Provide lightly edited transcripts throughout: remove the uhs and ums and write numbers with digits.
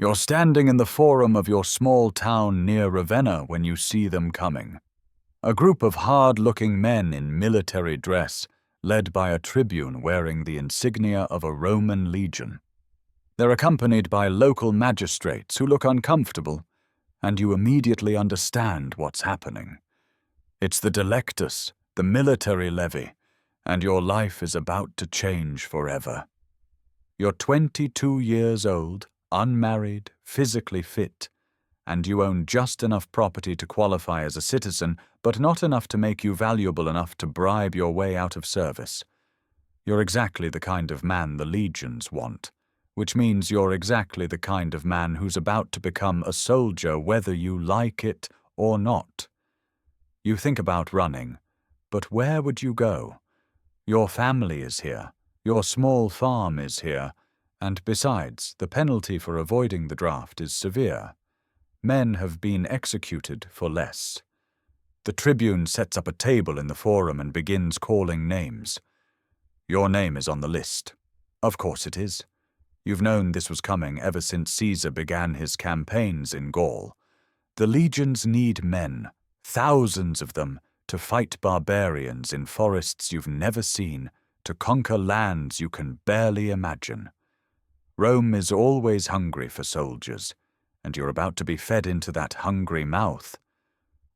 You're standing in the forum of your small town near Ravenna when you see them coming. A group of hard-looking men in military dress, led by a tribune wearing the insignia of a Roman legion. They're accompanied by local magistrates who look uncomfortable, and you immediately understand what's happening. It's the delectus, the military levy, and your life is about to change forever. You're 22 years old, unmarried, physically fit, and you own just enough property to qualify as a citizen, but not enough to make you valuable enough to bribe your way out of service. You're exactly the kind of man the legions want, which means you're exactly the kind of man who's about to become a soldier whether you like it or not. You think about running, but where would you go? Your family is here, your small farm is here, and besides, the penalty for avoiding the draft is severe. Men have been executed for less. The tribune sets up a table in the forum and begins calling names. Your name is on the list. Of course it is. You've known this was coming ever since Caesar began his campaigns in Gaul. The legions need men, thousands of them, to fight barbarians in forests you've never seen, to conquer lands you can barely imagine. Rome is always hungry for soldiers, and you're about to be fed into that hungry mouth.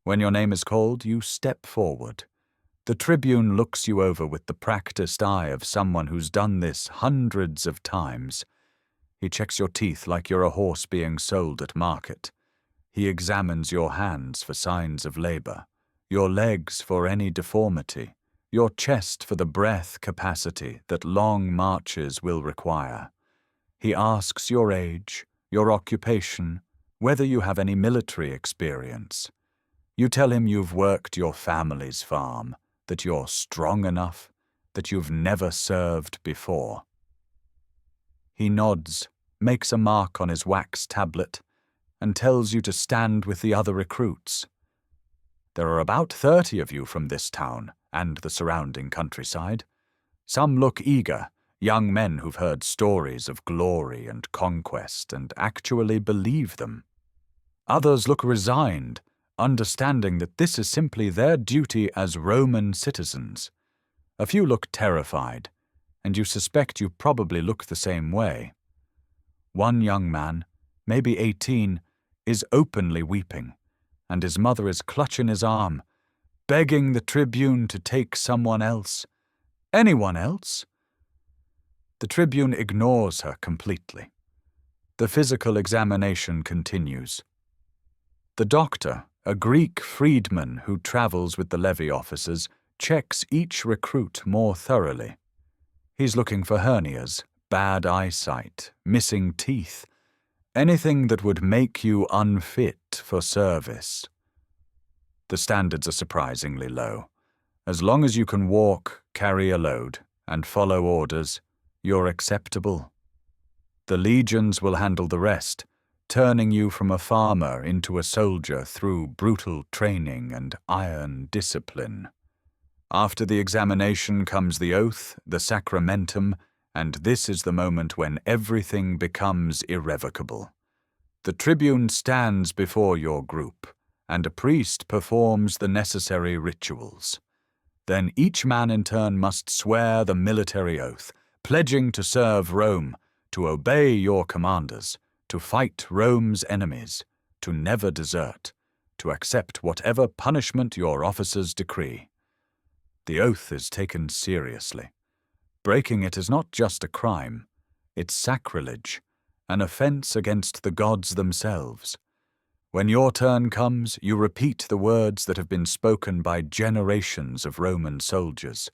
When your name is called, you step forward. The tribune looks you over with the practiced eye of someone who's done this hundreds of times. He checks your teeth like you're a horse being sold at market. He examines your hands for signs of labor, your legs for any deformity, your chest for the breath capacity that long marches will require. He asks your age, your occupation, whether you have any military experience. You tell him you've worked your family's farm, that you're strong enough, that you've never served before. He nods, makes a mark on his wax tablet, and tells you to stand with the other recruits. There are about 30 of you from this town and the surrounding countryside. Some look eager, young men who've heard stories of glory and conquest and actually believe them. Others look resigned, understanding that this is simply their duty as Roman citizens. A few look terrified, and you suspect you probably look the same way. One young man, maybe 18, is openly weeping, and his mother is clutching his arm, begging the tribune to take someone else. Anyone else? The tribune ignores her completely. The physical examination continues. The doctor, a Greek freedman who travels with the levy officers, checks each recruit more thoroughly. He's looking for hernias, bad eyesight, missing teeth, anything that would make you unfit for service. The standards are surprisingly low. As long as you can walk, carry a load, and follow orders, you're acceptable. The legions will handle the rest, turning you from a farmer into a soldier through brutal training and iron discipline. After the examination comes the oath, the sacramentum, and this is the moment when everything becomes irrevocable. The tribune stands before your group, and a priest performs the necessary rituals. Then each man in turn must swear the military oath, pledging to serve Rome, to obey your commanders, to fight Rome's enemies, to never desert, to accept whatever punishment your officers decree. The oath is taken seriously. Breaking it is not just a crime, it's sacrilege, an offense against the gods themselves. When your turn comes, you repeat the words that have been spoken by generations of Roman soldiers.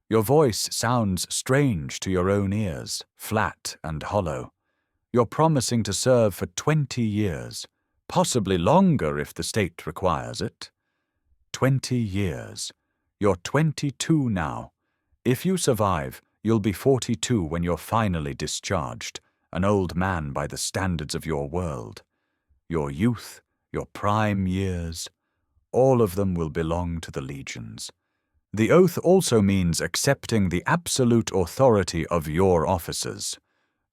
Your voice sounds strange to your own ears, flat and hollow. You're promising to serve for 20 years, possibly longer if the state requires it. 20 years. You're 22 now. If you survive, you'll be 42 when you're finally discharged, an old man by the standards of your world. Your youth, your prime years, all of them will belong to the legions. The oath also means accepting the absolute authority of your officers.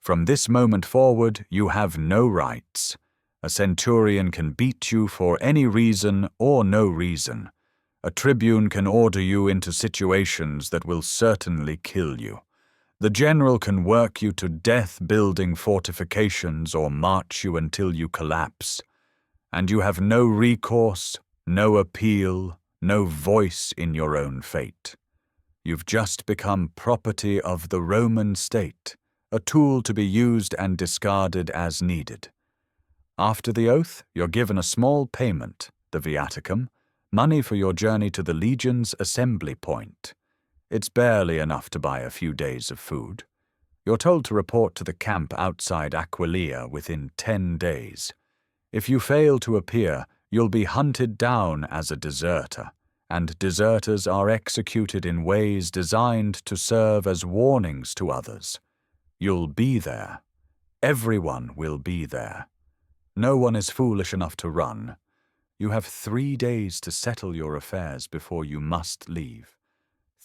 From this moment forward, you have no rights. A centurion can beat you for any reason or no reason. A tribune can order you into situations that will certainly kill you. The general can work you to death building fortifications or march you until you collapse. And you have no recourse, no appeal, no voice in your own fate. You've just become property of the Roman state, a tool to be used and discarded as needed. After the oath, you're given a small payment, the viaticum, money for your journey to the legion's assembly point. It's barely enough to buy a few days of food. You're told to report to the camp outside Aquileia within 10 days. If you fail to appear, you'll be hunted down as a deserter, and deserters are executed in ways designed to serve as warnings to others. You'll be there. Everyone will be there. No one is foolish enough to run. You have 3 days to settle your affairs before you must leave.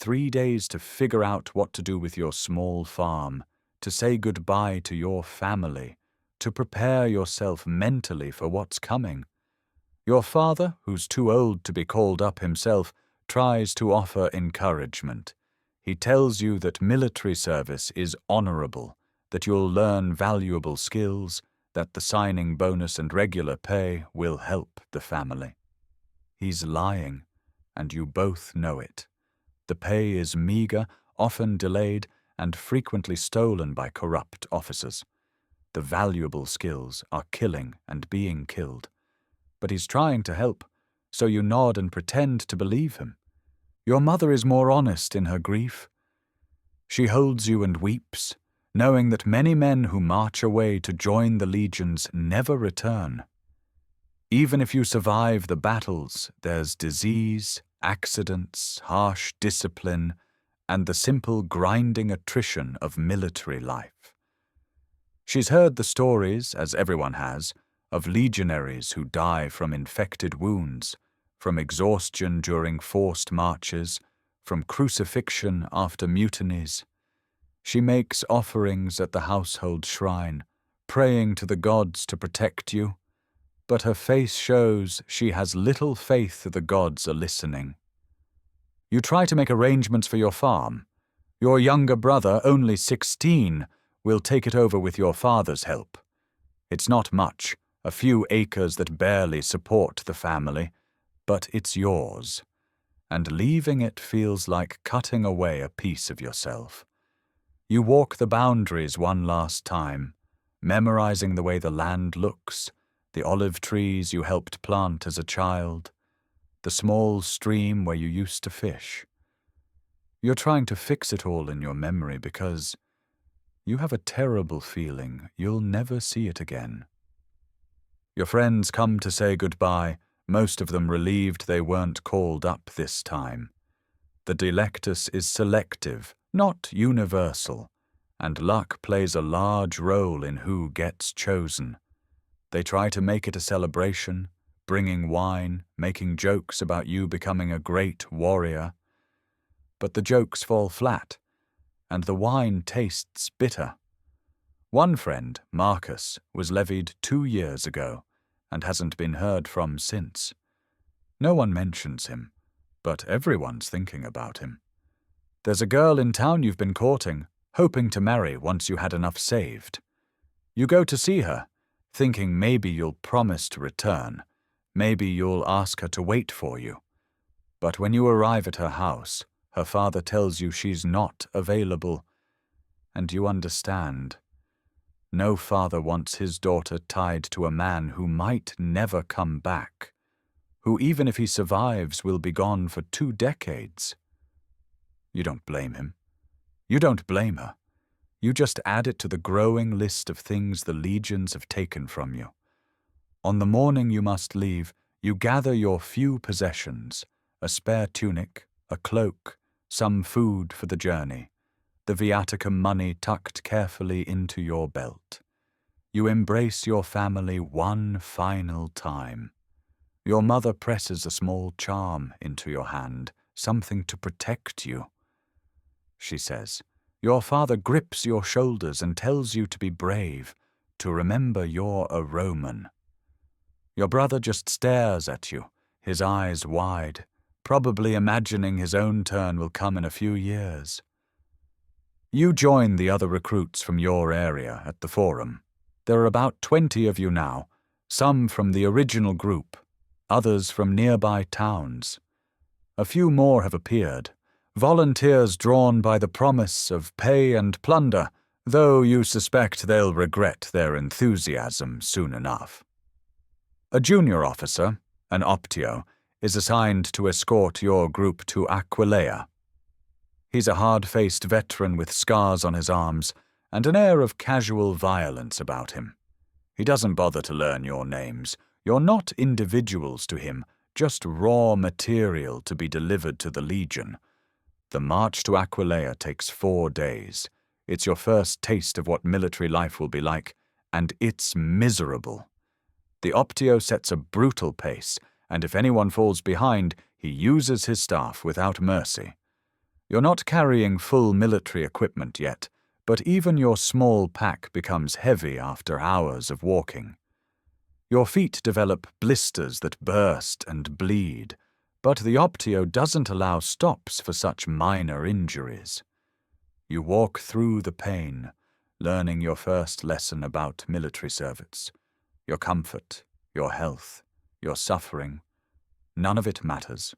3 days to figure out what to do with your small farm, to say goodbye to your family, to prepare yourself mentally for what's coming. Your father, who's too old to be called up himself, tries to offer encouragement. He tells you that military service is honorable, that you'll learn valuable skills, that the signing bonus and regular pay will help the family. He's lying, and you both know it. The pay is meager, often delayed, and frequently stolen by corrupt officers. The valuable skills are killing and being killed. But he's trying to help, so you nod and pretend to believe him. Your mother is more honest in her grief. She holds you and weeps, knowing that many men who march away to join the legions never return. Even if you survive the battles, there's disease, accidents, harsh discipline, and the simple grinding attrition of military life. She's heard the stories, as everyone has, of legionaries who die from infected wounds, from exhaustion during forced marches, from crucifixion after mutinies. She makes offerings at the household shrine, praying to the gods to protect you, but her face shows she has little faith the gods are listening. You try to make arrangements for your farm. Your younger brother, only 16, will take it over with your father's help. It's not much, a few acres that barely support the family, but it's yours, and leaving it feels like cutting away a piece of yourself. You walk the boundaries one last time, memorizing the way the land looks, the olive trees you helped plant as a child, the small stream where you used to fish. You're trying to fix it all in your memory because you have a terrible feeling you'll never see it again. Your friends come to say goodbye, most of them relieved they weren't called up this time. The delectus is selective, not universal, and luck plays a large role in who gets chosen. They try to make it a celebration, bringing wine, making jokes about you becoming a great warrior. But the jokes fall flat, and the wine tastes bitter. One friend, Marcus, was levied 2 years ago, and hasn't been heard from since. No one mentions him, but everyone's thinking about him. There's a girl in town you've been courting, hoping to marry once you had enough saved. You go to see her, thinking maybe you'll promise to return, maybe you'll ask her to wait for you. But when you arrive at her house, her father tells you she's not available, and you understand. No father wants his daughter tied to a man who might never come back, who even if he survives will be gone for 2 decades. You don't blame him. You don't blame her. You just add it to the growing list of things the legions have taken from you. On the morning you must leave, you gather your few possessions, a spare tunic, a cloak, some food for the journey, the viaticum money tucked carefully into your belt. You embrace your family one final time. Your mother presses a small charm into your hand, something to protect you. She says, Your father grips your shoulders and tells you to be brave, to remember you're a Roman. Your brother just stares at you, his eyes wide, probably imagining his own turn will come in a few years. You join the other recruits from your area at the forum. There are about 20 of you now, some from the original group, others from nearby towns. A few more have appeared, volunteers drawn by the promise of pay and plunder, though you suspect they'll regret their enthusiasm soon enough. A junior officer, an optio, is assigned to escort your group to Aquileia. He's a hard-faced veteran with scars on his arms and an air of casual violence about him. He doesn't bother to learn your names. You're not individuals to him, just raw material to be delivered to the Legion. The march to Aquileia takes 4 days. It's your first taste of what military life will be like, and it's miserable. The optio sets a brutal pace, and if anyone falls behind, he uses his staff without mercy. You're not carrying full military equipment yet, but even your small pack becomes heavy after hours of walking. Your feet develop blisters that burst and bleed, but the optio doesn't allow stops for such minor injuries. You walk through the pain, learning your first lesson about military service. Your comfort, your health, your suffering, none of it matters.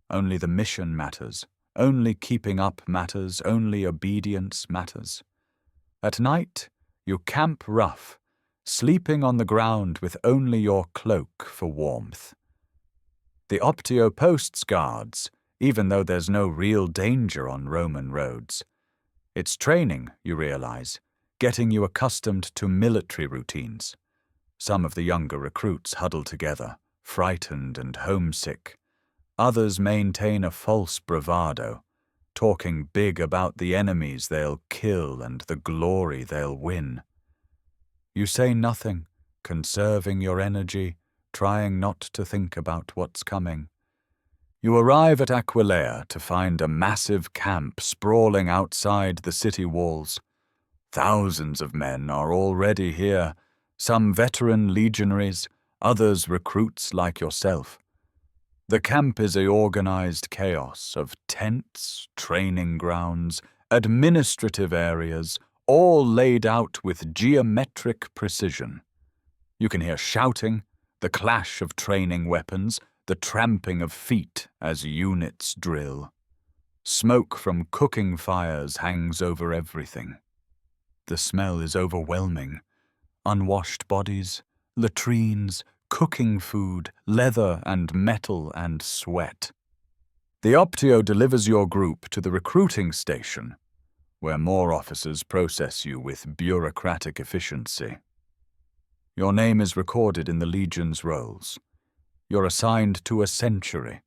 Only the mission matters. Only keeping up matters, only obedience matters. At night, you camp rough, sleeping on the ground with only your cloak for warmth. The optio posts guards, even though there's no real danger on Roman roads. It's training, you realize, getting you accustomed to military routines. Some of the younger recruits huddle together, frightened and homesick. Others maintain a false bravado, talking big about the enemies they'll kill and the glory they'll win. You say nothing, conserving your energy, trying not to think about what's coming. You arrive at Aquileia to find a massive camp sprawling outside the city walls. Thousands of men are already here, some veteran legionaries, others recruits like yourself. The camp is a organized chaos of tents, training grounds, administrative areas, all laid out with geometric precision. You can hear shouting, the clash of training weapons, the tramping of feet as units drill. Smoke from cooking fires hangs over everything. The smell is overwhelming. Unwashed bodies, latrines, cooking food, leather and metal and sweat. The optio delivers your group to the recruiting station, where more officers process you with bureaucratic efficiency. Your name is recorded in the Legion's rolls. You're assigned to a century,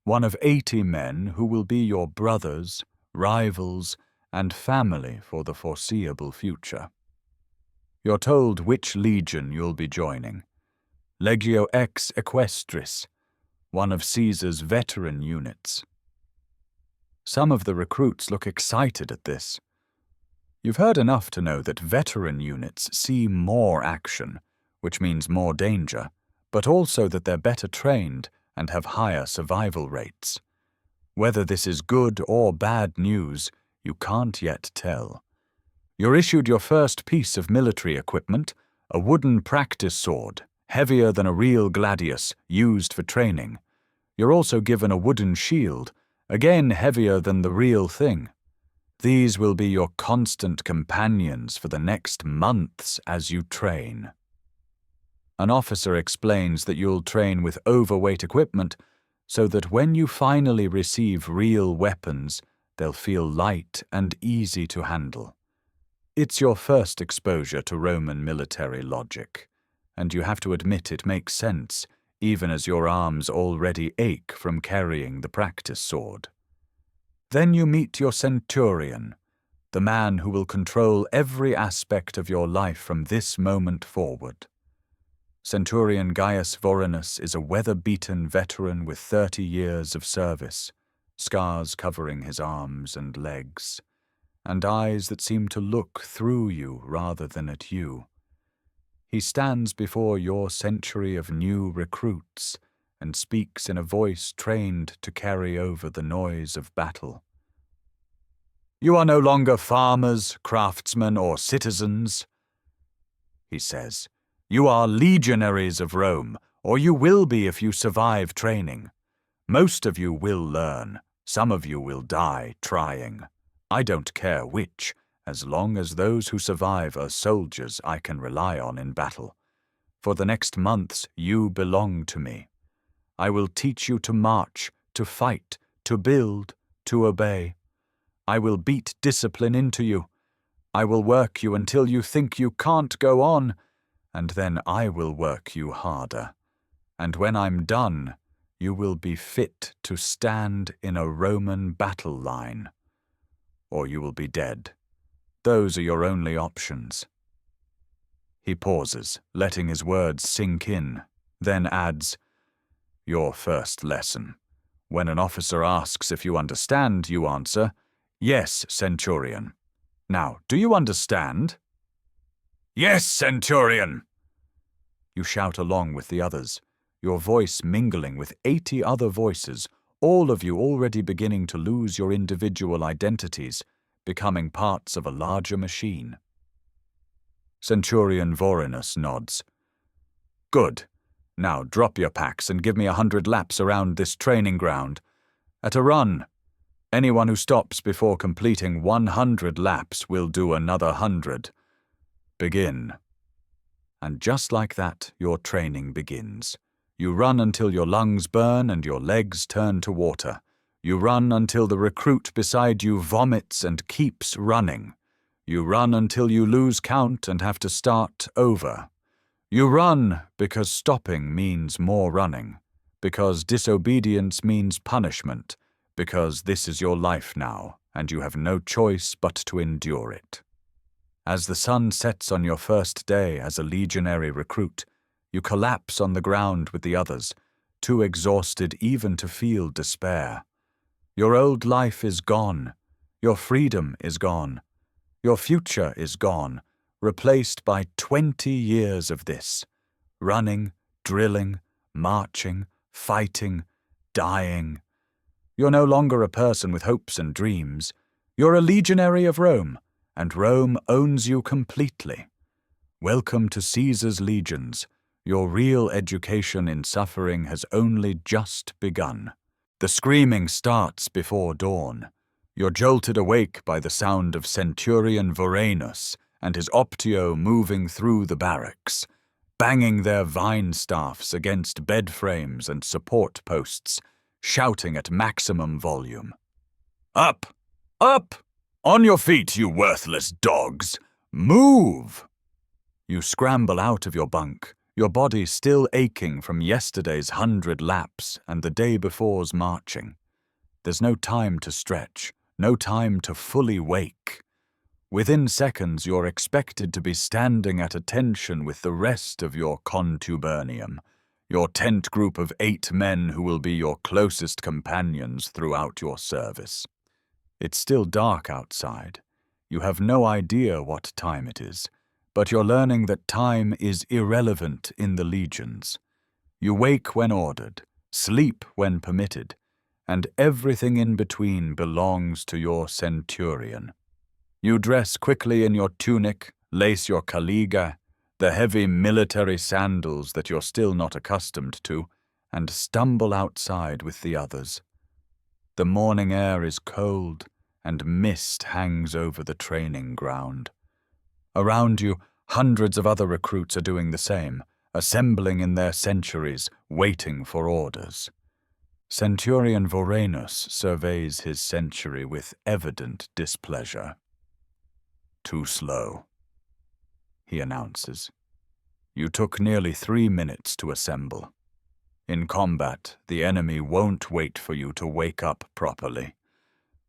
one of 80 men who will be your brothers, rivals, and family for the foreseeable future. You're told which legion you'll be joining. Legio Ex Equestris, one of Caesar's veteran units. Some of the recruits look excited at this. You've heard enough to know that veteran units see more action, which means more danger, but also that they're better trained and have higher survival rates. Whether this is good or bad news, you can't yet tell. You're issued your first piece of military equipment, a wooden practice sword, heavier than a real gladius, used for training. You're also given a wooden shield, again heavier than the real thing. These will be your constant companions for the next months as you train. An officer explains that you'll train with overweight equipment so that when you finally receive real weapons, they'll feel light and easy to handle. It's your first exposure to Roman military logic, and you have to admit it makes sense, even as your arms already ache from carrying the practice sword. Then you meet your centurion, the man who will control every aspect of your life from this moment forward. Centurion Gaius Vorenus is a weather-beaten veteran with 30 years of service, scars covering his arms and legs. and eyes that seem to look through you rather than at you. He stands before your century of new recruits and speaks in a voice trained to carry over the noise of battle. You are no longer farmers, craftsmen, or citizens, he says. You are legionaries of Rome, or you will be if you survive training. Most of you will learn. Some of you will die trying. I don't care which, as long as those who survive are soldiers I can rely on in battle. For the next months you belong to me. I will teach you to march, to fight, to build, to obey. I will beat discipline into you. I will work you until you think you can't go on, and then I will work you harder. And when I'm done, you will be fit to stand in a Roman battle line. Or you will be dead. Those are your only options. He pauses, letting his words sink in, then adds, Your first lesson. When an officer asks if you understand, you answer, Yes, centurion. Now, do you understand? Yes, centurion! You shout along with the others, your voice mingling with 80 other voices, all of you already beginning to lose your individual identities, becoming parts of a larger machine. Centurion Vorenus nods. Good. Now drop your packs and give me 100 laps around this training ground. At a run. Anyone who stops before completing 100 laps will do another 100. Begin. And just like that, your training begins. You run until your lungs burn and your legs turn to water. You run until the recruit beside you vomits and keeps running. You run until you lose count and have to start over. You run because stopping means more running, because disobedience means punishment, because this is your life now, and you have no choice but to endure it. As the sun sets on your first day as a legionary recruit, you collapse on the ground with the others, too exhausted even to feel despair. Your old life is gone. Your freedom is gone. Your future is gone, replaced by 20 years of this. Running, drilling, marching, fighting, dying. You're no longer a person with hopes and dreams. You're a legionary of Rome, and Rome owns you completely. Welcome to Caesar's legions. Your real education in suffering has only just begun. The screaming starts before dawn. You're jolted awake by the sound of Centurion Vorenus and his optio moving through the barracks, banging their vine staffs against bed frames and support posts, shouting at maximum volume. Up! Up! On your feet, you worthless dogs! Move! You scramble out of your bunk, your body still aching from yesterday's 100 laps and the day before's marching. There's no time to stretch, no time to fully wake. Within seconds, you're expected to be standing at attention with the rest of your contubernium, your tent group of 8 men who will be your closest companions throughout your service. It's still dark outside. You have no idea what time it is, but you're learning that time is irrelevant in the legions. You wake when ordered, sleep when permitted, and everything in between belongs to your centurion. You dress quickly in your tunic, lace your caliga, the heavy military sandals that you're still not accustomed to, and stumble outside with the others. The morning air is cold, and mist hangs over the training ground. Around you, hundreds of other recruits are doing the same, assembling in their centuries, waiting for orders. Centurion Vorenus surveys his century with evident displeasure. Too slow, he announces. You took nearly 3 minutes to assemble. In combat, the enemy won't wait for you to wake up properly.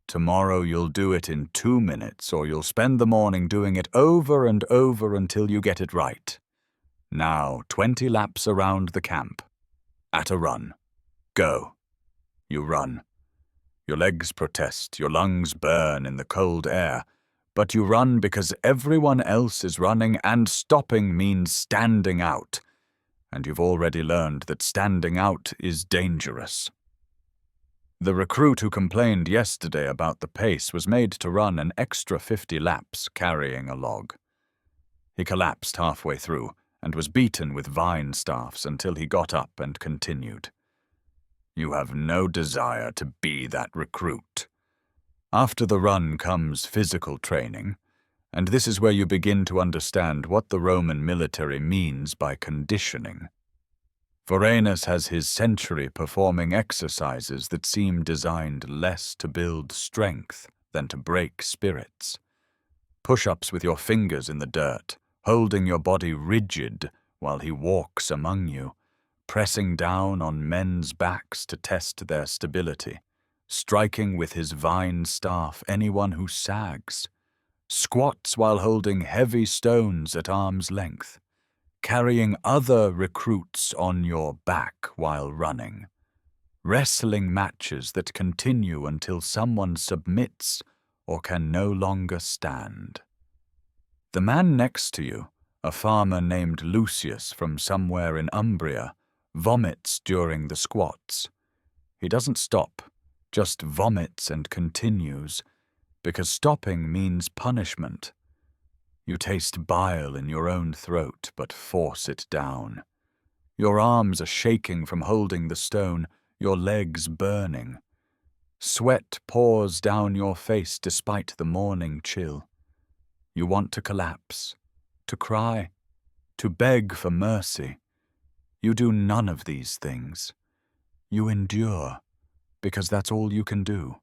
Tomorrow you'll do it in 2 minutes, or you'll spend the morning doing it over and over until you get it right. Now, 20 laps around the camp. At a run. Go. You run. Your legs protest, your lungs burn in the cold air, But you run because everyone else is running, and stopping means standing out. And you've already learned that standing out is dangerous. The recruit who complained yesterday about the pace was made to run an extra 50 laps carrying a log. He collapsed halfway through and was beaten with vine staffs until he got up and continued. You have no desire to be that recruit. After the run comes physical training, and this is where you begin to understand what the Roman military means by conditioning. Vorenus has his century performing exercises that seem designed less to build strength than to break spirits. Push-ups with your fingers in the dirt, holding your body rigid while he walks among you, pressing down on men's backs to test their stability, striking with his vine staff anyone who sags, squats while holding heavy stones at arm's length, carrying other recruits on your back while running, wrestling matches that continue until someone submits or can no longer stand. The man next to you, a farmer named Lucius from somewhere in Umbria, vomits during the squats. He doesn't stop, just vomits and continues, because stopping means punishment. You taste bile in your own throat, but force it down. Your arms are shaking from holding the stone, your legs burning. Sweat pours down your face despite the morning chill. You want to collapse, to cry, to beg for mercy. You do none of these things. You endure, because that's all you can do.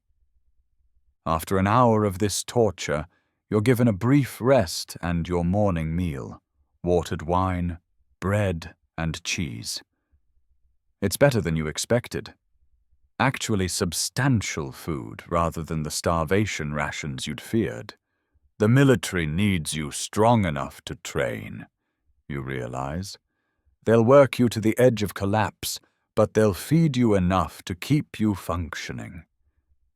After an hour of this torture, you're given a brief rest and your morning meal, watered wine, bread, and cheese. It's better than you expected. Actually substantial food rather than the starvation rations you'd feared. The military needs you strong enough to train, you realize. They'll work you to the edge of collapse, but they'll feed you enough to keep you functioning.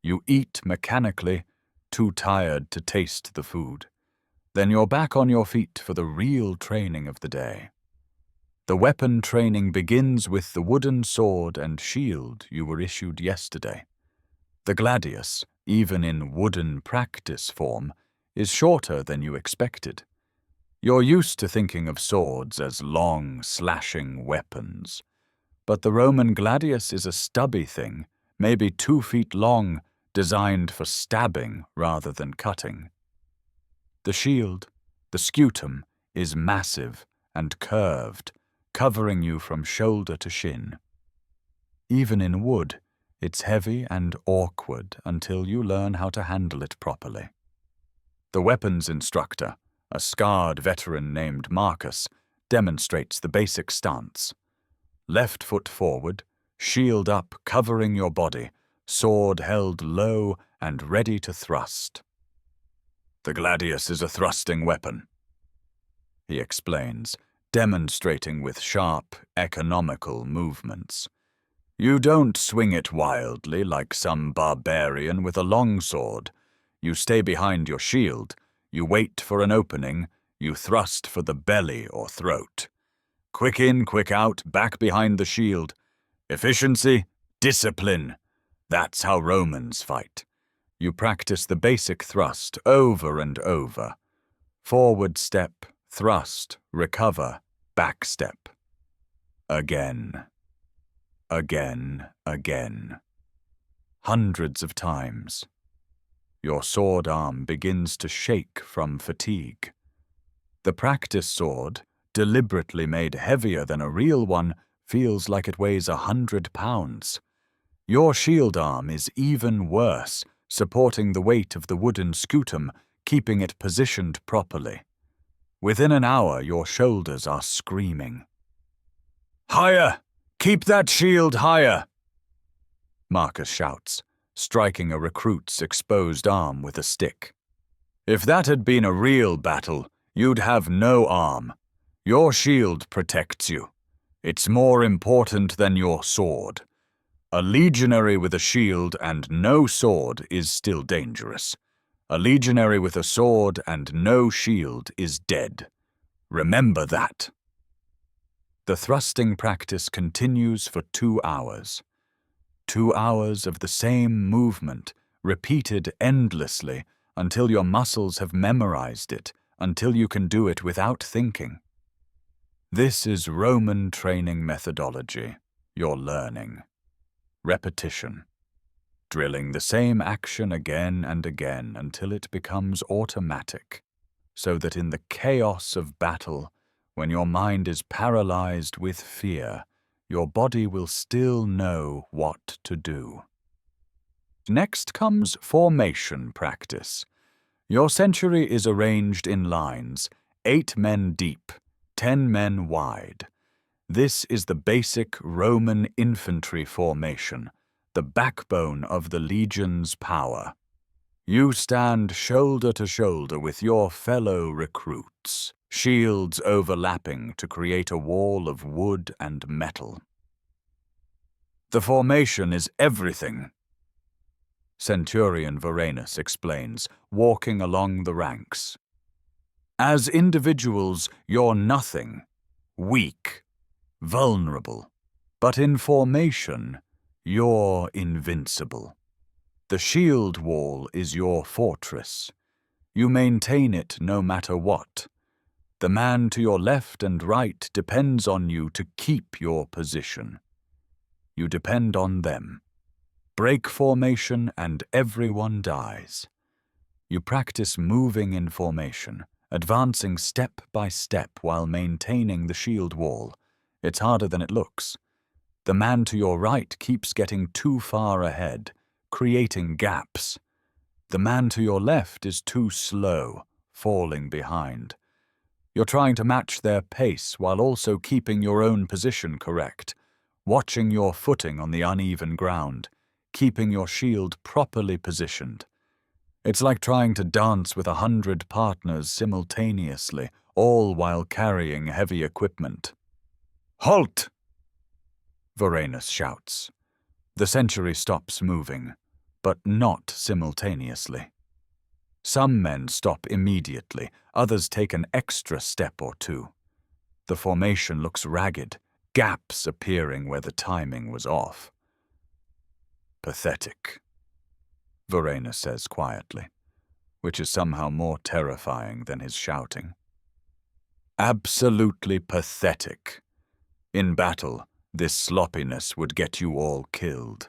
You eat mechanically, too tired to taste the food. Then you're back on your feet for the real training of the day. The weapon training begins with the wooden sword and shield you were issued yesterday. The gladius, even in wooden practice form, is shorter than you expected. You're used to thinking of swords as long, slashing weapons. But the Roman gladius is a stubby thing, maybe 2 feet long, designed for stabbing rather than cutting. The shield, the scutum, is massive and curved, covering you from shoulder to shin. Even in wood, it's heavy and awkward until you learn how to handle it properly. The weapons instructor, a scarred veteran named Marius, demonstrates the basic stance. Left foot forward, shield up covering your body, sword held low and ready to thrust. The gladius is a thrusting weapon, he explains, demonstrating with sharp, economical movements. You don't swing it wildly like some barbarian with a longsword. You stay behind your shield, you wait for an opening, you thrust for the belly or throat. Quick in, quick out, back behind the shield. Efficiency, discipline. That's how Romans fight. You practice the basic thrust over and over. Forward step, thrust, recover, back step. Again. Again, again. Hundreds of times. Your sword arm begins to shake from fatigue. The practice sword, deliberately made heavier than a real one, feels like it weighs 100 pounds. Your shield arm is even worse, supporting the weight of the wooden scutum, keeping it positioned properly. Within an hour, your shoulders are screaming. "Higher! Keep that shield higher!" Marius shouts, striking a recruit's exposed arm with a stick. If that had been a real battle, you'd have no arm. Your shield protects you. It's more important than your sword. A legionary with a shield and no sword is still dangerous. A legionary with a sword and no shield is dead. Remember that. The thrusting practice continues for 2 hours. 2 hours of the same movement, repeated endlessly until your muscles have memorized it, until you can do it without thinking. This is Roman training methodology, you're learning. Repetition. Drilling the same action again and again until it becomes automatic, so that in the chaos of battle, when your mind is paralyzed with fear, your body will still know what to do. Next comes formation practice. Your century is arranged in lines, 8 men deep, 10 men wide. This is the basic Roman infantry formation, the backbone of the legion's power. You stand shoulder to shoulder with your fellow recruits, shields overlapping to create a wall of wood and metal. The formation is everything, Centurion Varanus explains, walking along the ranks. As individuals, you're nothing, weak, vulnerable. But in formation, you're invincible. The shield wall is your fortress. You maintain it no matter what. The man to your left and right depends on you to keep your position. You depend on them. Break formation and everyone dies. You practice moving in formation, advancing step by step while maintaining the shield wall. It's harder than it looks. The man to your right keeps getting too far ahead, creating gaps. The man to your left is too slow, falling behind. You're trying to match their pace while also keeping your own position correct, watching your footing on the uneven ground, keeping your shield properly positioned. It's like trying to dance with 100 partners simultaneously, all while carrying heavy equipment. Halt! Varanus shouts. The century stops moving, but not simultaneously. Some men stop immediately, others take an extra step or two. The formation looks ragged, gaps appearing where the timing was off. Pathetic, Varanus says quietly, which is somehow more terrifying than his shouting. Absolutely pathetic. In battle, this sloppiness would get you all killed.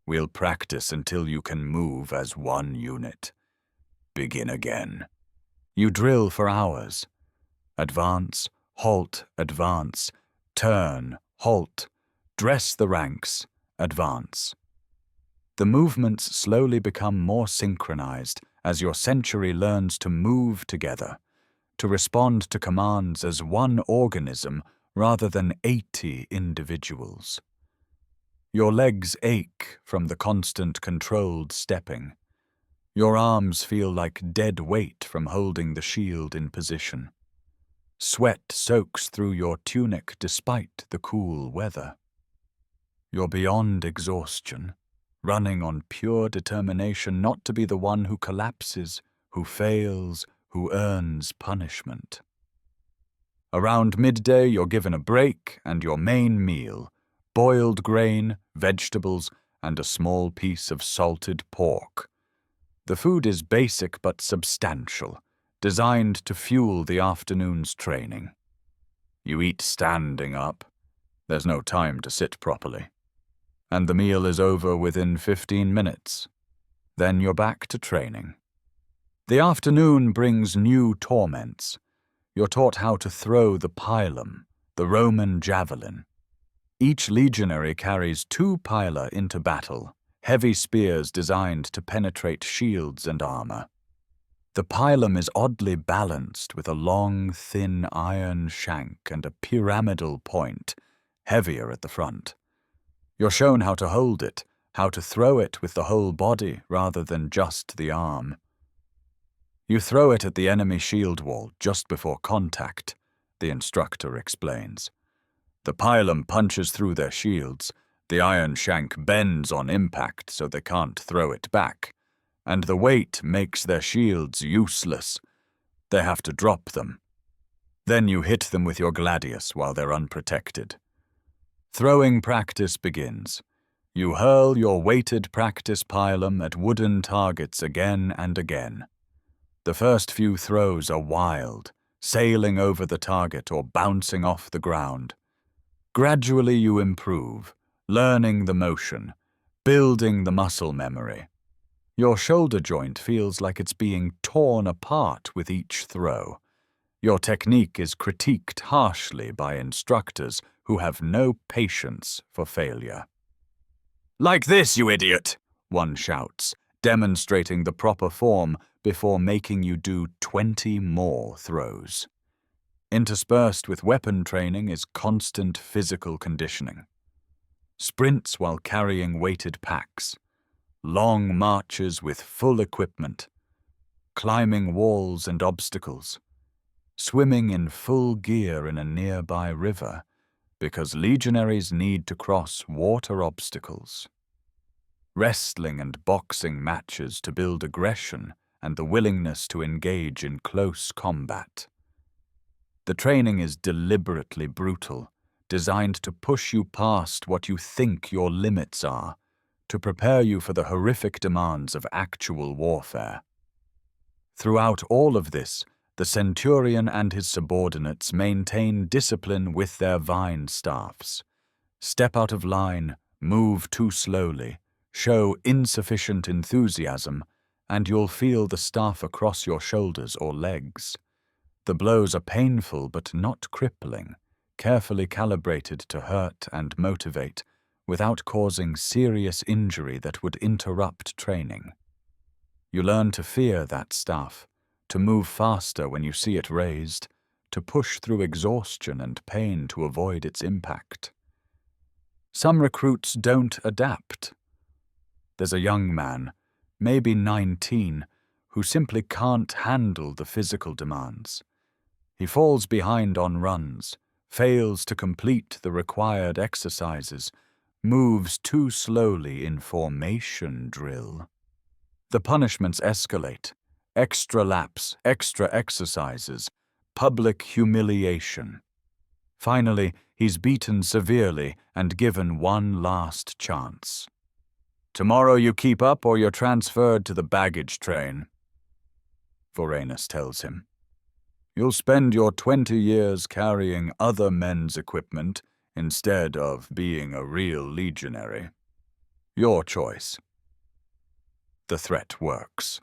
We'll practice until you can move as one unit. Begin again. You drill for hours. Advance, halt, advance, turn, halt, dress the ranks, advance. The movements slowly become more synchronized as your century learns to move together, to respond to commands as one organism rather than 80 individuals. Your legs ache from the constant controlled stepping. Your arms feel like dead weight from holding the shield in position. Sweat soaks through your tunic despite the cool weather. You're beyond exhaustion, running on pure determination not to be the one who collapses, who fails, who earns punishment. Around midday, you're given a break and your main meal, boiled grain, vegetables, and a small piece of salted pork. The food is basic but substantial, designed to fuel the afternoon's training. You eat standing up. There's no time to sit properly. And the meal is over within 15 minutes. Then you're back to training. The afternoon brings new torments. You're taught how to throw the pilum, the Roman javelin. Each legionary carries 2 pila into battle, heavy spears designed to penetrate shields and armor. The pilum is oddly balanced with a long, thin iron shank and a pyramidal point, heavier at the front. You're shown how to hold it, how to throw it with the whole body rather than just the arm. You throw it at the enemy shield wall just before contact, the instructor explains. The pilum punches through their shields. The iron shank bends on impact so they can't throw it back. and the weight makes their shields useless. They have to drop them. Then you hit them with your gladius while they're unprotected. Throwing practice begins. You hurl your weighted practice pilum at wooden targets again and again. The first few throws are wild, sailing over the target or bouncing off the ground. Gradually you improve, learning the motion, building the muscle memory. Your shoulder joint feels like it's being torn apart with each throw. Your technique is critiqued harshly by instructors who have no patience for failure. "Like this, you idiot!" one shouts, demonstrating the proper form before making you do 20 more throws. Interspersed with weapon training is constant physical conditioning. Sprints while carrying weighted packs, long marches with full equipment, climbing walls and obstacles, swimming in full gear in a nearby river because legionaries need to cross water obstacles, wrestling and boxing matches to build aggression and the willingness to engage in close combat. The training is deliberately brutal, designed to push you past what you think your limits are, to prepare you for the horrific demands of actual warfare. Throughout all of this, the centurion and his subordinates maintain discipline with their vine staffs. Step out of line, move too slowly, show insufficient enthusiasm, and you'll feel the staff across your shoulders or legs. The blows are painful but not crippling, carefully calibrated to hurt and motivate, without causing serious injury that would interrupt training. You learn to fear that staff, to move faster when you see it raised, to push through exhaustion and pain to avoid its impact. Some recruits don't adapt. There's a young man, maybe 19, who simply can't handle the physical demands. He falls behind on runs, fails to complete the required exercises, moves too slowly in formation drill. The punishments escalate: extra laps, extra exercises, public humiliation. Finally, he's beaten severely and given one last chance. "Tomorrow you keep up or you're transferred to the baggage train," Vorenus tells him. "You'll spend your 20 years carrying other men's equipment instead of being a real legionary. Your choice." The threat works.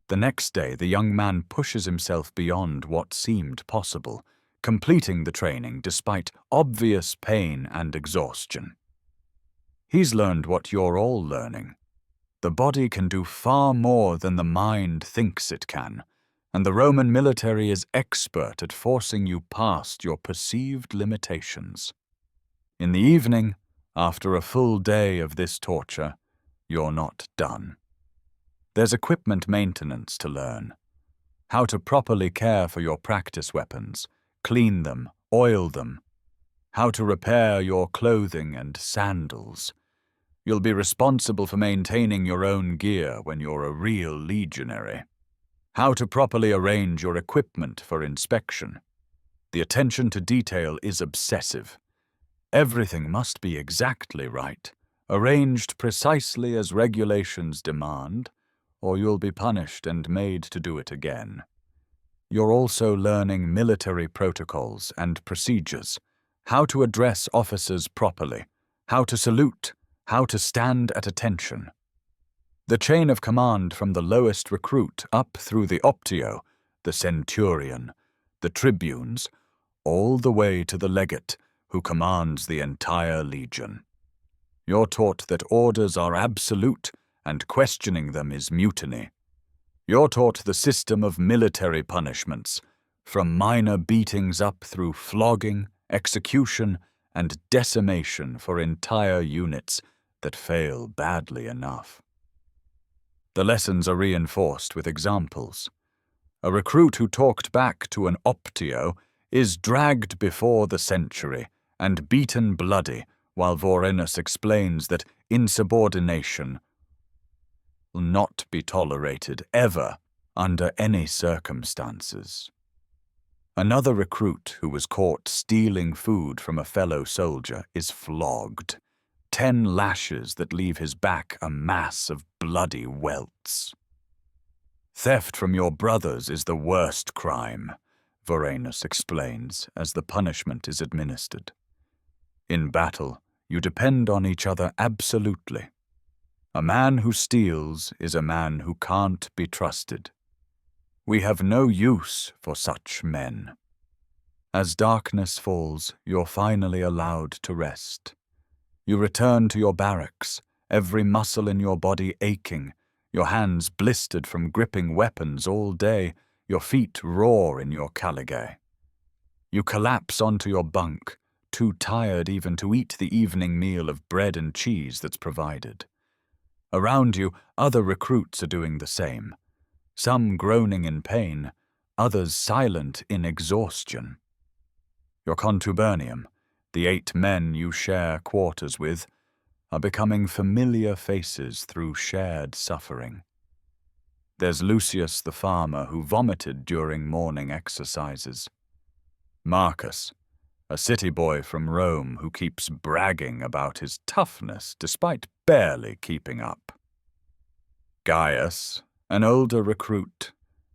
The next day, the young man pushes himself beyond what seemed possible, completing the training despite obvious pain and exhaustion. He's learned what you're all learning. The body can do far more than the mind thinks it can, and the Roman military is expert at forcing you past your perceived limitations. In the evening, after a full day of this torture, you're not done. There's equipment maintenance to learn. How to properly care for your practice weapons, clean them, oil them. How to repair your clothing and sandals. You'll be responsible for maintaining your own gear when you're a real legionary. How to properly arrange your equipment for inspection. The attention to detail is obsessive. Everything must be exactly right, arranged precisely as regulations demand, or you'll be punished and made to do it again. You're also learning military protocols and procedures, how to address officers properly, how to salute, how to stand at attention. The chain of command from the lowest recruit up through the optio, the centurion, the tribunes, all the way to the legate, who commands the entire legion. You're taught that orders are absolute and questioning them is mutiny. You're taught the system of military punishments, from minor beatings up through flogging, execution, and decimation for entire units that fail badly enough. The lessons are reinforced with examples. A recruit who talked back to an optio is dragged before the century and beaten bloody while Vorenus explains that insubordination will not be tolerated ever under any circumstances. Another recruit who was caught stealing food from a fellow soldier is flogged, 10 lashes that leave his back a mass of bloody welts. Theft from your brothers is the worst crime, Vorenus explains as the punishment is administered. In battle, you depend on each other absolutely. A man who steals is a man who can't be trusted. We have no use for such men. As darkness falls, you're finally allowed to rest. You return to your barracks, every muscle in your body aching, your hands blistered from gripping weapons all day, your feet raw in your caligae. You collapse onto your bunk, too tired even to eat the evening meal of bread and cheese that's provided. Around you, other recruits are doing the same, some groaning in pain, others silent in exhaustion. Your contubernium, the 8 men you share quarters with, are becoming familiar faces through shared suffering. There's Lucius the farmer who vomited during morning exercises. Marcus, a city boy from Rome who keeps bragging about his toughness despite barely keeping up. Gaius, an older recruit,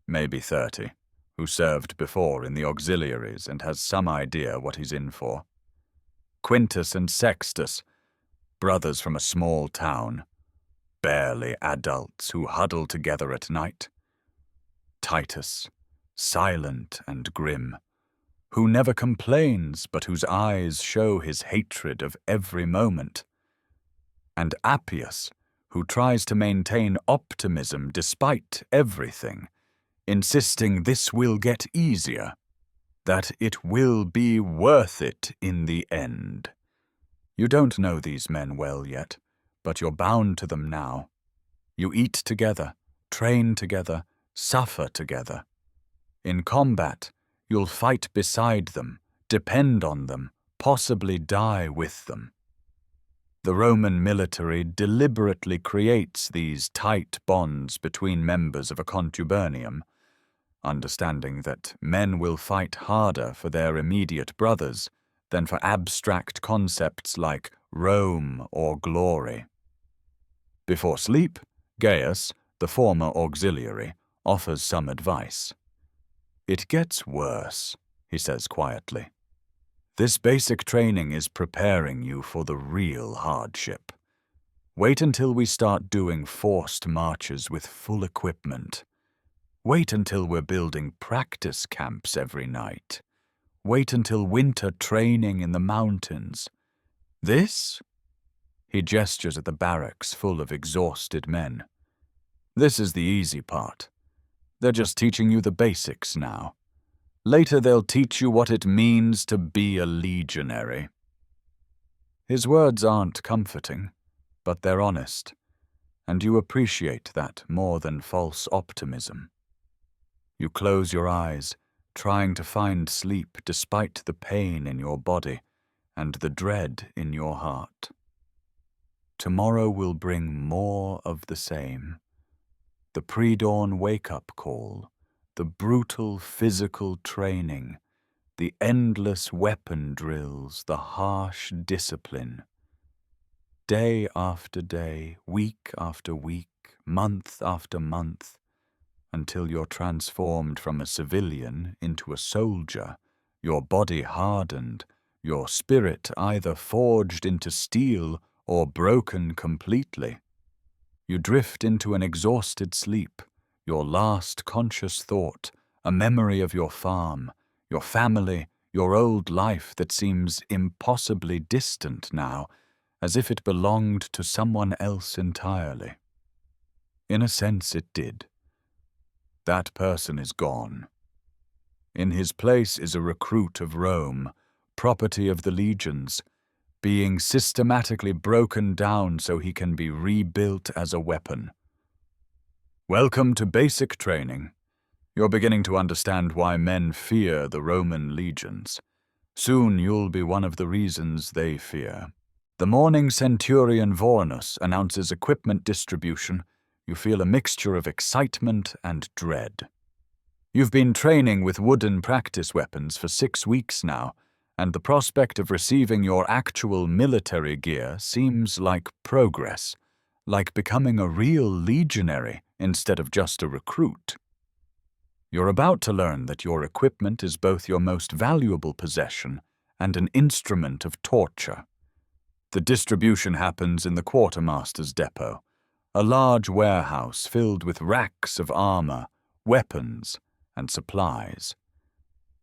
maybe 30, who served before in the auxiliaries and has some idea what he's in for. Quintus and Sextus, brothers from a small town, barely adults who huddle together at night. Titus, silent and grim, who never complains but whose eyes show his hatred of every moment. And Appius, who tries to maintain optimism despite everything, insisting this will get easier, that it will be worth it in the end. You don't know these men well yet, but you're bound to them now. You eat together, train together, suffer together. In combat, you'll fight beside them, depend on them, possibly die with them. The Roman military deliberately creates these tight bonds between members of a contubernium, understanding that men will fight harder for their immediate brothers than for abstract concepts like Rome or glory. Before sleep, Gaius, the former auxiliary, offers some advice. "It gets worse," he says quietly. "This basic training is preparing you for the real hardship. Wait until we start doing forced marches with full equipment. Wait until we're building practice camps every night. Wait until winter training in the mountains. This?" He gestures at the barracks full of exhausted men. "This is the easy part. They're just teaching you the basics now. Later they'll teach you what it means to be a legionary." His words aren't comforting, but they're honest, and you appreciate that more than false optimism. You close your eyes, trying to find sleep despite the pain in your body and the dread in your heart. Tomorrow will bring more of the same. The pre-dawn wake-up call, the brutal physical training, the endless weapon drills, the harsh discipline. Day after day, week after week, month after month, until you're transformed from a civilian into a soldier, your body hardened, your spirit either forged into steel or broken completely. You drift into an exhausted sleep, your last conscious thought, a memory of your farm, your family, your old life that seems impossibly distant now, as if it belonged to someone else entirely. In a sense it did. That person is gone. In his place is a recruit of Rome, property of the legions, being systematically broken down so he can be rebuilt as a weapon. Welcome to basic training. You're beginning to understand why men fear the Roman legions. Soon you'll be one of the reasons they fear. The morning centurion Vorenus announces equipment distribution. You feel a mixture of excitement and dread. You've been training with wooden practice weapons for 6 weeks now, and the prospect of receiving your actual military gear seems like progress, like becoming a real legionary instead of just a recruit. You're about to learn that your equipment is both your most valuable possession and an instrument of torture. The distribution happens in the quartermaster's depot, a large warehouse filled with racks of armor, weapons, and supplies.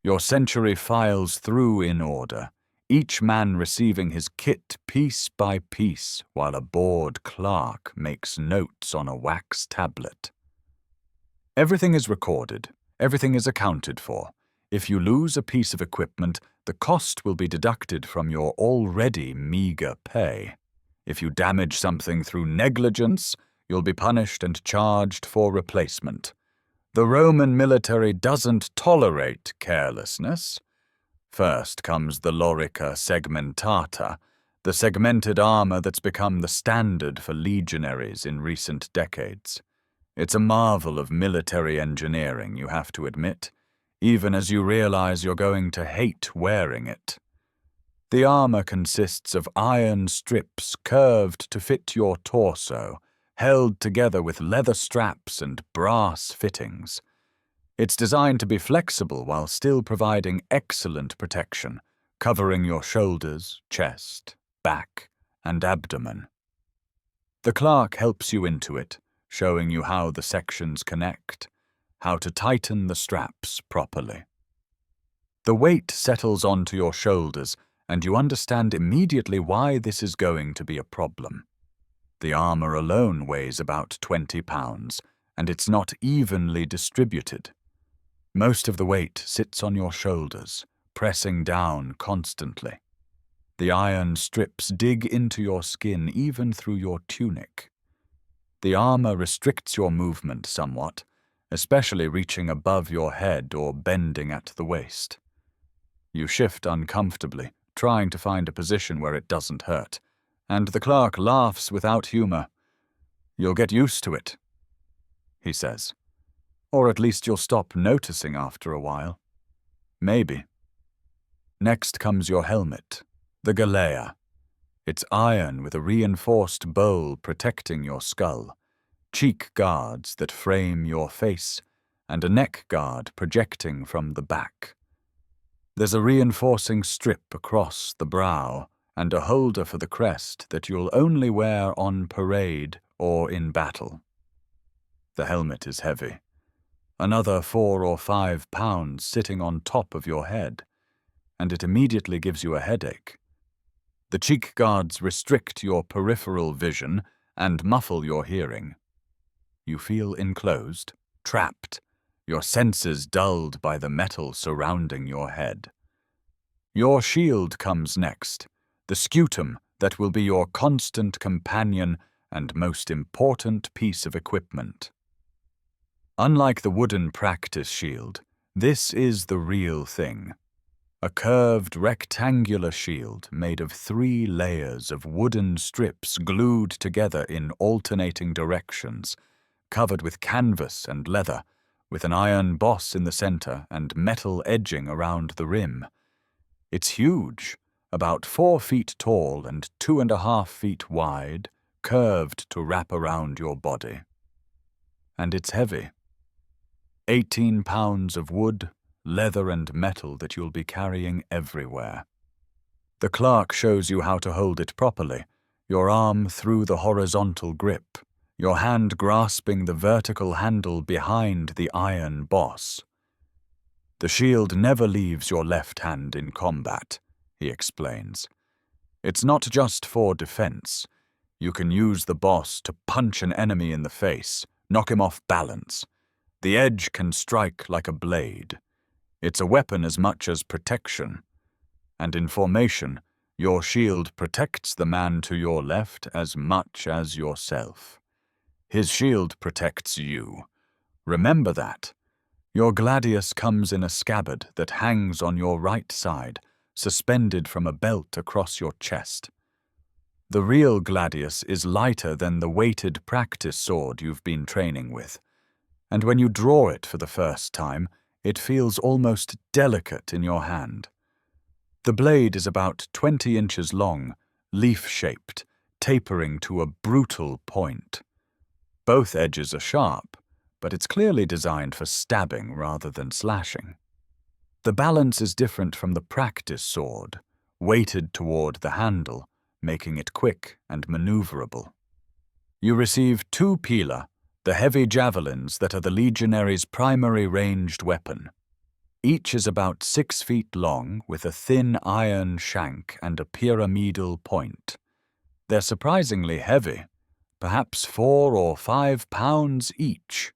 Your century files through in order, each man receiving his kit piece by piece while a bored clerk makes notes on a wax tablet. Everything is recorded, everything is accounted for. If you lose a piece of equipment, the cost will be deducted from your already meager pay. If you damage something through negligence, you'll be punished and charged for replacement. The Roman military doesn't tolerate carelessness. First comes the lorica segmentata, the segmented armor that's become the standard for legionaries in recent decades. It's a marvel of military engineering, you have to admit, even as you realize you're going to hate wearing it. The armor consists of iron strips curved to fit your torso, held together with leather straps and brass fittings. It's designed to be flexible while still providing excellent protection, covering your shoulders, chest, back, and abdomen. The clerk helps you into it, showing you how the sections connect, how to tighten the straps properly. The weight settles onto your shoulders, and you understand immediately why this is going to be a problem. The armor alone weighs about 20 pounds, and it's not evenly distributed. Most of the weight sits on your shoulders, pressing down constantly. The iron strips dig into your skin even through your tunic. The armor restricts your movement somewhat, especially reaching above your head or bending at the waist. You shift uncomfortably, trying to find a position where it doesn't hurt, and the clerk laughs without humor. "You'll get used to it," he says. "Or at least you'll stop noticing after a while. Maybe." Next comes your helmet, the galea. It's iron with a reinforced bowl protecting your skull, cheek guards that frame your face, and a neck guard projecting from the back. There's a reinforcing strip across the brow, and a holder for the crest that you'll only wear on parade or in battle. The helmet is heavy. Another 4 or 5 pounds sitting on top of your head, and it immediately gives you a headache. The cheek guards restrict your peripheral vision and muffle your hearing. You feel enclosed, trapped, your senses dulled by the metal surrounding your head. Your shield comes next, the scutum that will be your constant companion and most important piece of equipment. Unlike the wooden practice shield, this is the real thing. A curved rectangular shield made of 3 layers of wooden strips glued together in alternating directions, covered with canvas and leather, with an iron boss in the center and metal edging around the rim. It's huge, about 4 feet tall and 2.5 feet wide, curved to wrap around your body. And it's heavy. 18 pounds of wood, leather and metal that you'll be carrying everywhere. The clerk shows you how to hold it properly, your arm through the horizontal grip, your hand grasping the vertical handle behind the iron boss. The shield never leaves your left hand in combat, he explains. It's not just for defense. You can use the boss to punch an enemy in the face, knock him off balance. The edge can strike like a blade. It's a weapon as much as protection. And in formation, your shield protects the man to your left as much as yourself. His shield protects you. Remember that. Your gladius comes in a scabbard that hangs on your right side, suspended from a belt across your chest. The real gladius is lighter than the weighted practice sword you've been training with, and when you draw it for the first time, it feels almost delicate in your hand. The blade is about 20 inches long, leaf-shaped, tapering to a brutal point. Both edges are sharp, but it's clearly designed for stabbing rather than slashing. The balance is different from the practice sword, weighted toward the handle, making it quick and maneuverable. You receive 2 pila, the heavy javelins that are the legionary's primary ranged weapon. Each is about 6 feet long with a thin iron shank and a pyramidal point. They're surprisingly heavy, perhaps 4 or 5 pounds each,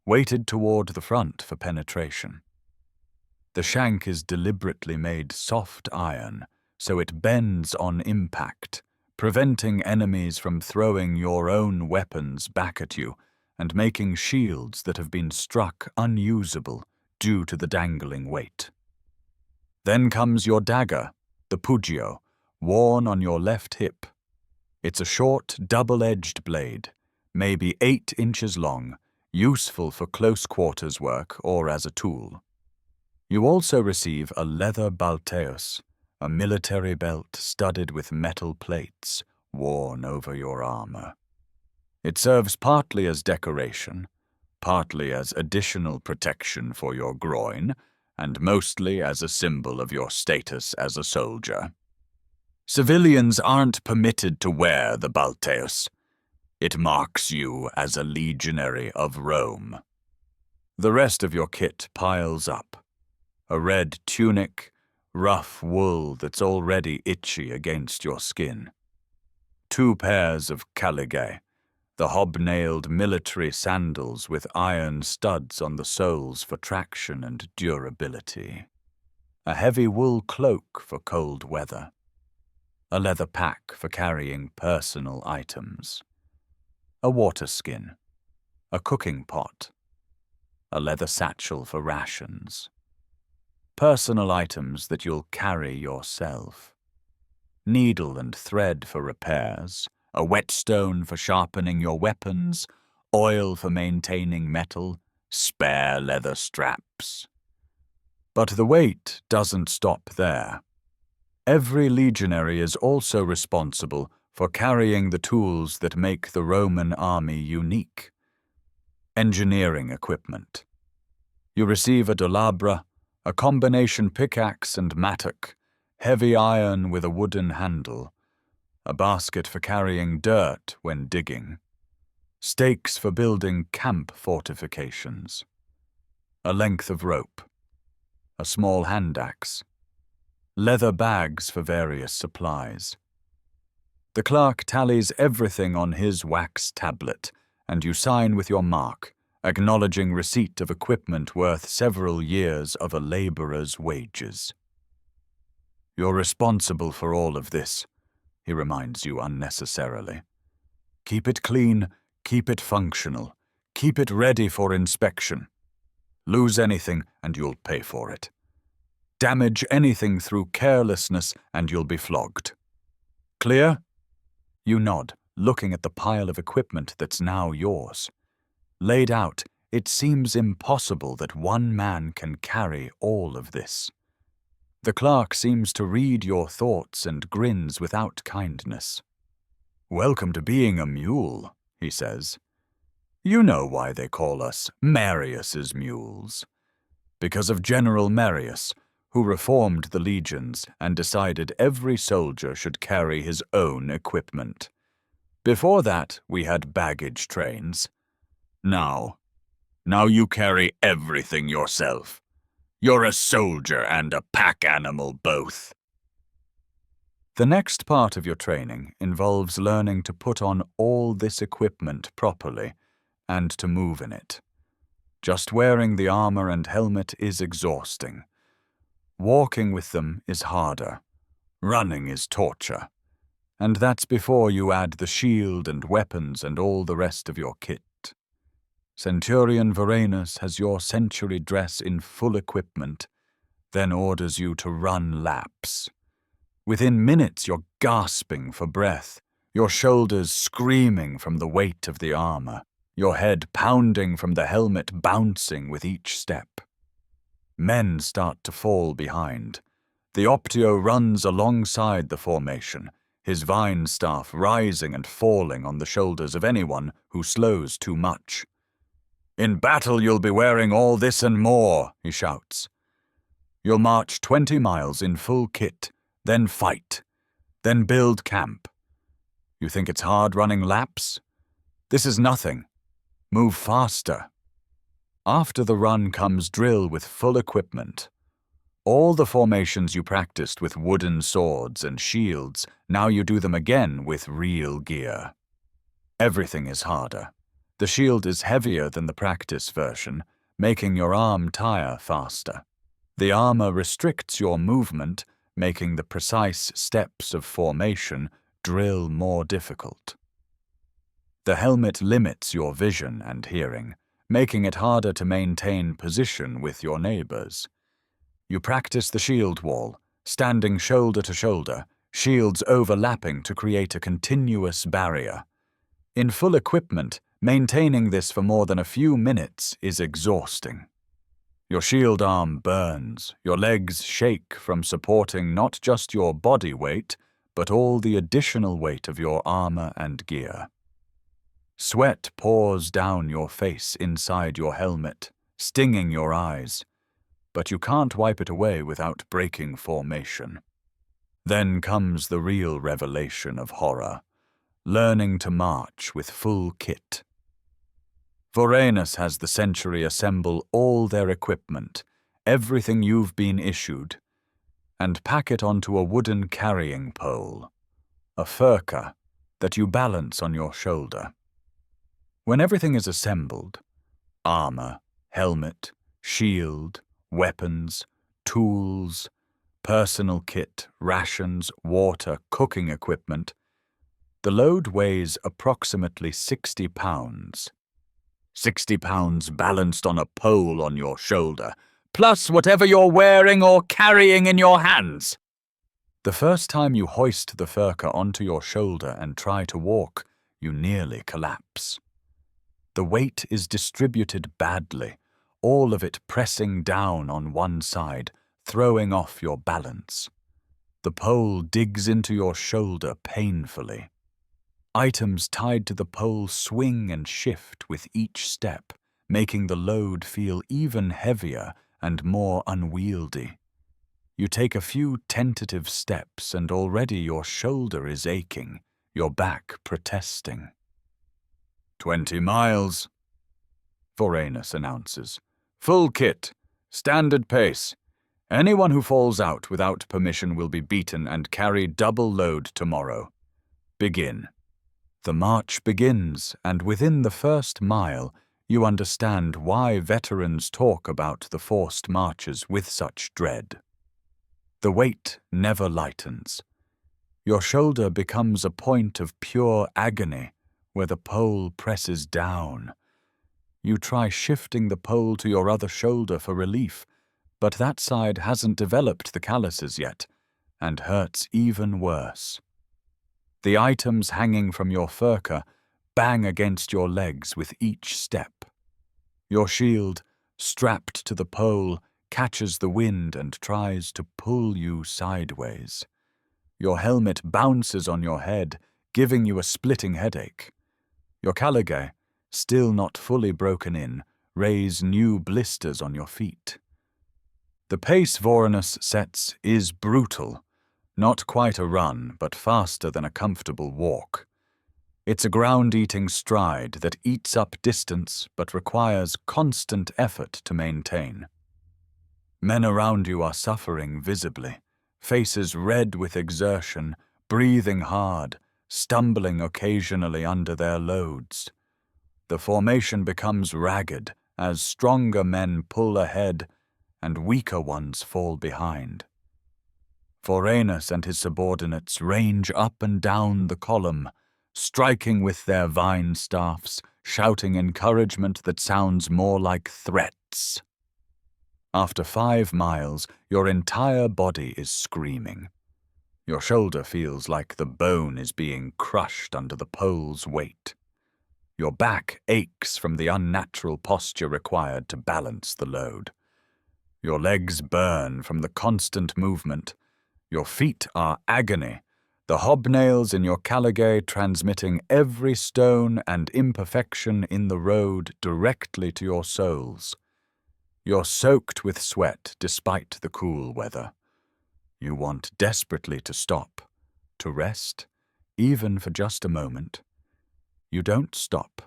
weighted toward the front for penetration. The shank is deliberately made soft iron, so it bends on impact, preventing enemies from throwing your own weapons back at you and making shields that have been struck unusable due to the dangling weight. Then comes your dagger, the pugio, worn on your left hip. It's a short, double-edged blade, maybe 8 inches long, useful for close quarters work or as a tool. You also receive a leather balteus, a military belt studded with metal plates worn over your armor. It serves partly as decoration, partly as additional protection for your groin, and mostly as a symbol of your status as a soldier. Civilians aren't permitted to wear the balteus. It marks you as a legionary of Rome. The rest of your kit piles up. A red tunic, rough wool that's already itchy against your skin. 2 pairs of caligae, the hobnailed military sandals with iron studs on the soles for traction and durability. A heavy wool cloak for cold weather. A leather pack for carrying personal items. A water skin. A cooking pot. A leather satchel for rations. Personal items that you'll carry yourself. Needle and thread for repairs, a whetstone for sharpening your weapons, oil for maintaining metal, spare leather straps. But the weight doesn't stop there. Every legionary is also responsible for carrying the tools that make the Roman army unique. Engineering equipment. You receive a dolabra, a combination pickaxe and mattock, heavy iron with a wooden handle, a basket for carrying dirt when digging, stakes for building camp fortifications, a length of rope, a small hand axe, leather bags for various supplies. The clerk tallies everything on his wax tablet, and you sign with your mark, acknowledging receipt of equipment worth several years of a laborer's wages. You're responsible for all of this, he reminds you unnecessarily. Keep it clean, keep it functional, keep it ready for inspection. Lose anything and you'll pay for it. Damage anything through carelessness and you'll be flogged. Clear? You nod, looking at the pile of equipment that's now yours. Laid out, it seems impossible that one man can carry all of this. The clerk seems to read your thoughts and grins without kindness. "Welcome to being a mule," he says. "You know why they call us Marius's mules. Because of General Marius, who reformed the legions and decided every soldier should carry his own equipment. Before that, we had baggage trains. Now you carry everything yourself. You're a soldier and a pack animal both." The next part of your training involves learning to put on all this equipment properly and to move in it. Just wearing the armor and helmet is exhausting. Walking with them is harder. Running is torture. And that's before you add the shield and weapons and all the rest of your kit. Centurion Varenus has your century dress in full equipment, then orders you to run laps. Within minutes you're gasping for breath, your shoulders screaming from the weight of the armor, your head pounding from the helmet bouncing with each step. Men start to fall behind. The Optio runs alongside the formation, his vine staff rising and falling on the shoulders of anyone who slows too much. "In battle you'll be wearing all this and more," he shouts. "You'll march 20 miles in full kit, then fight, then build camp. You think it's hard running laps? This is nothing. Move faster." After the run comes drill with full equipment. All the formations you practiced with wooden swords and shields, now you do them again with real gear. Everything is harder. The shield is heavier than the practice version, making your arm tire faster. The armor restricts your movement, making the precise steps of formation drill more difficult. The helmet limits your vision and hearing, making it harder to maintain position with your neighbors. You practice the shield wall, standing shoulder to shoulder, shields overlapping to create a continuous barrier. In full equipment, maintaining this for more than a few minutes is exhausting. Your shield arm burns, your legs shake from supporting not just your body weight, but all the additional weight of your armor and gear. Sweat pours down your face inside your helmet, stinging your eyes, but you can't wipe it away without breaking formation. Then comes the real revelation of horror, learning to march with full kit. Vorenus has the century assemble all their equipment, everything you've been issued, and pack it onto a wooden carrying pole, a furca, that you balance on your shoulder. When everything is assembled, armor, helmet, shield, weapons, tools, personal kit, rations, water, cooking equipment, the load weighs approximately 60 pounds. 60 pounds balanced on a pole on your shoulder, plus whatever you're wearing or carrying in your hands. The first time you hoist the furca onto your shoulder and try to walk, you nearly collapse. The weight is distributed badly, all of it pressing down on one side, throwing off your balance. The pole digs into your shoulder painfully. Items tied to the pole swing and shift with each step, making the load feel even heavier and more unwieldy. You take a few tentative steps and already your shoulder is aching, your back protesting. 20 miles, Vorenus announces. Full kit, standard pace. Anyone who falls out without permission will be beaten and carry double load tomorrow. Begin. The march begins, and within the first mile, you understand why veterans talk about the forced marches with such dread. The weight never lightens. Your shoulder becomes a point of pure agony where the pole presses down. You try shifting the pole to your other shoulder for relief, but that side hasn't developed the calluses yet, and hurts even worse. The items hanging from your furca bang against your legs with each step. Your shield, strapped to the pole, catches the wind and tries to pull you sideways. Your helmet bounces on your head, giving you a splitting headache. Your caligae, still not fully broken in, raise new blisters on your feet. The pace Vorenus sets is brutal. Not quite a run, but faster than a comfortable walk. It's a ground-eating stride that eats up distance but requires constant effort to maintain. Men around you are suffering visibly, faces red with exertion, breathing hard, stumbling occasionally under their loads. The formation becomes ragged as stronger men pull ahead and weaker ones fall behind. Vorenus and his subordinates range up and down the column, striking with their vine staffs, shouting encouragement that sounds more like threats. After 5 miles, your entire body is screaming. Your shoulder feels like the bone is being crushed under the pole's weight. Your back aches from the unnatural posture required to balance the load. Your legs burn from the constant movement. Your feet are agony, the hobnails in your caligae transmitting every stone and imperfection in the road directly to your soles. You're soaked with sweat despite the cool weather. You want desperately to stop, to rest, even for just a moment. You don't stop.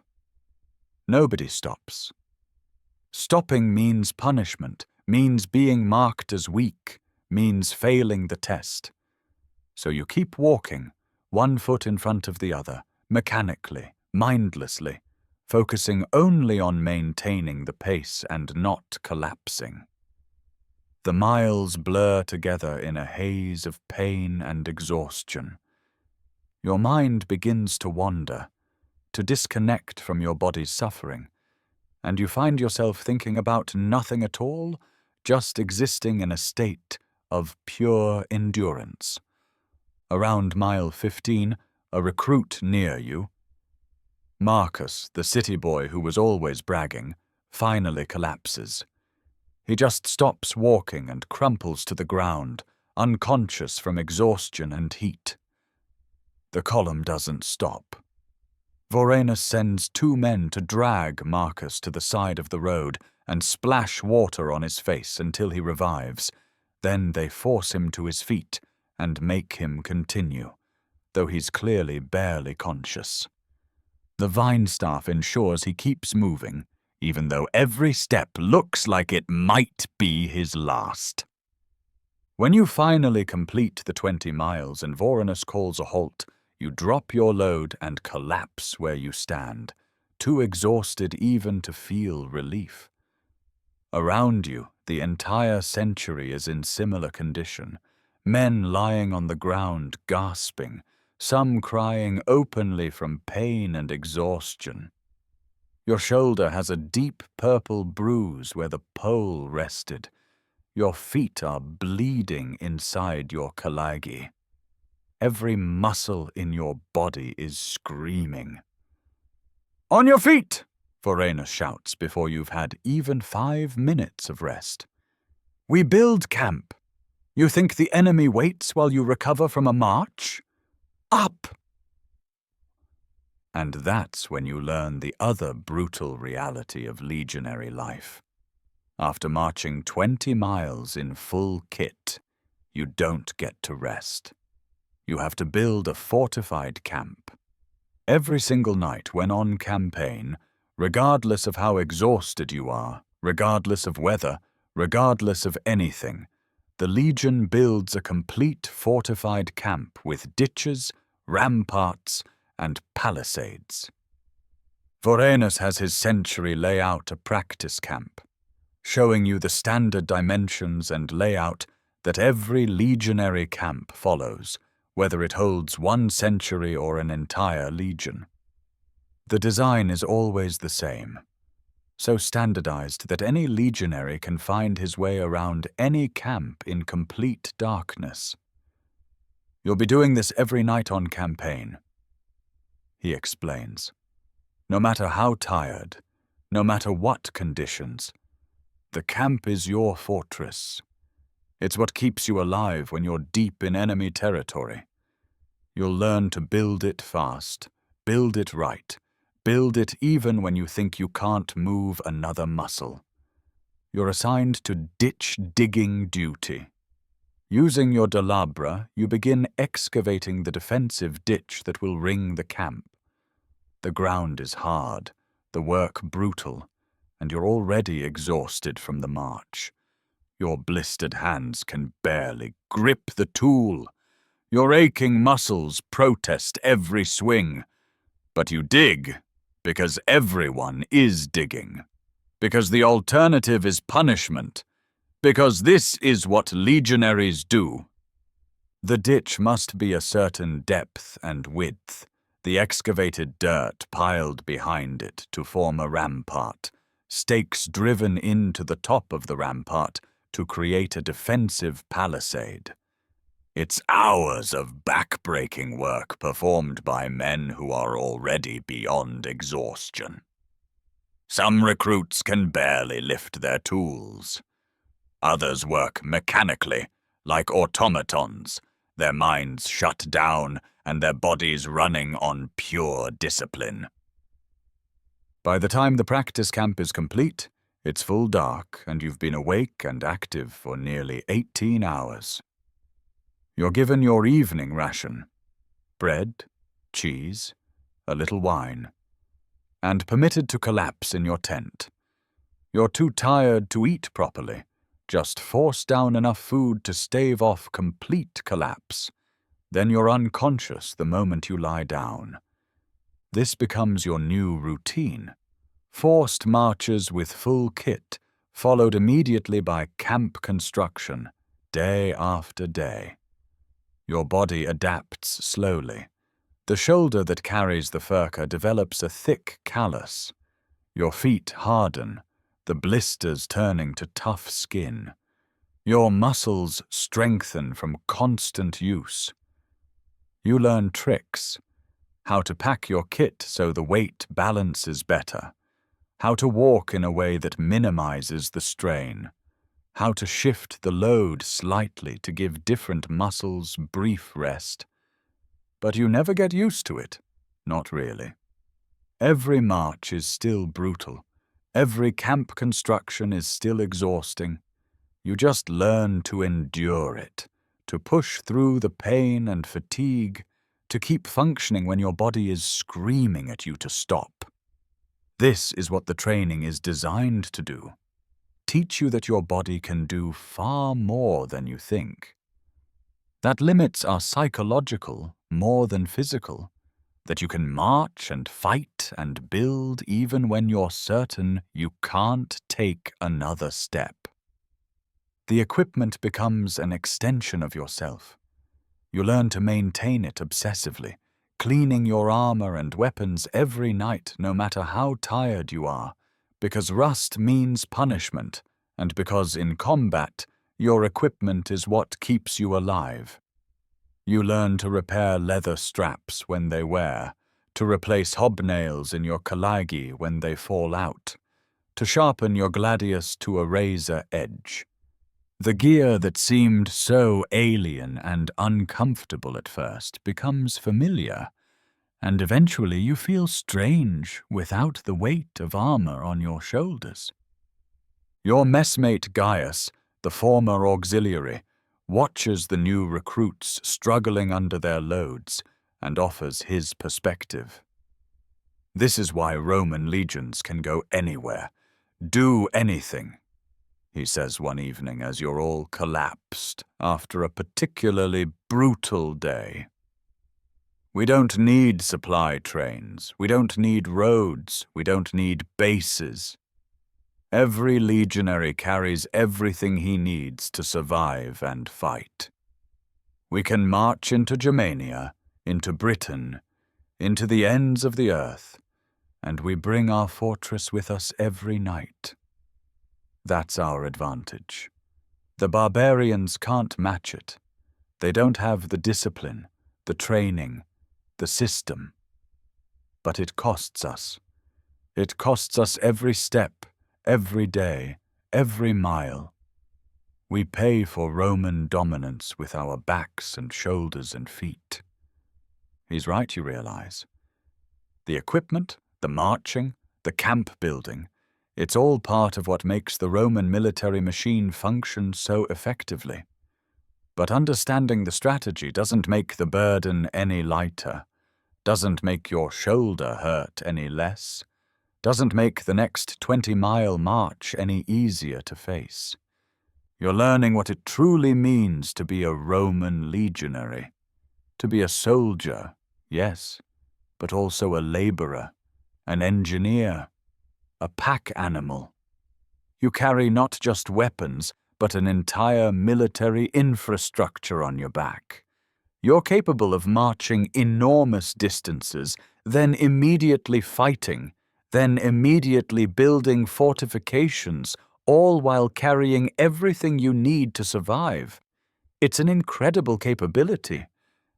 Nobody stops. Stopping means punishment, means being marked as weak, means failing the test. So you keep walking, one foot in front of the other, mechanically, mindlessly, focusing only on maintaining the pace and not collapsing. The miles blur together in a haze of pain and exhaustion. Your mind begins to wander, to disconnect from your body's suffering, and you find yourself thinking about nothing at all, just existing in a state of pure endurance. Around mile 15, a recruit near you, Marcus, the city boy who was always bragging, finally collapses. He just stops walking and crumples to the ground, unconscious from exhaustion and heat. The column doesn't stop. Vorenus sends 2 men to drag Marcus to the side of the road and splash water on his face until he revives. Then they force him to his feet and make him continue, though he's clearly barely conscious. The vine staff ensures he keeps moving, even though every step looks like it might be his last. When you finally complete the 20 miles and Vorenus calls a halt, you drop your load and collapse where you stand, too exhausted even to feel relief. Around you, the entire century is in similar condition, men lying on the ground gasping, some crying openly from pain and exhaustion. Your shoulder has a deep purple bruise where the pole rested. Your feet are bleeding inside your caligae. Every muscle in your body is screaming. "On your feet!" Vorenus shouts before you've had even 5 minutes of rest. "We build camp. You think the enemy waits while you recover from a march? Up!" And that's when you learn the other brutal reality of legionary life. After marching 20 miles in full kit, you don't get to rest. You have to build a fortified camp. Every single night when on campaign, regardless of how exhausted you are, regardless of weather, regardless of anything, the Legion builds a complete fortified camp with ditches, ramparts, and palisades. Vorenus has his century lay out a practice camp, showing you the standard dimensions and layout that every legionary camp follows, whether it holds 1 century or an entire legion. The design is always the same, so standardized that any legionary can find his way around any camp in complete darkness. "You'll be doing this every night on campaign," he explains. "No matter how tired, no matter what conditions, the camp is your fortress. It's what keeps you alive when you're deep in enemy territory. You'll learn to build it fast, build it right, build it even when you think you can't move another muscle. You're assigned to ditch-digging duty. Using your delabra, you begin excavating the defensive ditch that will ring the camp. The ground is hard, the work brutal, and you're already exhausted from the march. Your blistered hands can barely grip the tool. Your aching muscles protest every swing. But you dig, because everyone is digging. Because the alternative is punishment. Because this is what legionaries do. The ditch must be a certain depth and width, the excavated dirt piled behind it to form a rampart, stakes driven into the top of the rampart to create a defensive palisade. It's hours of back-breaking work performed by men who are already beyond exhaustion. Some recruits can barely lift their tools. Others work mechanically, like automatons, their minds shut down and their bodies running on pure discipline. By the time the practice camp is complete, it's full dark and you've been awake and active for nearly 18 hours. You're given your evening ration: bread, cheese, a little wine, and permitted to collapse in your tent. You're too tired to eat properly. Just force down enough food to stave off complete collapse. Then you're unconscious the moment you lie down. This becomes your new routine. Forced marches with full kit, followed immediately by camp construction, day after day. Your body adapts slowly. The shoulder that carries the furka develops a thick callus. Your feet harden, the blisters turning to tough skin. Your muscles strengthen from constant use. You learn tricks: how to pack your kit so the weight balances better, how to walk in a way that minimizes the strain, how to shift the load slightly to give different muscles brief rest. But you never get used to it, not really. Every march is still brutal. Every camp construction is still exhausting. You just learn to endure it, to push through the pain and fatigue, to keep functioning when your body is screaming at you to stop. This is what the training is designed to do: teach you that your body can do far more than you think. That limits are psychological more than physical, that you can march and fight and build even when you're certain you can't take another step. The equipment becomes an extension of yourself. You learn to maintain it obsessively, cleaning your armor and weapons every night no matter how tired you are, because rust means punishment, and because in combat your equipment is what keeps you alive. You learn to repair leather straps when they wear, to replace hobnails in your kalagi when they fall out, to sharpen your gladius to a razor edge. The gear that seemed so alien and uncomfortable at first becomes familiar, and eventually you feel strange without the weight of armor on your shoulders. Your messmate Gaius, the former auxiliary, watches the new recruits struggling under their loads and offers his perspective. This is why Roman legions can go anywhere, do anything, he says one evening as you're all collapsed after a particularly brutal day. We don't need supply trains, we don't need roads, we don't need bases. Every legionary carries everything he needs to survive and fight. We can march into Germania, into Britain, into the ends of the earth, and we bring our fortress with us every night. That's our advantage. The barbarians can't match it. They don't have the discipline, the training, the system. But it costs us. It costs us every step, every day, every mile. We pay for Roman dominance with our backs and shoulders and feet. He's right, you realize. The equipment, the marching, the camp building, it's all part of what makes the Roman military machine function so effectively. But understanding the strategy doesn't make the burden any lighter, doesn't make your shoulder hurt any less, doesn't make the next 20-mile march any easier to face. You're learning what it truly means to be a Roman legionary, to be a soldier, yes, but also a laborer, an engineer, a pack animal. You carry not just weapons, but an entire military infrastructure on your back. You're capable of marching enormous distances, then immediately fighting, then immediately building fortifications, all while carrying everything you need to survive. It's an incredible capability,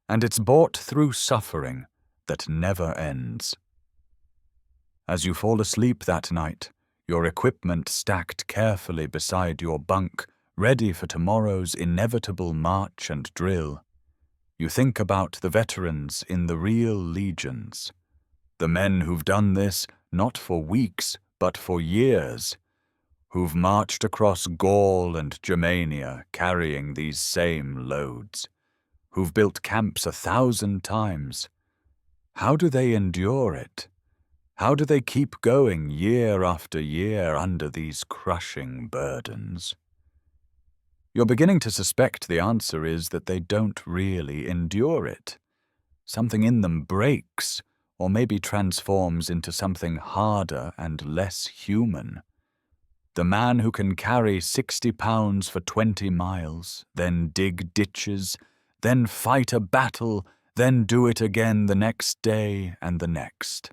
and it's bought through suffering that never ends. As you fall asleep that night, your equipment stacked carefully beside your bunk, ready for tomorrow's inevitable march and drill, you think about the veterans in the real legions, the men who've done this not for weeks, but for years, who've marched across Gaul and Germania carrying these same loads, who've built camps 1,000 times. How do they endure it? How do they keep going year after year under these crushing burdens? You're beginning to suspect the answer is that they don't really endure it. Something in them breaks, or maybe transforms into something harder and less human. The man who can carry 60 pounds for 20 miles, then dig ditches, then fight a battle, then do it again the next day and the next.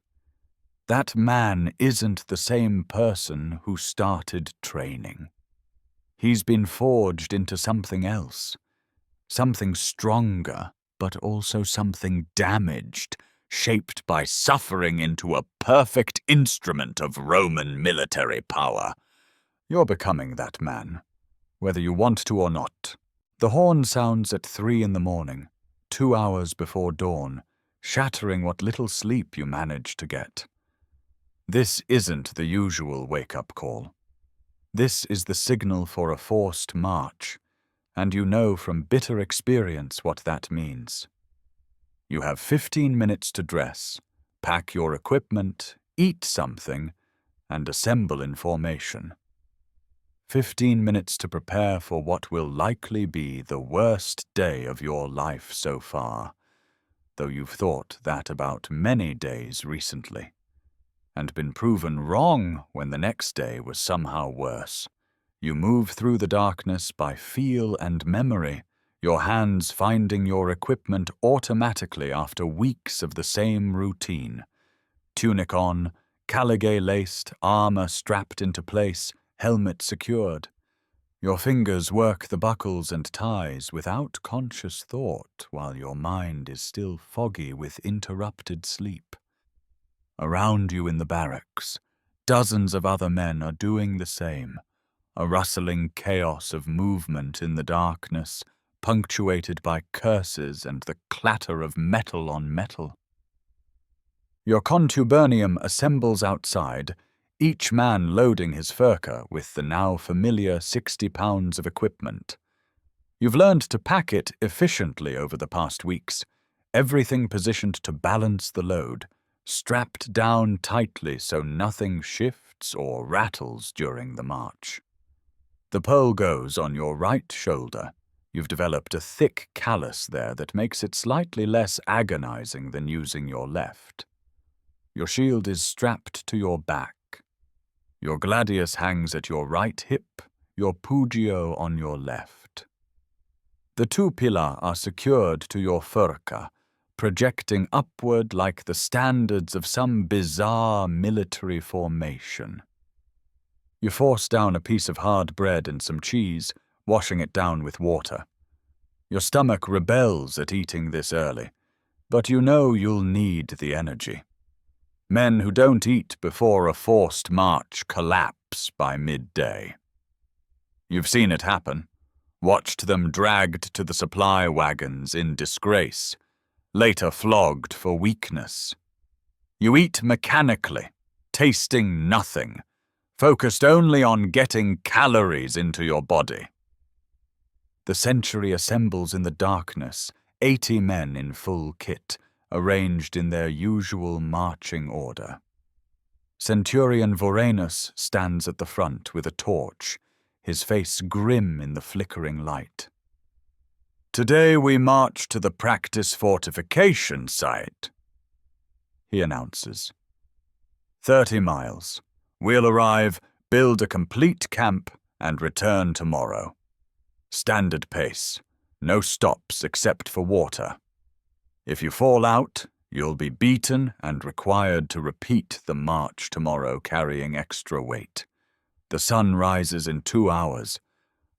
That man isn't the same person who started training. He's been forged into something else, something stronger, but also something damaged, shaped by suffering into a perfect instrument of Roman military power. You're becoming that man, whether you want to or not. The horn sounds at 3 in the morning, 2 hours before dawn, shattering what little sleep you manage to get. This isn't the usual wake-up call. This is the signal for a forced march, and you know from bitter experience what that means. You have 15 minutes to dress, pack your equipment, eat something, and assemble in formation. 15 minutes to prepare for what will likely be the worst day of your life so far, though you've thought that about many days recently, and been proven wrong when the next day was somehow worse. You move through the darkness by feel and memory, your hands finding your equipment automatically after weeks of the same routine. Tunic on, caligae laced, armor strapped into place, helmet secured. Your fingers work the buckles and ties without conscious thought while your mind is still foggy with interrupted sleep. Around you in the barracks, dozens of other men are doing the same, a rustling chaos of movement in the darkness, punctuated by curses and the clatter of metal on metal. Your contubernium assembles outside, each man loading his furka with the now familiar 60 pounds of equipment. You've learned to pack it efficiently over the past weeks, everything positioned to balance the load, strapped down tightly so nothing shifts or rattles during the march. The pole goes on your right shoulder. You've developed a thick callus there that makes it slightly less agonizing than using your left. Your shield is strapped to your back. Your gladius hangs at your right hip, your pugio on your left. The 2 pila are secured to your furka, projecting upward like the standards of some bizarre military formation. You force down a piece of hard bread and some cheese, washing it down with water. Your stomach rebels at eating this early, but you know you'll need the energy. Men who don't eat before a forced march collapse by midday. You've seen it happen, watched them dragged to the supply wagons in disgrace, later flogged for weakness. You eat mechanically, tasting nothing, focused only on getting calories into your body. The century assembles in the darkness, 80 men in full kit, arranged in their usual marching order. Centurion Vorenus stands at the front with a torch, his face grim in the flickering light. "Today we march to the practice fortification site," he announces. 30 miles. We'll arrive, build a complete camp, and return tomorrow. Standard pace. No stops except for water. If you fall out, you'll be beaten and required to repeat the march tomorrow carrying extra weight. The sun rises in 2 hours.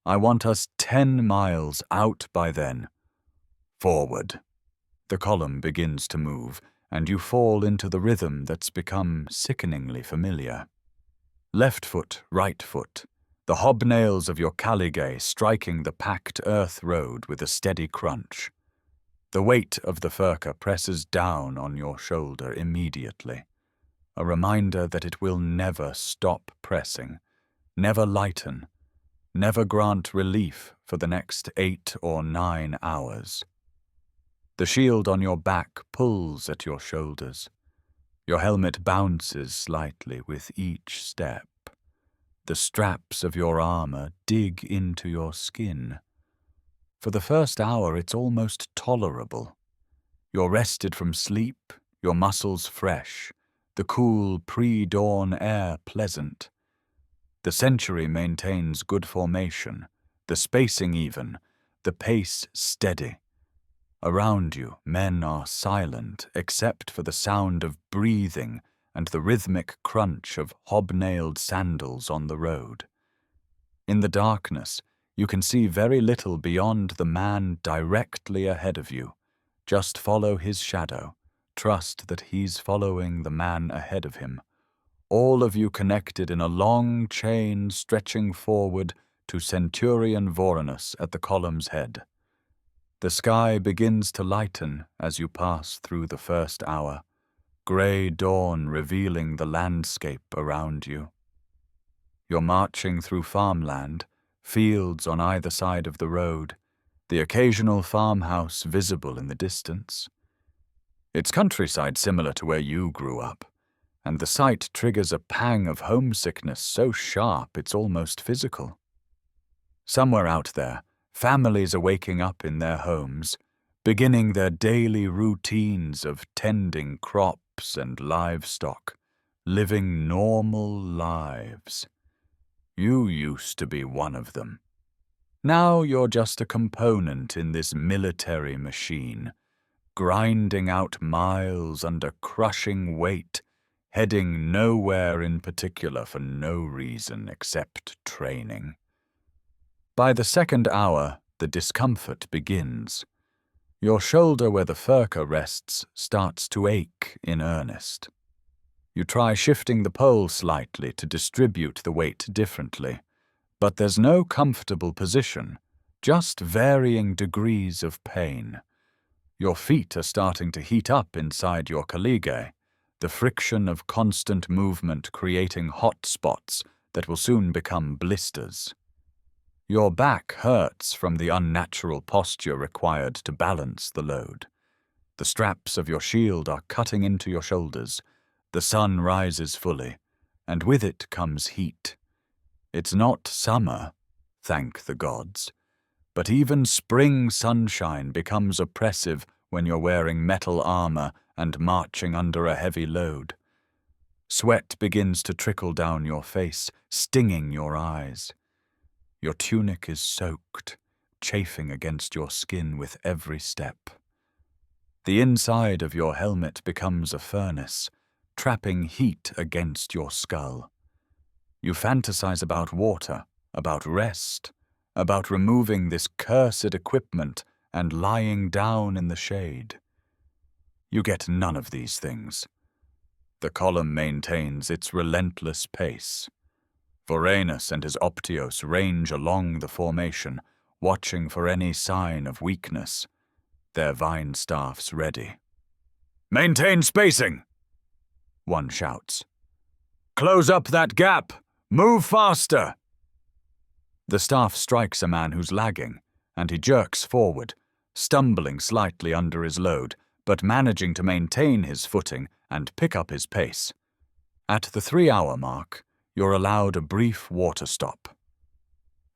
I want us 10 miles out by then. Forward. The column begins to move, and you fall into the rhythm that's become sickeningly familiar. Left foot, right foot, the hobnails of your caligae striking the packed earth road with a steady crunch. The weight of the furca presses down on your shoulder immediately, a reminder that it will never stop pressing, never lighten, never grant relief for the next 8 or 9 hours. The shield on your back pulls at your shoulders. Your helmet bounces slightly with each step. The straps of your armor dig into your skin. For the first hour, it's almost tolerable. You're rested from sleep, your muscles fresh, the cool pre-dawn air pleasant. The century maintains good formation, the spacing even, the pace steady. Around you, men are silent except for the sound of breathing and the rhythmic crunch of hobnailed sandals on the road. In the darkness, you can see very little beyond the man directly ahead of you. Just follow his shadow. Trust that he's following the man ahead of him. All of you connected in a long chain stretching forward to Centurion Vorenus at the column's head. The sky begins to lighten as you pass through the first hour, grey dawn revealing the landscape around you. You're marching through farmland, fields on either side of the road, the occasional farmhouse visible in the distance. It's countryside similar to where you grew up, and the sight triggers a pang of homesickness so sharp it's almost physical. Somewhere out there, families are waking up in their homes, beginning their daily routines of tending crops and livestock, living normal lives. You used to be one of them. Now you're just a component in this military machine, grinding out miles under crushing weight, heading nowhere in particular for no reason except training. By the second hour, the discomfort begins. Your shoulder where the furca rests starts to ache in earnest. You try shifting the pole slightly to distribute the weight differently, but there's no comfortable position, just varying degrees of pain. Your feet are starting to heat up inside your caligae, the friction of constant movement creating hot spots that will soon become blisters. Your back hurts from the unnatural posture required to balance the load. The straps of your shield are cutting into your shoulders. The sun rises fully, and with it comes heat. It's not summer, thank the gods, but even spring sunshine becomes oppressive when you're wearing metal armor and marching under a heavy load. Sweat begins to trickle down your face, stinging your eyes. Your tunic is soaked, chafing against your skin with every step. The inside of your helmet becomes a furnace, trapping heat against your skull. You fantasize about water, about rest, about removing this cursed equipment and lying down in the shade. You get none of these things. The column maintains its relentless pace. Vorenus and his Optios range along the formation, watching for any sign of weakness, their vine staffs ready. "Maintain spacing!" one shouts. "Close up that gap! Move faster!" The staff strikes a man who's lagging, and he jerks forward, stumbling slightly under his load, but managing to maintain his footing and pick up his pace. At the 3-hour mark, you're allowed a brief water stop.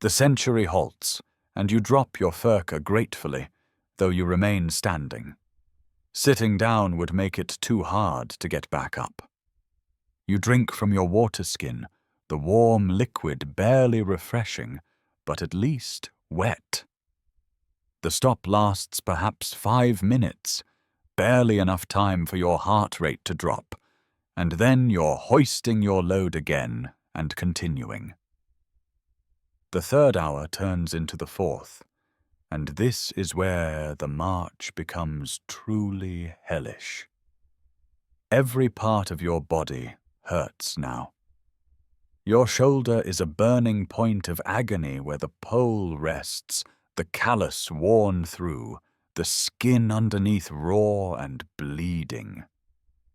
The century halts, and you drop your furca gratefully, though you remain standing. Sitting down would make it too hard to get back up. You drink from your water skin, the warm liquid barely refreshing, but at least wet. The stop lasts perhaps 5 minutes, barely enough time for your heart rate to drop, and then you're hoisting your load again and continuing. The third hour turns into the fourth, and this is where the march becomes truly hellish. Every part of your body hurts now. Your shoulder is a burning point of agony where the pole rests, the callus worn through, the skin underneath raw and bleeding.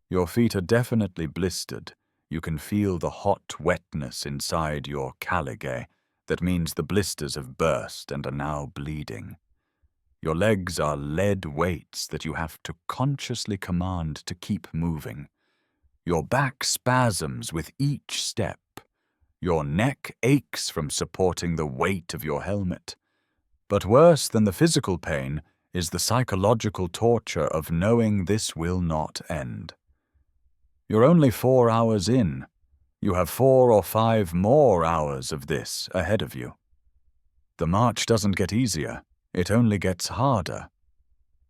Your feet are definitely blistered. You can feel the hot wetness inside your caligae. That means the blisters have burst and are now bleeding. Your legs are lead weights that you have to consciously command to keep moving. Your back spasms with each step. Your neck aches from supporting the weight of your helmet. But worse than the physical pain is the psychological torture of knowing this will not end. You're only 4 hours in. You have 4 or 5 more hours of this ahead of you. The march doesn't get easier, it only gets harder.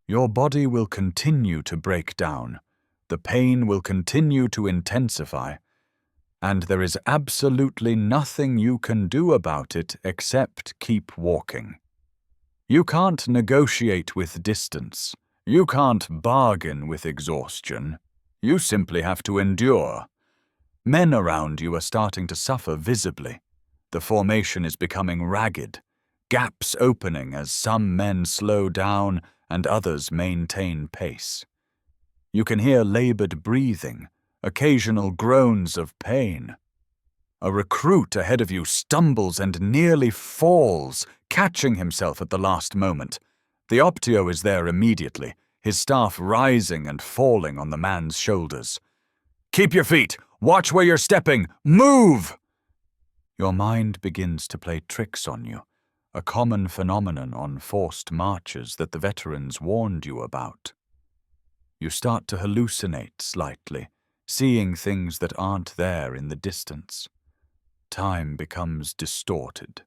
Your body will continue to break down, the pain will continue to intensify, and there is absolutely nothing you can do about it except keep walking. You can't negotiate with distance. You can't bargain with exhaustion. You simply have to endure. Men around you are starting to suffer visibly. The formation is becoming ragged, gaps opening as some men slow down and others maintain pace. You can hear labored breathing, occasional groans of pain. A recruit ahead of you stumbles and nearly falls, catching himself at the last moment. The optio is there immediately, his staff rising and falling on the man's shoulders. "Keep your feet! Watch where you're stepping! Move!" Your mind begins to play tricks on you, a common phenomenon on forced marches that the veterans warned you about. You start to hallucinate slightly, seeing things that aren't there in the distance. Time becomes distorted.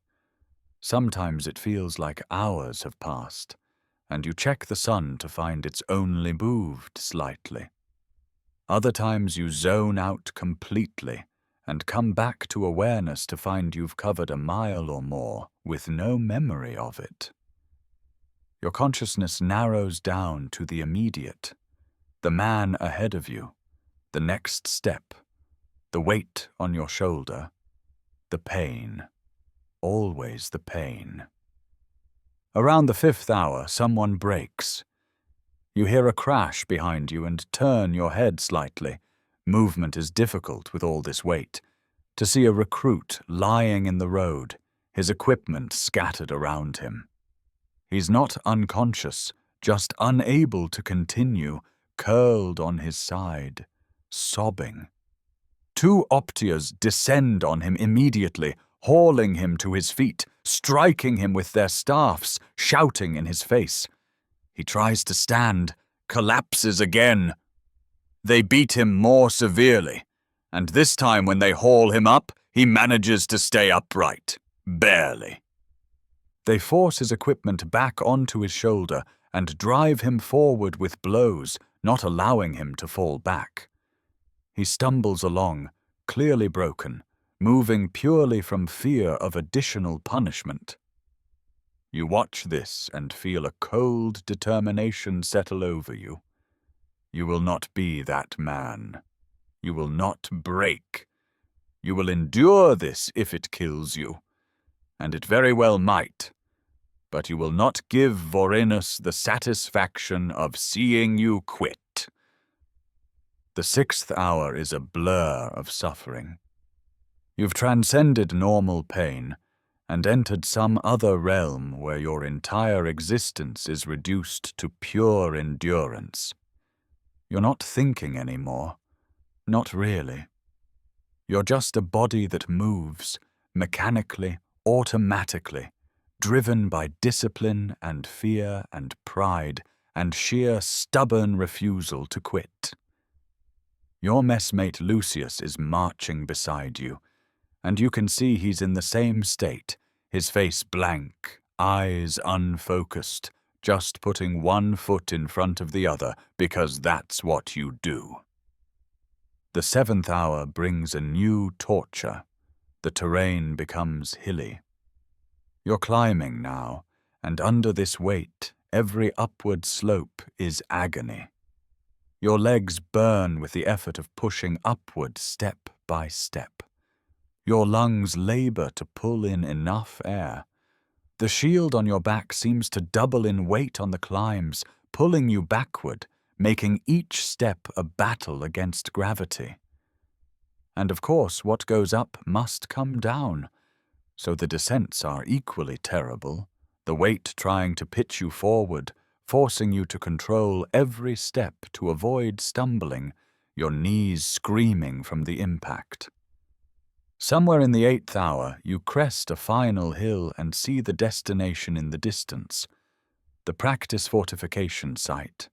Sometimes it feels like hours have passed, and you check the sun to find it's only moved slightly. Other times you zone out completely and come back to awareness to find you've covered a mile or more with no memory of it. Your consciousness narrows down to the immediate, the man ahead of you, the next step, the weight on your shoulder, the pain, always the pain. Around the 5th hour, someone breaks. You hear a crash behind you and turn your head slightly. Movement is difficult with all this weight. To see a recruit lying in the road, his equipment scattered around him. He's not unconscious, just unable to continue, curled on his side, sobbing. 2 optias descend on him immediately, hauling him to his feet, striking him with their staffs, shouting in his face. He tries to stand, collapses again. They beat him more severely, and this time when they haul him up, he manages to stay upright, barely. They force his equipment back onto his shoulder and drive him forward with blows, not allowing him to fall back. He stumbles along, clearly broken, moving purely from fear of additional punishment. You watch this and feel a cold determination settle over you. You will not be that man. You will not break. You will endure this if it kills you, and it very well might, but you will not give Vorenus the satisfaction of seeing you quit. The 6th hour is a blur of suffering. You've transcended normal pain and entered some other realm where your entire existence is reduced to pure endurance. You're not thinking anymore. Not really. You're just a body that moves, mechanically, automatically, driven by discipline and fear and pride and sheer stubborn refusal to quit. Your messmate Lucius is marching beside you, and you can see he's in the same state, his face blank, eyes unfocused, just putting one foot in front of the other because that's what you do. The 7th hour brings a new torture. The terrain becomes hilly. You're climbing now, and under this weight, every upward slope is agony. Your legs burn with the effort of pushing upward step by step. Your lungs labor to pull in enough air. The shield on your back seems to double in weight on the climbs, pulling you backward, making each step a battle against gravity. And of course, what goes up must come down, so the descents are equally terrible, the weight trying to pitch you forward, forcing you to control every step to avoid stumbling, your knees screaming from the impact. Somewhere in the 8th hour, you crest a final hill and see the destination in the distance, the practice fortification site,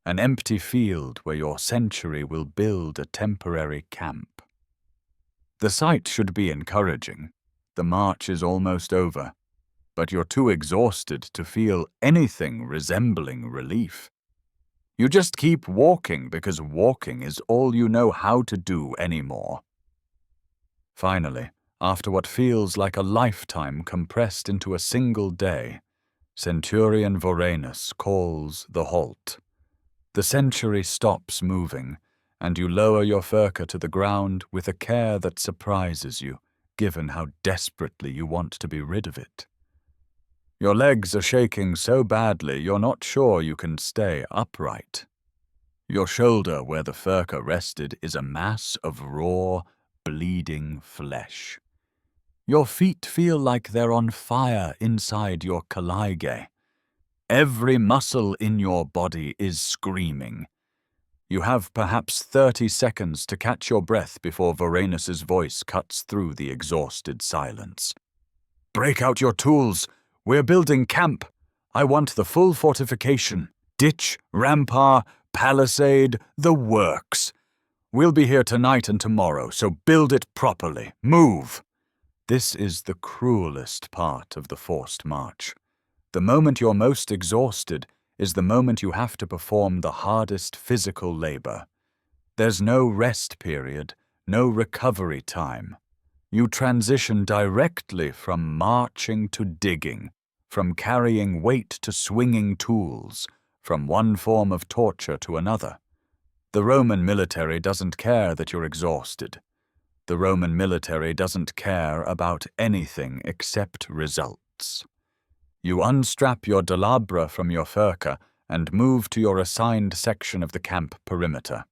an empty field where your century will build a temporary camp. The sight should be encouraging. The march is almost over, but you're too exhausted to feel anything resembling relief. You just keep walking because walking is all you know how to do anymore. Finally, after what feels like a lifetime compressed into a single day, Centurion Vorenus calls the halt. The century stops moving, and you lower your furca to the ground with a care that surprises you, given how desperately you want to be rid of it. Your legs are shaking so badly you're not sure you can stay upright. Your shoulder where the furca rested is a mass of raw, bleeding flesh. Your feet feel like they're on fire inside your caligae. Every muscle in your body is screaming. You have perhaps 30 seconds to catch your breath before Vorenus's voice cuts through the exhausted silence. "Break out your tools! We're building camp! I want the full fortification. Ditch, rampart, palisade, the works. We'll be here tonight and tomorrow, so build it properly. Move!" This is the cruelest part of the forced march. The moment you're most exhausted is the moment you have to perform the hardest physical labor. There's no rest period, no recovery time. You transition directly from marching to digging, from carrying weight to swinging tools, from one form of torture to another. The Roman military doesn't care that you're exhausted. The Roman military doesn't care about anything except results. You unstrap your delabra from your furca and move to your assigned section of the camp perimeter.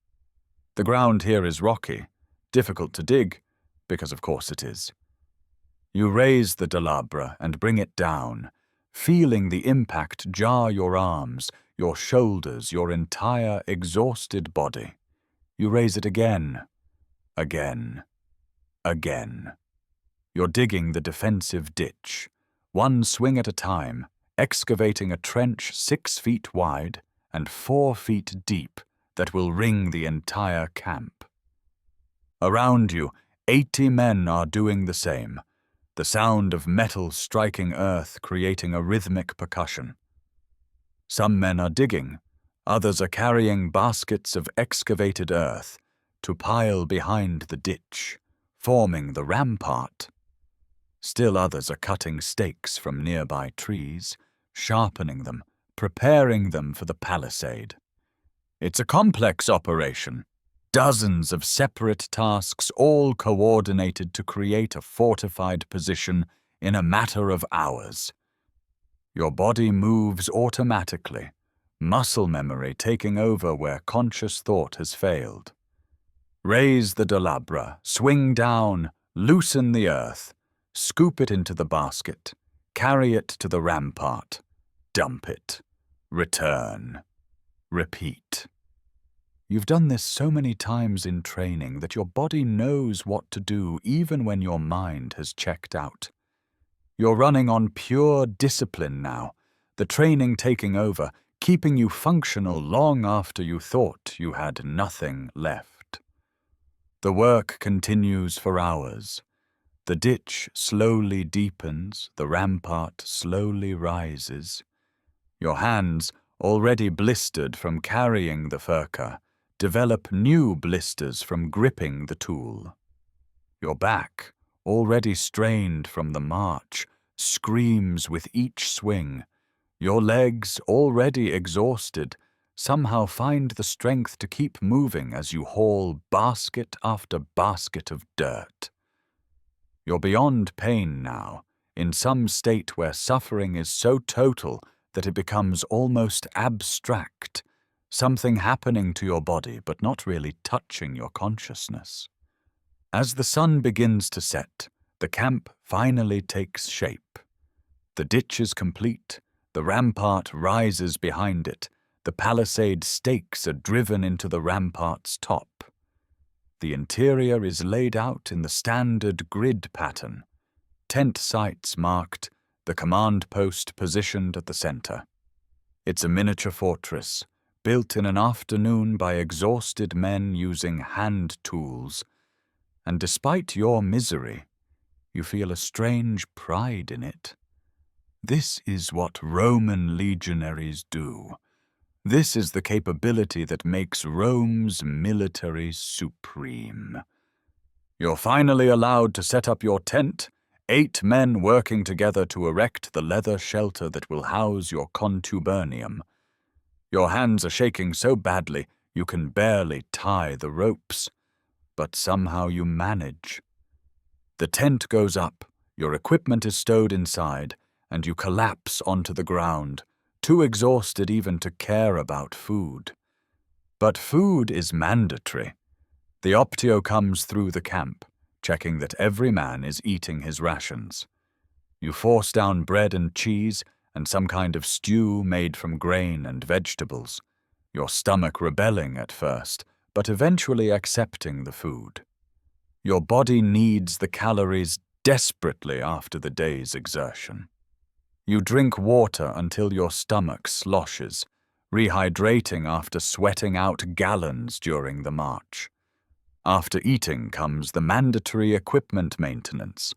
The ground here is rocky, difficult to dig, because of course it is. You raise the delabra and bring it down, feeling the impact jar your arms, your shoulders, your entire exhausted body. You raise it again, again, again. You're digging the defensive ditch, one swing at a time, excavating a trench 6 feet wide and 4 feet deep that will ring the entire camp. Around you, 80 men are doing the same, the sound of metal striking earth creating a rhythmic percussion. Some men are digging, others are carrying baskets of excavated earth to pile behind the ditch, forming the rampart. Still others are cutting stakes from nearby trees, sharpening them, preparing them for the palisade. It's a complex operation. Dozens of separate tasks all coordinated to create a fortified position in a matter of hours. Your body moves automatically, muscle memory taking over where conscious thought has failed. Raise the delabra, swing down, loosen the earth, scoop it into the basket, carry it to the rampart, dump it, return, repeat. You've done this so many times in training that your body knows what to do even when your mind has checked out. You're running on pure discipline now, the training taking over, keeping you functional long after you thought you had nothing left. The work continues for hours. The ditch slowly deepens, the rampart slowly rises. Your hands, already blistered from carrying the furca, develop new blisters from gripping the tool. Your back, already strained from the march, screams with each swing. Your legs, already exhausted, somehow find the strength to keep moving as you haul basket after basket of dirt. You're beyond pain now, in some state where suffering is so total that it becomes almost abstract, something happening to your body but not really touching your consciousness. As the sun begins to set, the camp finally takes shape. The ditch is complete, the rampart rises behind it, the palisade stakes are driven into the rampart's top. The interior is laid out in the standard grid pattern, tent sites marked, the command post positioned at the center. It's a miniature fortress, built in an afternoon by exhausted men using hand tools, and despite your misery, you feel a strange pride in it. This is what Roman legionaries do. This is the capability that makes Rome's military supreme. You're finally allowed to set up your tent, 8 men working together to erect the leather shelter that will house your contubernium. Your hands are shaking so badly you can barely tie the ropes, but somehow you manage. The tent goes up, your equipment is stowed inside, and you collapse onto the ground, too exhausted even to care about food. But food is mandatory. The optio comes through the camp, checking that every man is eating his rations. You force down bread and cheese and some kind of stew made from grain and vegetables, your stomach rebelling at first, but eventually accepting the food. Your body needs the calories desperately after the day's exertion. You drink water until your stomach sloshes, rehydrating after sweating out gallons during the march. After eating comes the mandatory equipment maintenance.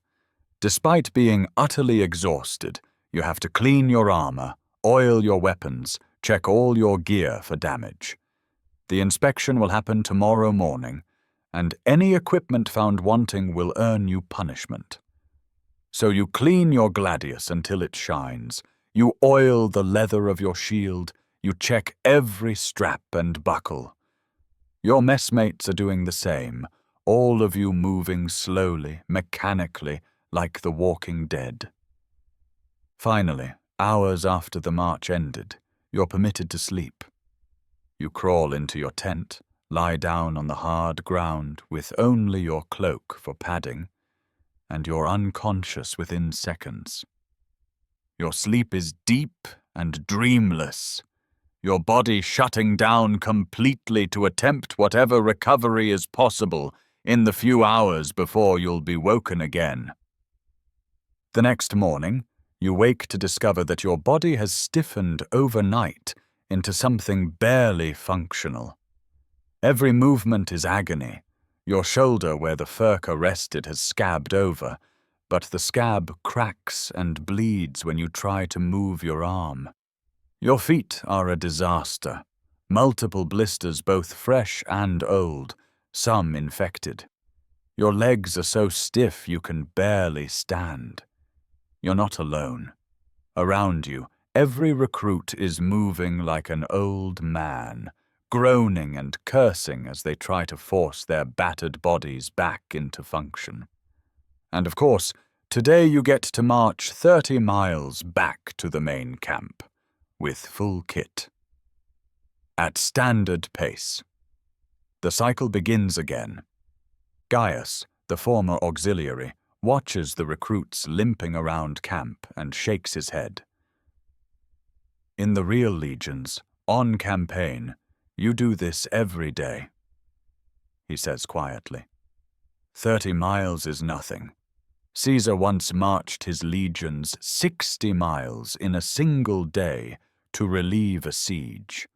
Despite being utterly exhausted, you have to clean your armor, oil your weapons, check all your gear for damage. The inspection will happen tomorrow morning, and any equipment found wanting will earn you punishment. So you clean your gladius until it shines, you oil the leather of your shield, you check every strap and buckle. Your messmates are doing the same, all of you moving slowly, mechanically, like the walking dead. Finally, hours after the march ended, you're permitted to sleep. You crawl into your tent, lie down on the hard ground with only your cloak for padding, and you're unconscious within seconds. Your sleep is deep and dreamless, your body shutting down completely to attempt whatever recovery is possible in the few hours before you'll be woken again. The next morning, you wake to discover that your body has stiffened overnight into something barely functional. Every movement is agony. Your shoulder where the furca rested has scabbed over, but the scab cracks and bleeds when you try to move your arm. Your feet are a disaster. Multiple blisters, both fresh and old, some infected. Your legs are so stiff you can barely stand. You're not alone. Around you, every recruit is moving like an old man, groaning and cursing as they try to force their battered bodies back into function. And of course, today you get to march 30 miles back to the main camp, with full kit. At standard pace. The cycle begins again. Gaius, the former auxiliary, watches the recruits limping around camp and shakes his head. In the real legions, on campaign, you do this every day, he says quietly. 30 miles is nothing. Caesar once marched his legions 60 miles in a single day to relieve a siege.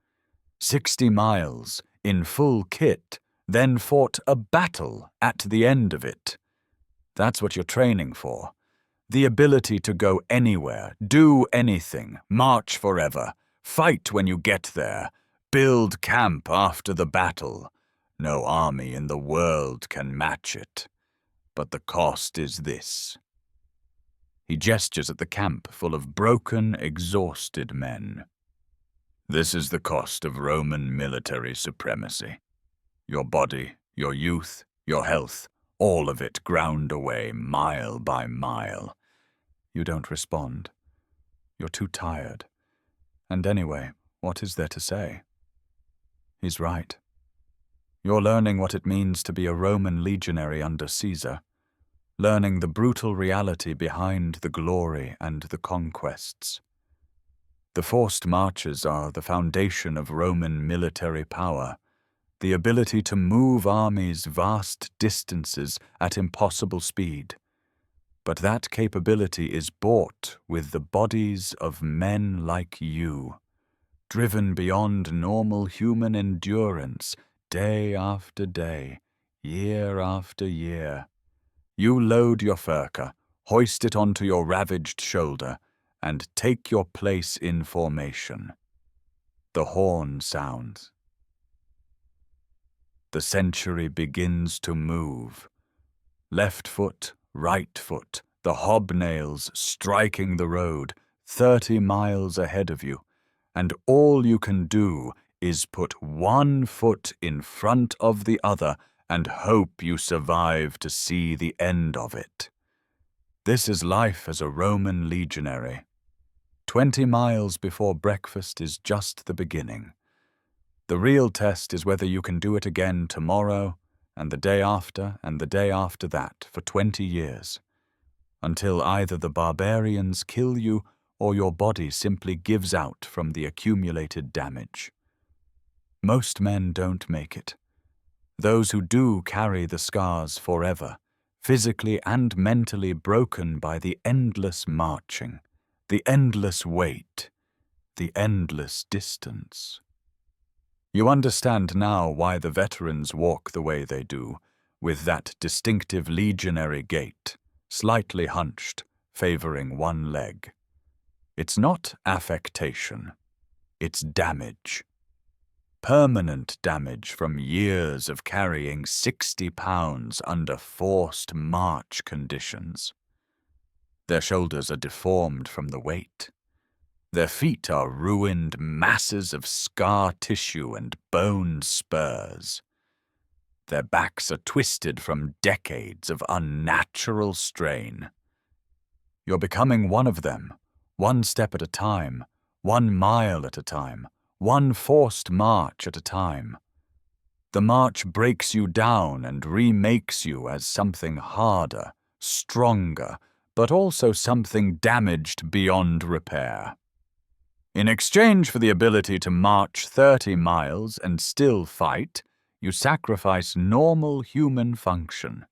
60 miles in full kit, then fought a battle at the end of it. That's what you're training for. The ability to go anywhere, do anything, march forever, fight when you get there, build camp after the battle. No army in the world can match it. But the cost is this. He gestures at the camp full of broken, exhausted men. This is the cost of Roman military supremacy. Your body, your youth, your health, all of it ground away mile by mile. You don't respond. You're too tired. And anyway, what is there to say? He's right. You're learning what it means to be a Roman legionary under Caesar, learning the brutal reality behind the glory and the conquests. The forced marches are the foundation of Roman military power, the ability to move armies vast distances at impossible speed. But that capability is bought with the bodies of men like you, driven beyond normal human endurance day after day, year after year. You load your furka, hoist it onto your ravaged shoulder, and take your place in formation. The horn sounds. The century begins to move. Left foot, right foot, the hobnails striking the road 30 miles ahead of you, and all you can do is put one foot in front of the other and hope you survive to see the end of it. This is life as a Roman legionary. 20 miles before breakfast is just the beginning. The real test is whether you can do it again tomorrow, and the day after, and the day after that, for 20 years, until either the barbarians kill you or your body simply gives out from the accumulated damage. Most men don't make it. Those who do carry the scars forever, physically and mentally broken by the endless marching, the endless wait, the endless distance. You understand now why the veterans walk the way they do, with that distinctive legionary gait, slightly hunched, favoring one leg. It's not affectation. It's damage. Permanent damage from years of carrying 60 pounds under forced march conditions. Their shoulders are deformed from the weight. Their feet are ruined masses of scar tissue and bone spurs. Their backs are twisted from decades of unnatural strain. You're becoming one of them, one step at a time, 1 mile at a time, one forced march at a time. The march breaks you down and remakes you as something harder, stronger, but also something damaged beyond repair. In exchange for the ability to march 30 miles and still fight, you sacrifice normal human function.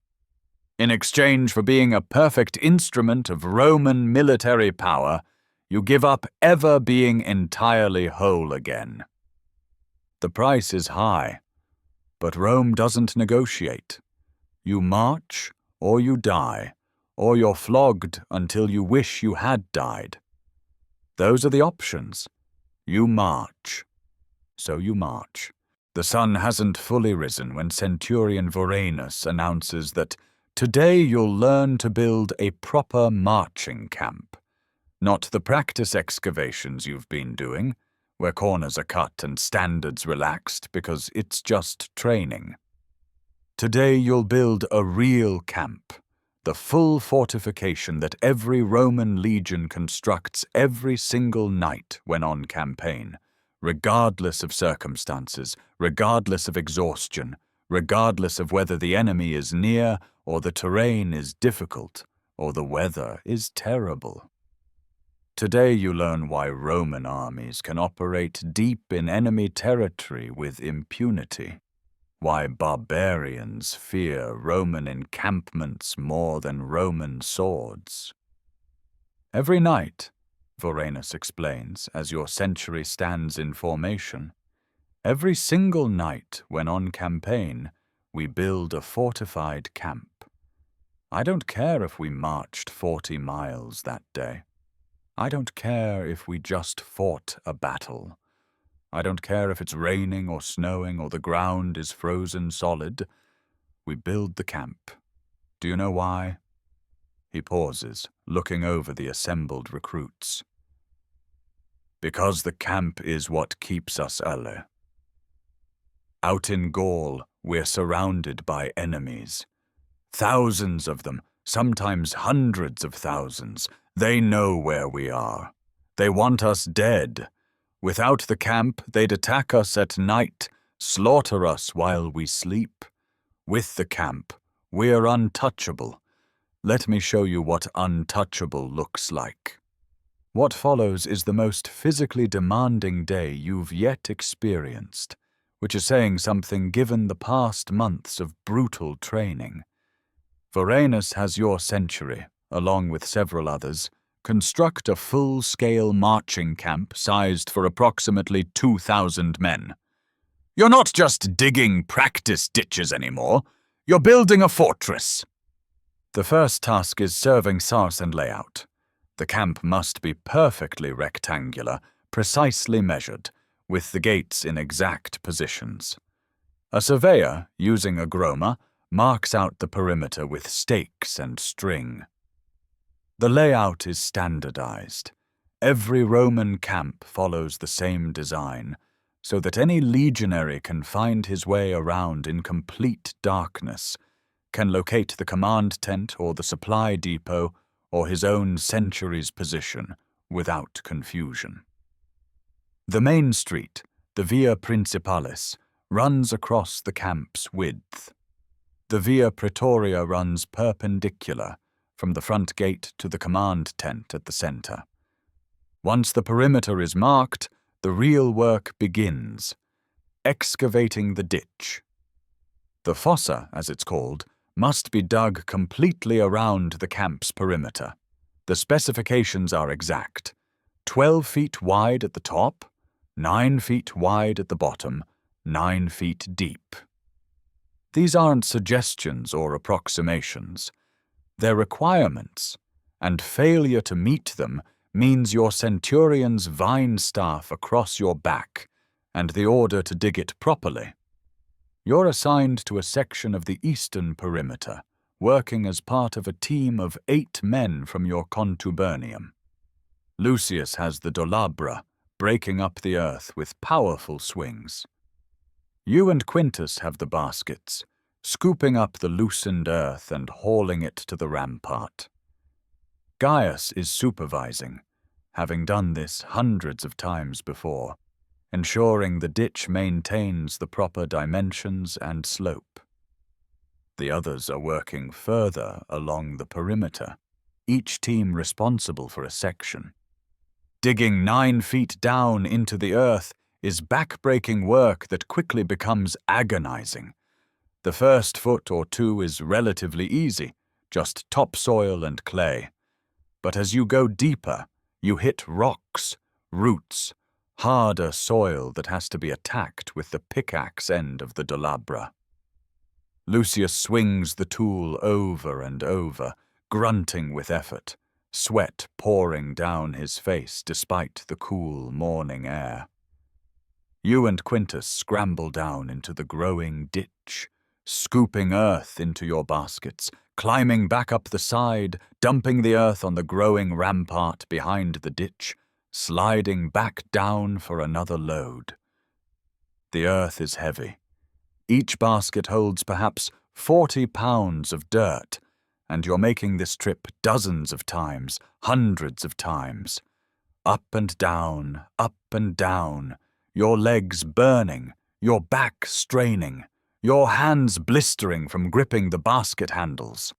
In exchange for being a perfect instrument of Roman military power, you give up ever being entirely whole again. The price is high, but Rome doesn't negotiate. You march, or you die, or you're flogged until you wish you had died. Those are the options. You march. So you march. The sun hasn't fully risen when Centurion Vorenus announces that today you'll learn to build a proper marching camp. Not the practice excavations you've been doing, where corners are cut and standards relaxed because it's just training. Today you'll build a real camp, the full fortification that every Roman legion constructs every single night when on campaign, regardless of circumstances, regardless of exhaustion, regardless of whether the enemy is near or the terrain is difficult or the weather is terrible. Today you learn why Roman armies can operate deep in enemy territory with impunity, why barbarians fear Roman encampments more than Roman swords. Every night, Vorenus explains, as your century stands in formation, every single night when on campaign, we build a fortified camp. I don't care if we marched 40 miles that day. I don't care if we just fought a battle. I don't care if it's raining or snowing or the ground is frozen solid. We build the camp. Do you know why? He pauses, looking over the assembled recruits. Because the camp is what keeps us alle. Out in Gaul, we're surrounded by enemies. Thousands of them, sometimes hundreds of thousands. They know where we are. They want us dead. Without the camp, they'd attack us at night, slaughter us while we sleep. With the camp, we're untouchable. Let me show you what untouchable looks like. What follows is the most physically demanding day you've yet experienced, which is saying something given the past months of brutal training. Vorenus has your century, along with several others, construct a full-scale marching camp sized for approximately 2,000 men. You're not just digging practice ditches anymore, you're building a fortress. The first task is serving source and layout. The camp must be perfectly rectangular, precisely measured, with the gates in exact positions. A surveyor, using a groma, marks out the perimeter with stakes and string. The layout is standardized. Every Roman camp follows the same design, so that any legionary can find his way around in complete darkness, can locate the command tent or the supply depot or his own century's position without confusion. The main street, the Via Principalis, runs across the camp's width. The Via Praetoria runs perpendicular from the front gate to the command tent at the center. Once the perimeter is marked, the real work begins, excavating the ditch. The fossa, as it's called, must be dug completely around the camp's perimeter. The specifications are exact: 12 feet wide at the top, 9 feet wide at the bottom, 9 feet deep. These aren't suggestions or approximations. They're requirements, and failure to meet them means your centurion's vine staff across your back and the order to dig it properly. You're assigned to a section of the eastern perimeter, working as part of a team of 8 men from your contubernium. Lucius has the dolabra, breaking up the earth with powerful swings. You and Quintus have the baskets, scooping up the loosened earth and hauling it to the rampart. Gaius is supervising, having done this hundreds of times before, ensuring the ditch maintains the proper dimensions and slope. The others are working further along the perimeter, each team responsible for a section. Digging 9 feet down into the earth is back-breaking work that quickly becomes agonizing. The first foot or two is relatively easy, just topsoil and clay. But as you go deeper, you hit rocks, roots, harder soil that has to be attacked with the pickaxe end of the dolabra. Lucius swings the tool over and over, grunting with effort, sweat pouring down his face despite the cool morning air. You and Quintus scramble down into the growing ditch, scooping earth into your baskets, climbing back up the side, dumping the earth on the growing rampart behind the ditch, sliding back down for another load. The earth is heavy. Each basket holds perhaps 40 pounds of dirt, and you're making this trip dozens of times, hundreds of times. Up and down, your legs burning, your back straining, your hands blistering from gripping the basket handles.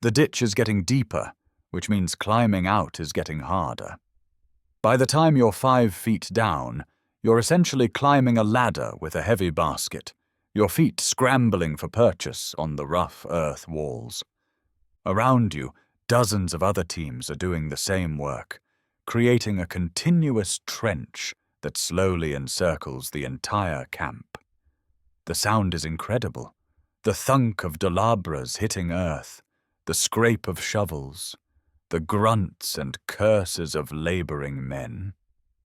The ditch is getting deeper, which means climbing out is getting harder. By the time you're 5 feet down, you're essentially climbing a ladder with a heavy basket, your feet scrambling for purchase on the rough earth walls. Around you, dozens of other teams are doing the same work, creating a continuous trench that slowly encircles the entire camp. The sound is incredible. The thunk of dolabras hitting earth, the scrape of shovels, the grunts and curses of laboring men,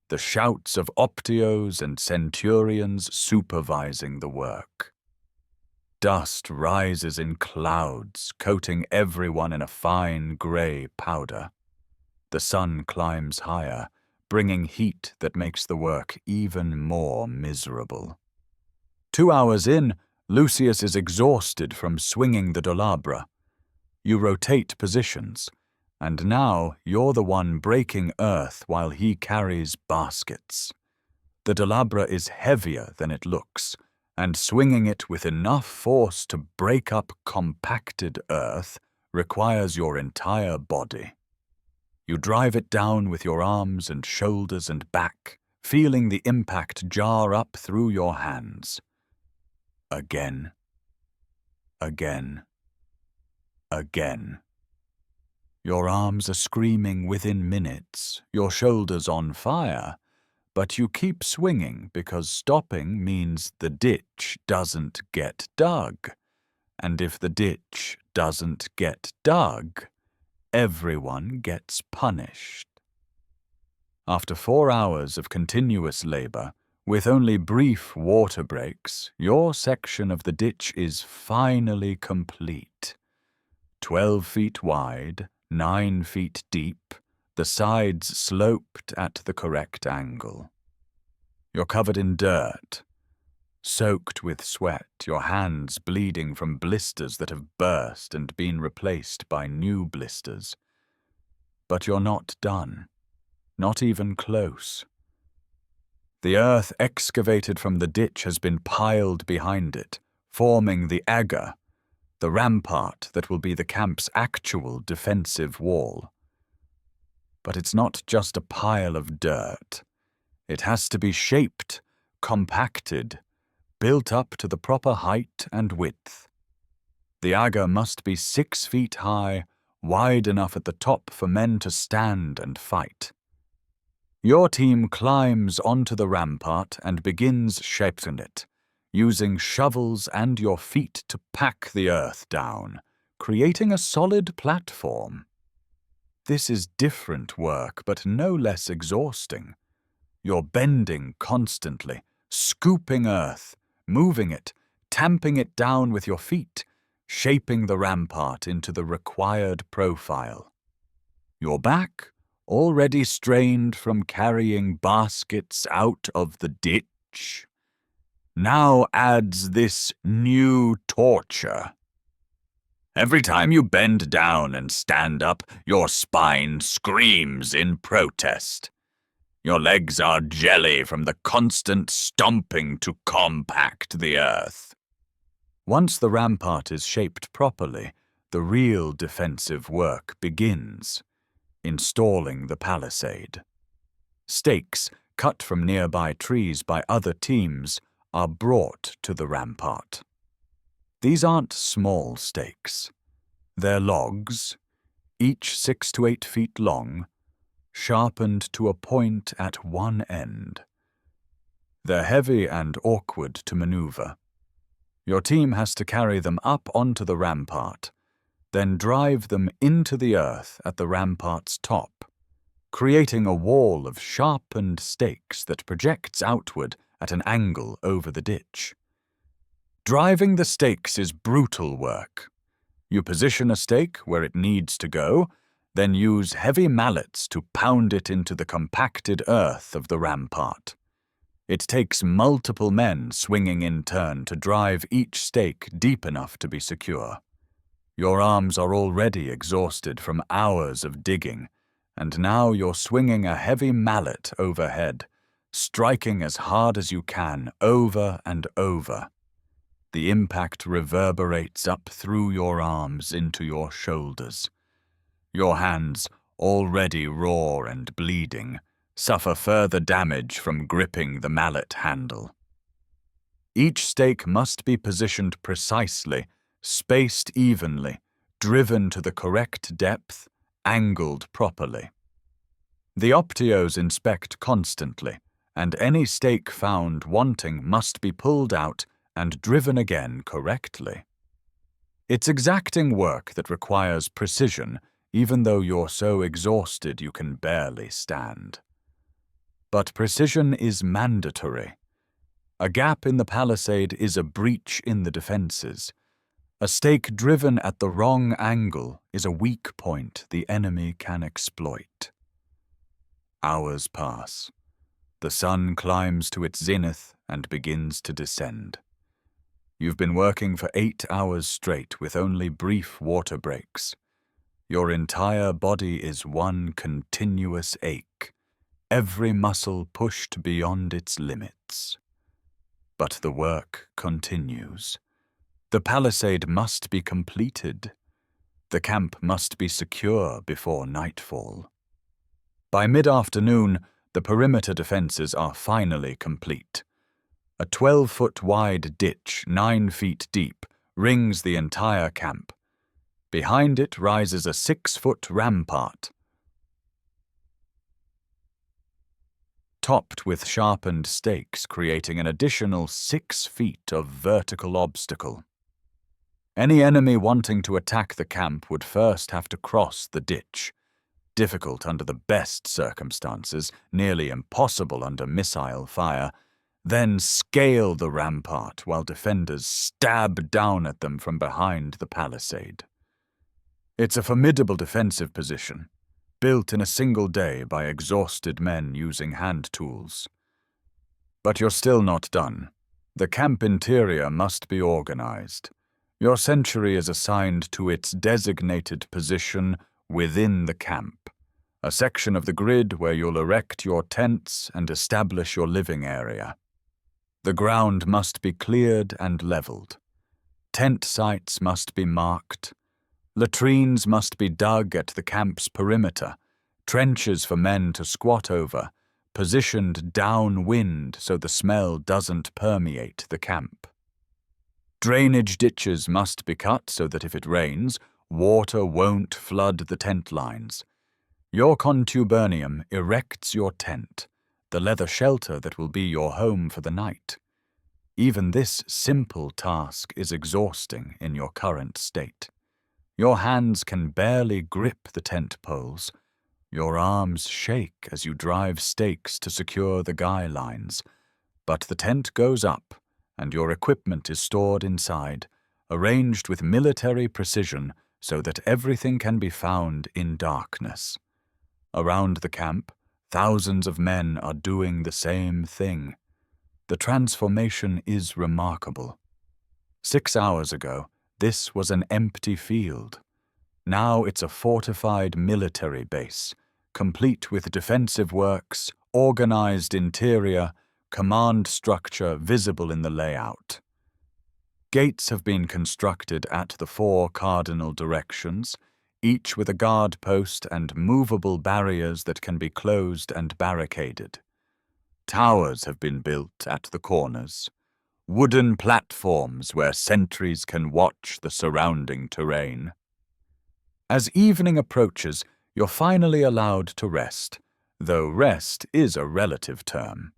the shouts of optios and centurions supervising the work. Dust rises in clouds, coating everyone in a fine grey powder. The sun climbs higher, bringing heat that makes the work even more miserable. 2 hours in, Lucius is exhausted from swinging the dolabra. You rotate positions, and now you're the one breaking earth while he carries baskets. The dolabra is heavier than it looks, and swinging it with enough force to break up compacted earth requires your entire body. You drive it down with your arms and shoulders and back, feeling the impact jar up through your hands. Again. Again. Again. Your arms are screaming within minutes, your shoulders on fire, but you keep swinging because stopping means the ditch doesn't get dug. And if the ditch doesn't get dug, everyone gets punished. After 4 hours of continuous labor, with only brief water breaks, your section of the ditch is finally complete. 12 feet wide, 9 feet deep, the sides sloped at the correct angle. You're covered in dirt, soaked with sweat, your hands bleeding from blisters that have burst and been replaced by new blisters. But you're not done, not even close. The earth excavated from the ditch has been piled behind it, forming the agger, the rampart that will be the camp's actual defensive wall. But it's not just a pile of dirt. It has to be shaped, compacted, built up to the proper height and width. The agger must be 6 feet high, wide enough at the top for men to stand and fight. Your team climbs onto the rampart and begins shaping it, using shovels and your feet to pack the earth down, creating a solid platform. This is different work, but no less exhausting. You're bending constantly, scooping earth, moving it, tamping it down with your feet, shaping the rampart into the required profile. Your back, already strained from carrying baskets out of the ditch, now adds this new torture. Every time you bend down and stand up, your spine screams in protest. Your legs are jelly from the constant stomping to compact the earth. Once the rampart is shaped properly, the real defensive work begins. Installing the palisade. Stakes, cut from nearby trees by other teams, are brought to the rampart. These aren't small stakes. They're logs, each 6 to 8 feet long, sharpened to a point at one end. They're heavy and awkward to maneuver. Your team has to carry them up onto the rampart, then drive them into the earth at the rampart's top, creating a wall of sharpened stakes that projects outward at an angle over the ditch. Driving the stakes is brutal work. You position a stake where it needs to go, then use heavy mallets to pound it into the compacted earth of the rampart. It takes multiple men swinging in turn to drive each stake deep enough to be secure. Your arms are already exhausted from hours of digging, and now you're swinging a heavy mallet overhead, striking as hard as you can over and over. The impact reverberates up through your arms into your shoulders. Your hands, already raw and bleeding, suffer further damage from gripping the mallet handle. Each stake must be positioned precisely, spaced evenly, driven to the correct depth, angled properly. The optios inspect constantly, and any stake found wanting must be pulled out and driven again correctly. It's exacting work that requires precision, even though you're so exhausted you can barely stand. But precision is mandatory. A gap in the palisade is a breach in the defenses. A stake driven at the wrong angle is a weak point the enemy can exploit. Hours pass. The sun climbs to its zenith and begins to descend. You've been working for 8 hours straight with only brief water breaks. Your entire body is one continuous ache, every muscle pushed beyond its limits. But the work continues. The palisade must be completed. The camp must be secure before nightfall. By mid-afternoon, the perimeter defenses are finally complete. A 12-foot wide ditch, 9 feet deep, rings the entire camp. Behind it rises a 6-foot rampart, topped with sharpened stakes, creating an additional 6 feet of vertical obstacle. Any enemy wanting to attack the camp would first have to cross the ditch. Difficult under the best circumstances, nearly impossible under missile fire, then scale the rampart while defenders stab down at them from behind the palisade. It's a formidable defensive position, built in a single day by exhausted men using hand tools. But you're still not done. The camp interior must be organized. Your century is assigned to its designated position within the camp, a section of the grid where you'll erect your tents and establish your living area. The ground must be cleared and leveled. Tent sites must be marked. Latrines must be dug at the camp's perimeter, trenches for men to squat over, positioned downwind so the smell doesn't permeate the camp. Drainage ditches must be cut so that if it rains, water won't flood the tent lines. Your contubernium erects your tent, the leather shelter that will be your home for the night. Even this simple task is exhausting in your current state. Your hands can barely grip the tent poles. Your arms shake as you drive stakes to secure the guy lines. But the tent goes up, and your equipment is stored inside, arranged with military precision so that everything can be found in darkness. Around the camp, thousands of men are doing the same thing. The transformation is remarkable. 6 hours ago, this was an empty field. Now it's a fortified military base, complete with defensive works, organized interior, command structure visible in the layout. Gates have been constructed at the 4 cardinal directions, each with a guard post and movable barriers that can be closed and barricaded. Towers have been built at the corners, wooden platforms where sentries can watch the surrounding terrain. As evening approaches, you're finally allowed to rest, though rest is a relative term.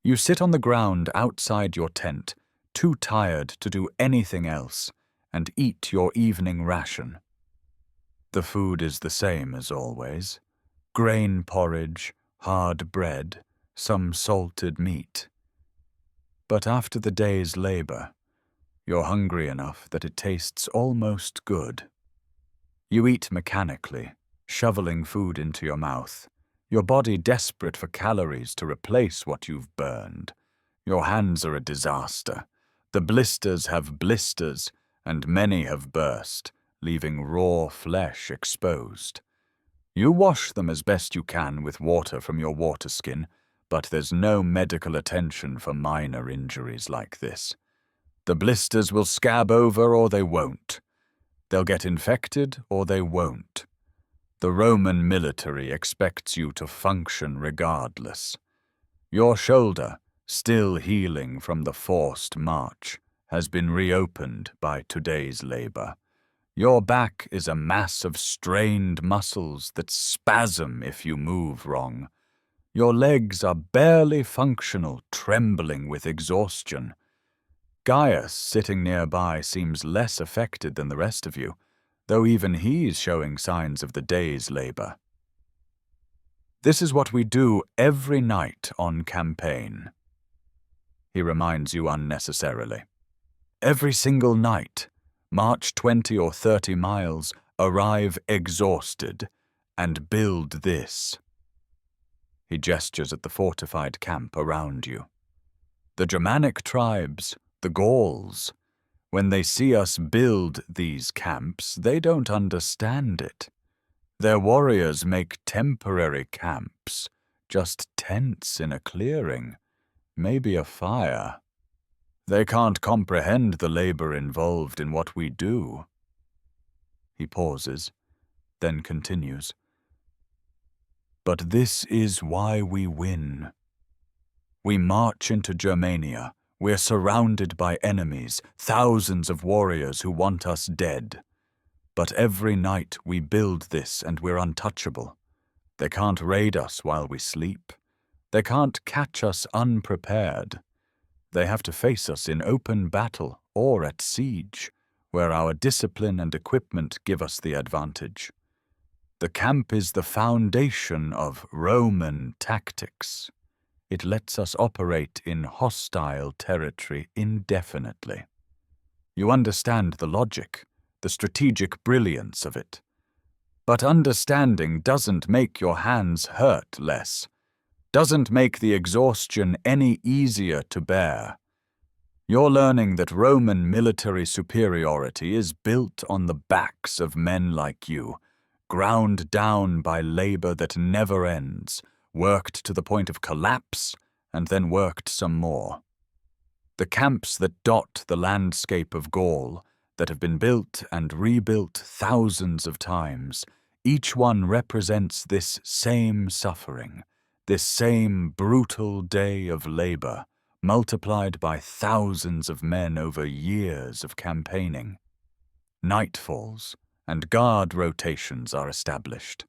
You sit on the ground outside your tent, too tired to do anything else, and eat your evening ration. The food is the same as always: grain porridge, hard bread, some salted meat. But after the day's labor, you're hungry enough that it tastes almost good. You eat mechanically, shoveling food into your mouth, your body desperate for calories to replace what you've burned. Your hands are a disaster. The blisters have blisters, and many have burst, leaving raw flesh exposed. You wash them as best you can with water from your water skin, but there's no medical attention for minor injuries like this. The blisters will scab over or they won't. They'll get infected or they won't. The Roman military expects you to function regardless. Your shoulder, still healing from the forced march, has been reopened by today's labor. Your back is a mass of strained muscles that spasm if you move wrong. Your legs are barely functional, trembling with exhaustion. Gaius, sitting nearby, seems less affected than the rest of you, though even he's showing signs of the day's labor. This is what we do every night on campaign. he reminds you unnecessarily. Every single night, march 20 or 30 miles, arrive exhausted, and build this. He gestures at the fortified camp around you. The Germanic tribes, the Gauls, when they see us build these camps, they don't understand it. Their warriors make temporary camps, just tents in a clearing, maybe a fire. They can't comprehend the labor involved in what we do. He pauses, then continues. But this is why we win. We march into Germania. We're surrounded by enemies, thousands of warriors who want us dead. But every night we build this and we're untouchable. They can't raid us while we sleep. They can't catch us unprepared. They have to face us in open battle or at siege, where our discipline and equipment give us the advantage. The camp is the foundation of Roman tactics. It lets us operate in hostile territory indefinitely. You understand the logic, the strategic brilliance of it. But understanding doesn't make your hands hurt less, doesn't make the exhaustion any easier to bear. You're learning that Roman military superiority is built on the backs of men like you, ground down by labor that never ends, worked to the point of collapse, and then worked some more. The camps that dot the landscape of Gaul, that have been built and rebuilt thousands of times, each one represents this same suffering, this same brutal day of labor, multiplied by thousands of men over years of campaigning. Night falls, and guard rotations are established.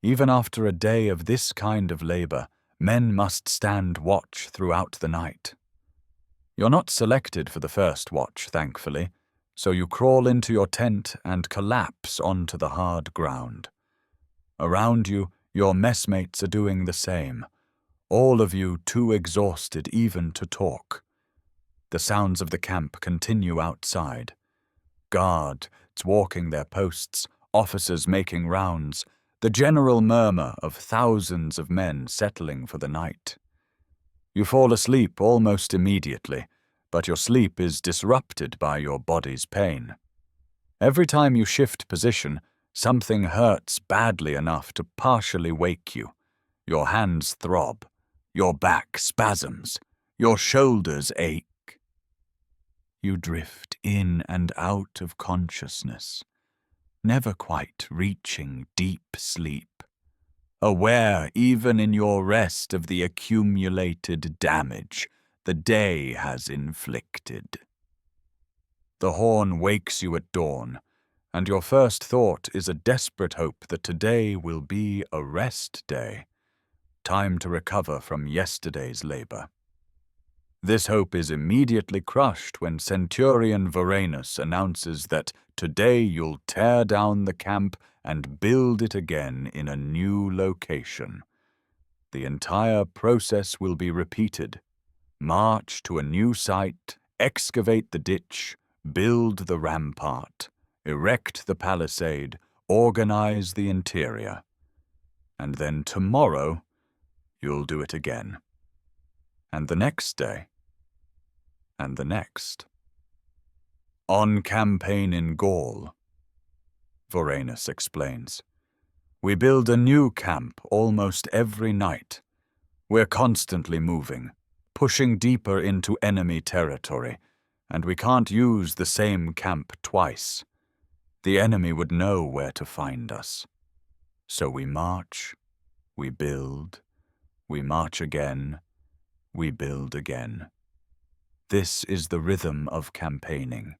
Even after a day of this kind of labor, men must stand watch throughout the night. You're not selected for the first watch, thankfully, so you crawl into your tent and collapse onto the hard ground. Around you, your messmates are doing the same, all of you too exhausted even to talk. The sounds of the camp continue outside. Guards walking their posts, officers making rounds, the general murmur of thousands of men settling for the night. You fall asleep almost immediately, but your sleep is disrupted by your body's pain. Every time you shift position, something hurts badly enough to partially wake you. Your hands throb, your back spasms, your shoulders ache. You drift in and out of consciousness, never quite reaching deep sleep, aware even in your rest of the accumulated damage the day has inflicted. The horn wakes you at dawn, and your first thought is a desperate hope that today will be a rest day, time to recover from yesterday's labor. This hope is immediately crushed when centurion Marius announces that today you'll tear down the camp and build it again in a new location. The entire process will be repeated. March to a new site, excavate the ditch, build the rampart, erect the palisade, organize the interior. And then tomorrow, you'll do it again. And the next day, and the next. On campaign in Gaul, Marius explains, we build a new camp almost every night. We're constantly moving, pushing deeper into enemy territory, and we can't use the same camp twice. The enemy would know where to find us. So we march, we build, we march again, we build again. This is the rhythm of campaigning.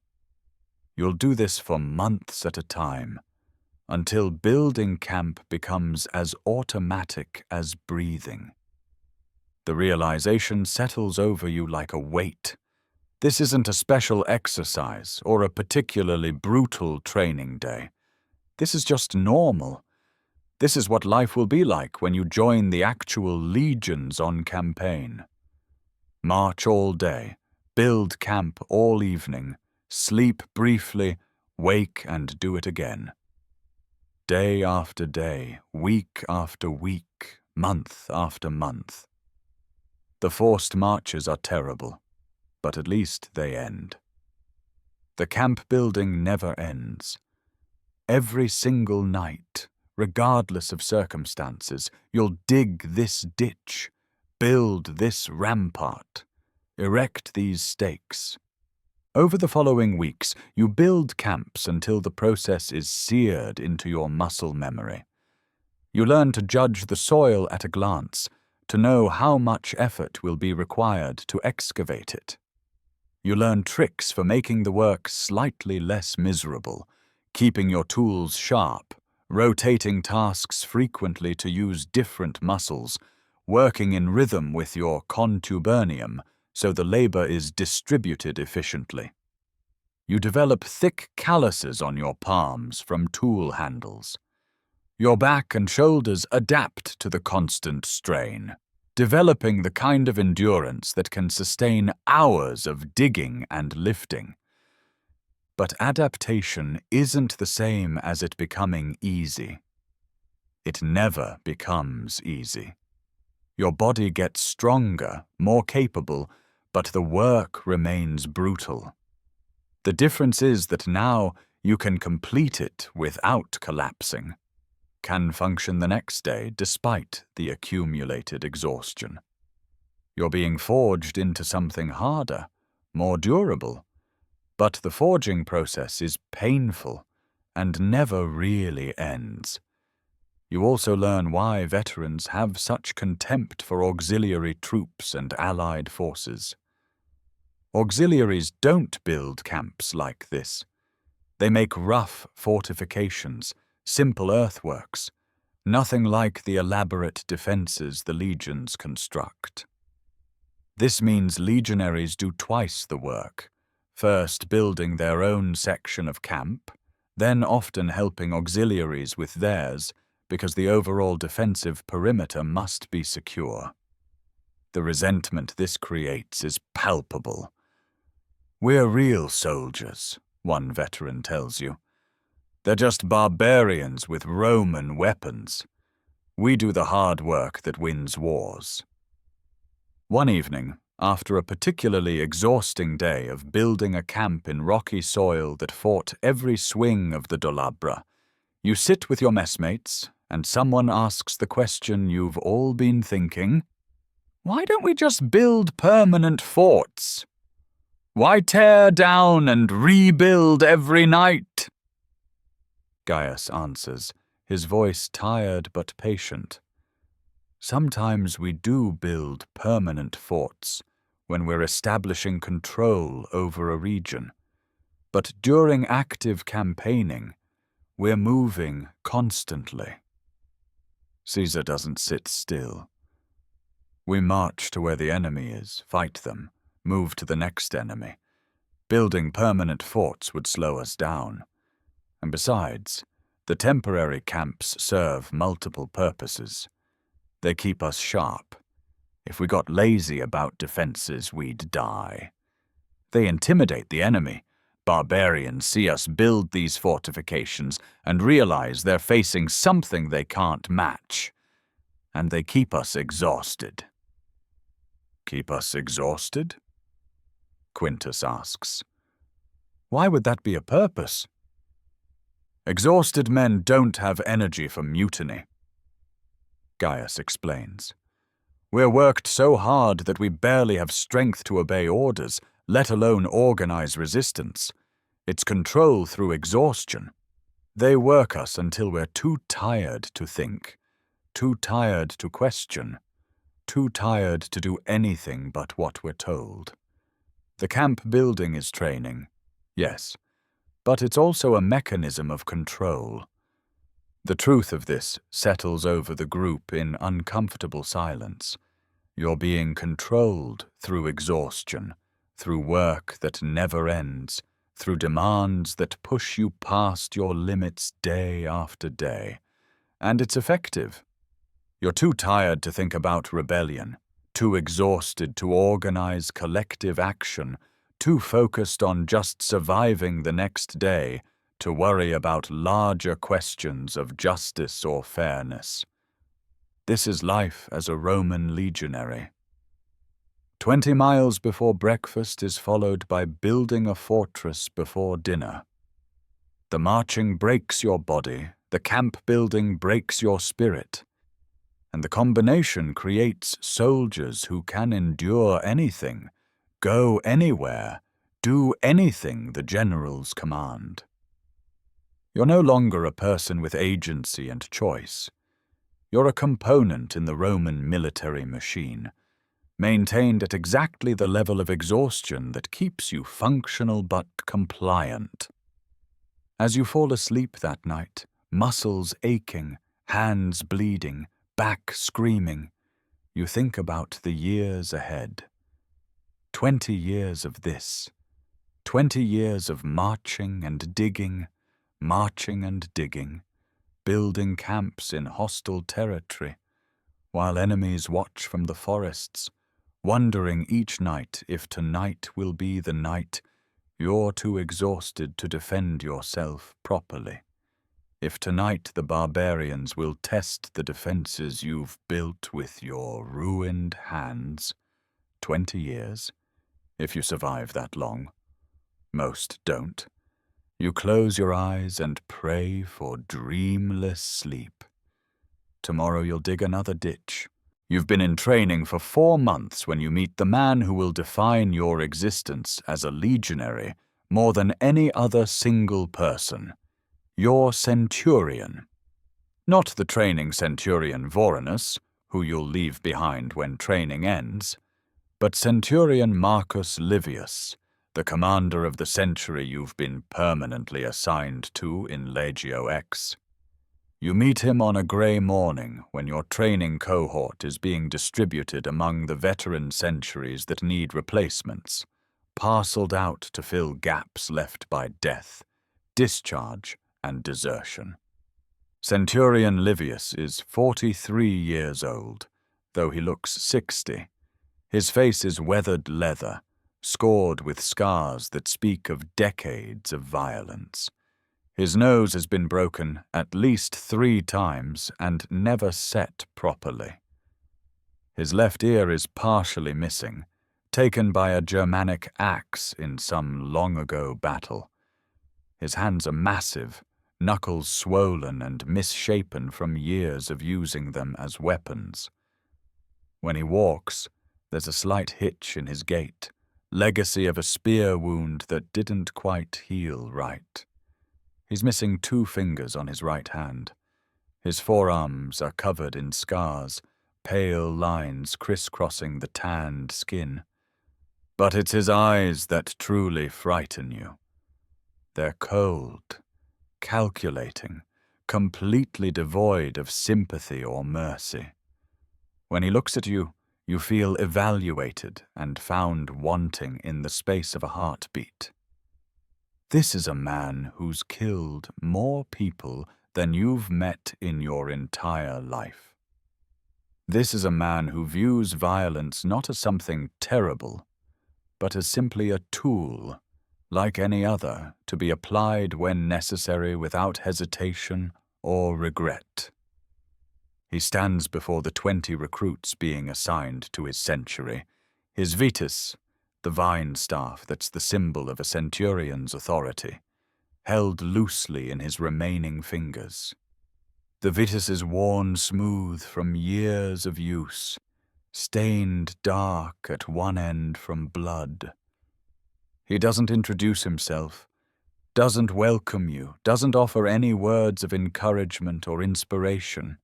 You'll do this for months at a time, until building camp becomes as automatic as breathing. The realization settles over you like a weight. This isn't a special exercise or a particularly brutal training day. This is just normal. This is what life will be like when you join the actual legions on campaign. March all day, build camp all evening, sleep briefly, wake and do it again. Day after day, week after week, month after month. The forced marches are terrible, but at least they end. The camp building never ends. Every single night, regardless of circumstances, you'll dig this ditch, build this rampart, erect these stakes. Over the following weeks, you build camps until the process is seared into your muscle memory. You learn to judge the soil at a glance, to know how much effort will be required to excavate it. You learn tricks for making the work slightly less miserable, keeping your tools sharp, rotating tasks frequently to use different muscles, working in rhythm with your contubernium so the labor is distributed efficiently. You develop thick calluses on your palms from tool handles. Your back and shoulders adapt to the constant strain, developing the kind of endurance that can sustain hours of digging and lifting. But adaptation isn't the same as it becoming easy. It never becomes easy. Your body gets stronger, more capable, but the work remains brutal. The difference is that now you can complete it without collapsing, can function the next day despite the accumulated exhaustion. You're being forged into something harder, more durable, but the forging process is painful and never really ends. You also learn why veterans have such contempt for auxiliary troops and allied forces. Auxiliaries don't build camps like this. They make rough fortifications, simple earthworks, nothing like the elaborate defenses the legions construct. This means legionaries do twice the work, first building their own section of camp, then often helping auxiliaries with theirs because the overall defensive perimeter must be secure. The resentment this creates is palpable. "We're real soldiers," one veteran tells you. "They're just barbarians with Roman weapons. We do the hard work that wins wars." One evening, after a particularly exhausting day of building a camp in rocky soil that fought every swing of the Dolabra, you sit with your messmates, and someone asks the question you've all been thinking: why don't we just build permanent forts? Why tear down and rebuild every night? Gaius answers, his voice tired but patient. Sometimes we do build permanent forts when we're establishing control over a region. But during active campaigning, we're moving constantly. Caesar doesn't sit still. We march to where the enemy is, fight them, move to the next enemy. Building permanent forts would slow us down. And besides, the temporary camps serve multiple purposes. They keep us sharp. If we got lazy about defenses, we'd die. They intimidate the enemy. Barbarians see us build these fortifications and realize they're facing something they can't match. And they keep us exhausted. Keep us exhausted? Quintus asks. Why would that be a purpose? Exhausted men don't have energy for mutiny. Gaius explains. We're worked so hard that we barely have strength to obey orders, let alone organize resistance. It's control through exhaustion. They work us until we're too tired to think, too tired to question, too tired to do anything but what we're told. The camp building is training, yes, but it's also a mechanism of control. The truth of this settles over the group in uncomfortable silence. You're being controlled through exhaustion, through work that never ends, through demands that push you past your limits day after day. And it's effective. You're too tired to think about rebellion, too exhausted to organize collective action, too focused on just surviving the next day to worry about larger questions of justice or fairness. This is life as a Roman legionary. 20 miles before breakfast is followed by building a fortress before dinner. The marching breaks your body, the camp building breaks your spirit, and the combination creates soldiers who can endure anything, go anywhere, do anything the generals command. You're no longer a person with agency and choice. You're a component in the Roman military machine, maintained at exactly the level of exhaustion that keeps you functional but compliant. As you fall asleep that night, muscles aching, hands bleeding, back screaming, you think about the years ahead. 20 years of this. 20 years of marching and digging, building camps in hostile territory, while enemies watch from the forests, wondering each night if tonight will be the night you're too exhausted to defend yourself properly. If tonight the barbarians will test the defenses you've built with your ruined hands. 20 years, if you survive that long. Most don't. You close your eyes and pray for dreamless sleep. Tomorrow you'll dig another ditch. You've been in training for 4 months when you meet the man who will define your existence as a legionary more than any other single person. Your centurion. Not the training centurion Vorenus, who you'll leave behind when training ends, but centurion Marcus Livius, the commander of the century you've been permanently assigned to in Legio X. You meet him on a grey morning when your training cohort is being distributed among the veteran centuries that need replacements, parceled out to fill gaps left by death, discharge, and desertion. Centurion Livius is 43 years old, though he looks 60. His face is weathered leather, scored with scars that speak of decades of violence. His nose has been broken at least 3 times and never set properly. His left ear is partially missing, taken by a Germanic axe in some long-ago battle. His hands are massive, knuckles swollen and misshapen from years of using them as weapons. When he walks, there's a slight hitch in his gait, legacy of a spear wound that didn't quite heal right. He's missing 2 fingers on his right hand. His forearms are covered in scars, pale lines crisscrossing the tanned skin. But it's his eyes that truly frighten you. They're cold, calculating, completely devoid of sympathy or mercy. When he looks at you, you feel evaluated and found wanting in the space of a heartbeat. This is a man who's killed more people than you've met in your entire life. This is a man who views violence not as something terrible, but as simply a tool, like any other, to be applied when necessary without hesitation or regret. He stands before the 20 recruits being assigned to his century, his vitus, the vine staff that's the symbol of a centurion's authority, held loosely in his remaining fingers. The vitus is worn smooth from years of use, stained dark at one end from blood. He doesn't introduce himself, doesn't welcome you, doesn't offer any words of encouragement or inspiration.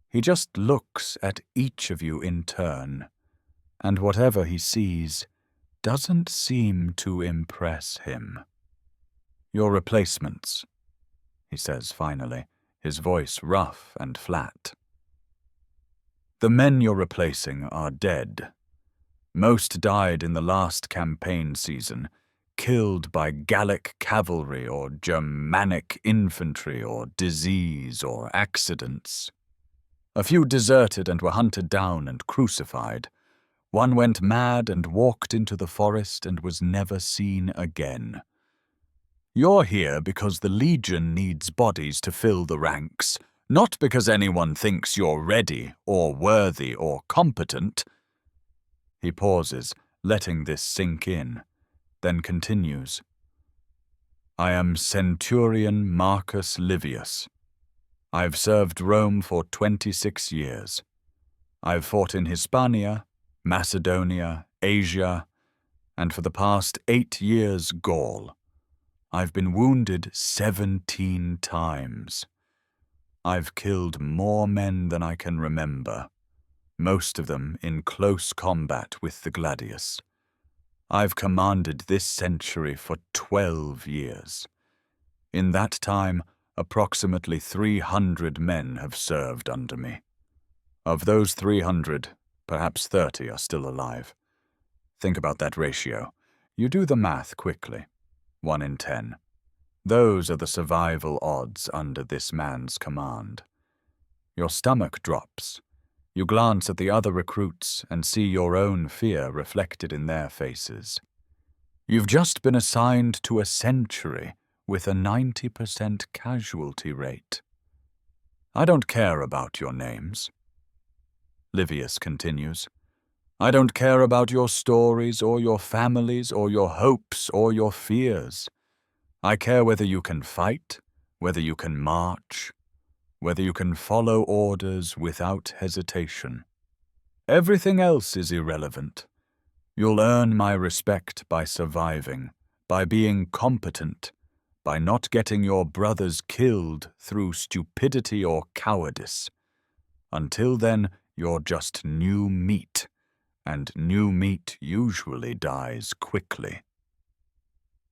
He just looks at each of you in turn, and whatever he sees doesn't seem to impress him. Your replacements, he says finally, his voice rough and flat. The men you're replacing are dead. Most died in the last campaign season, killed by Gallic cavalry or Germanic infantry or disease or accidents. A few deserted and were hunted down and crucified, One went mad and walked into the forest and was never seen again. You're here because the Legion needs bodies to fill the ranks, not because anyone thinks you're ready or worthy or competent." He pauses, letting this sink in, then continues. "I am Centurion Marcus Livius. I've served Rome for 26 years. I've fought in Hispania, Macedonia, Asia, and for the past 8 years Gaul. I've been wounded 17 times. I've killed more men than I can remember, most of them in close combat with the gladius. I've commanded this century for 12 years. In that time, approximately 300 men have served under me. Of those 300, perhaps 30 are still alive. Think about that ratio. You do the math quickly. 1 in 10. Those are the survival odds under this man's command. Your stomach drops. You glance at the other recruits and see your own fear reflected in their faces. You've just been assigned to a century with a 90% casualty rate. I don't care about your names." Livius continues. "I don't care about your stories or your families or your hopes or your fears. I care whether you can fight, whether you can march, whether you can follow orders without hesitation. Everything else is irrelevant. You'll earn my respect by surviving, by being competent, by not getting your brothers killed through stupidity or cowardice. Until then, you're just new meat, and new meat usually dies quickly."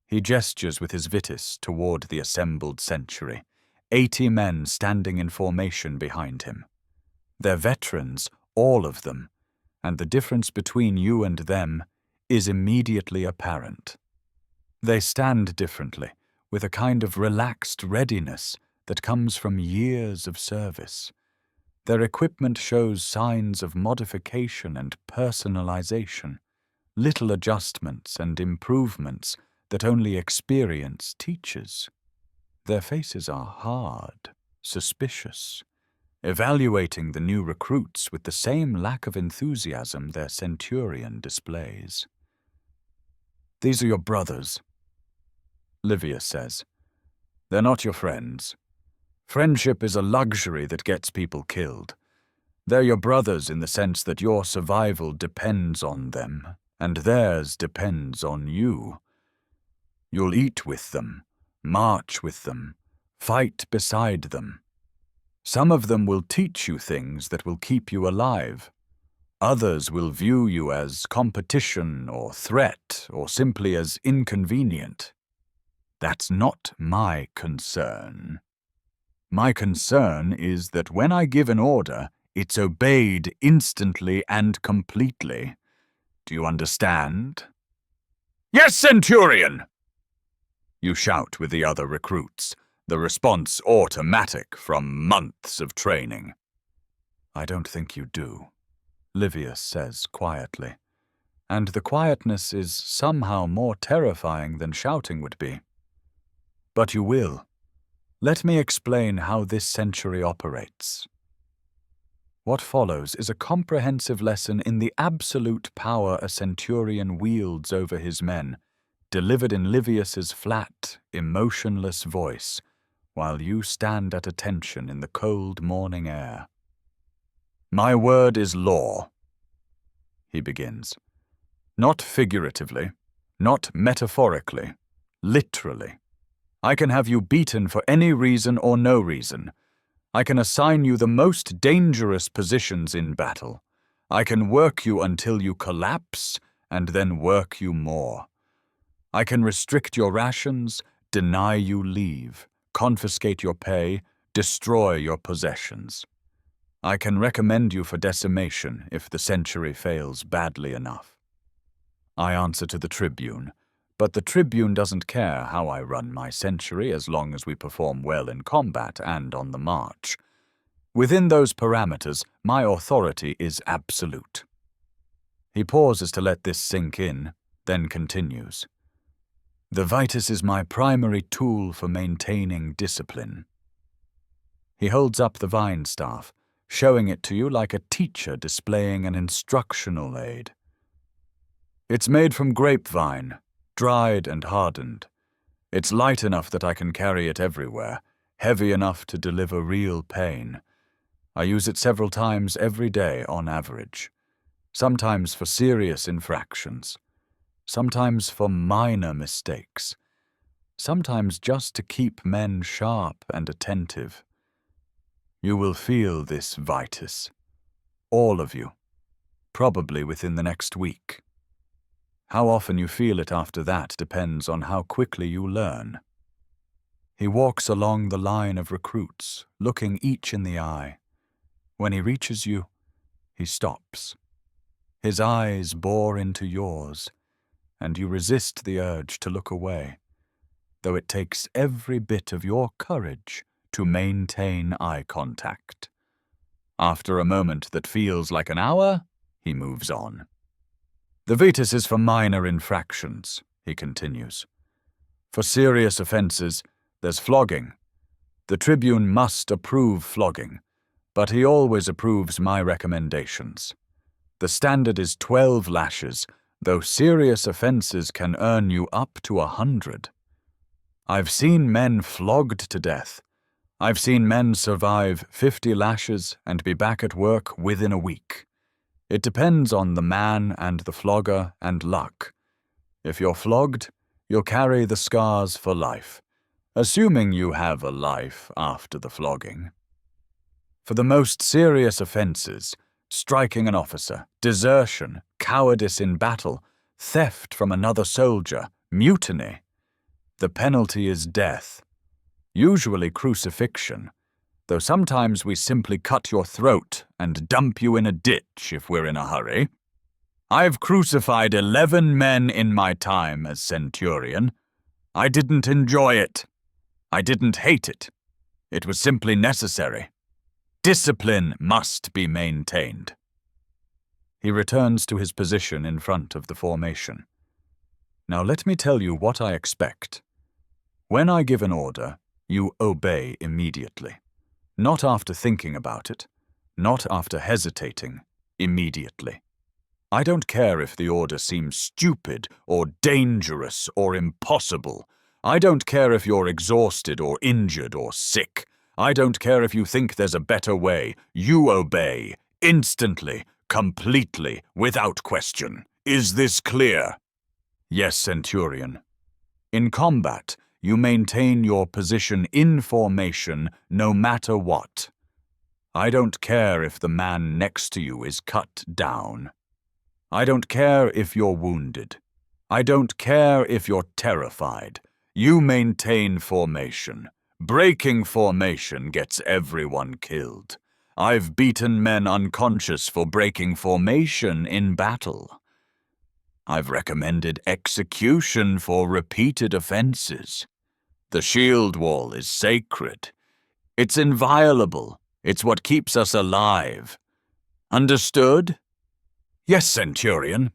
He gestures with his vitis toward the assembled century, 80 men standing in formation behind him. They're veterans, all of them, and the difference between you and them is immediately apparent. They stand differently, with a kind of relaxed readiness that comes from years of service. Their equipment shows signs of modification and personalization, little adjustments and improvements that only experience teaches. Their faces are hard, suspicious, evaluating the new recruits with the same lack of enthusiasm their centurion displays. "These are your brothers," Livius says. "They're not your friends. Friendship is a luxury that gets people killed. They're your brothers in the sense that your survival depends on them, and theirs depends on you. You'll eat with them, march with them, fight beside them. Some of them will teach you things that will keep you alive. Others will view you as competition or threat or simply as inconvenient. That's not my concern. My concern is that when I give an order, it's obeyed instantly and completely. Do you understand?" "Yes, Centurion!" You shout with the other recruits, the response automatic from months of training. "I don't think you do," Livius says quietly, and the quietness is somehow more terrifying than shouting would be. "But you will. Let me explain how this century operates." What follows is a comprehensive lesson in the absolute power a centurion wields over his men, delivered in Livius's flat, emotionless voice, while you stand at attention in the cold morning air. "My word is law," he begins. "Not figuratively, not metaphorically, literally. I can have you beaten for any reason or no reason. I can assign you the most dangerous positions in battle. I can work you until you collapse, and then work you more. I can restrict your rations, deny you leave, confiscate your pay, destroy your possessions. I can recommend you for decimation if the century fails badly enough. I answer to the tribune, but the tribune doesn't care how I run my century as long as we perform well in combat and on the march. Within those parameters, my authority is absolute." He pauses to let this sink in, then continues. The Vitus is my primary tool for maintaining discipline. He holds up the vine staff, showing it to you like a teacher displaying an instructional aid. It's made from grapevine, dried and hardened. It's light enough that I can carry it everywhere, heavy enough to deliver real pain. I use it several times every day on average, sometimes for serious infractions, sometimes for minor mistakes, sometimes just to keep men sharp and attentive. You will feel this Vitus, all of you, probably within the next week. How often you feel it after that depends on how quickly you learn. He walks along the line of recruits, looking each in the eye. When he reaches you, he stops. His eyes bore into yours, and you resist the urge to look away, though it takes every bit of your courage to maintain eye contact. After a moment that feels like an hour, he moves on. The Vitus is for minor infractions, he continues. For serious offenses, there's flogging. The tribune must approve flogging, but he always approves my recommendations. The standard is 12 lashes, though serious offenses can earn you up to 100. I've seen men flogged to death. I've seen men survive 50 lashes and be back at work within a week. It depends on the man and the flogger and luck. If you're flogged, you'll carry the scars for life, assuming you have a life after the flogging. For the most serious offenses, striking an officer, desertion, cowardice in battle, theft from another soldier, mutiny, the penalty is death, usually crucifixion, though sometimes we simply cut your throat and dump you in a ditch if we're in a hurry. I've crucified 11 men in my time as centurion. I didn't enjoy it. I didn't hate it. It was simply necessary. Discipline must be maintained. He returns to his position in front of the formation. Now let me tell you what I expect. When I give an order, you obey immediately. Not after thinking about it, not after hesitating, immediately. I don't care if the order seems stupid or dangerous or impossible. I don't care if you're exhausted or injured or sick. I don't care if you think there's a better way. You obey, instantly, completely, without question. Is this clear? Yes, centurion. In combat, you maintain your position in formation no matter what. I don't care if the man next to you is cut down. I don't care if you're wounded. I don't care if you're terrified. You maintain formation. Breaking formation gets everyone killed. I've beaten men unconscious for breaking formation in battle. I've recommended execution for repeated offenses. The shield wall is sacred. It's inviolable. It's what keeps us alive. Understood? Yes, centurion.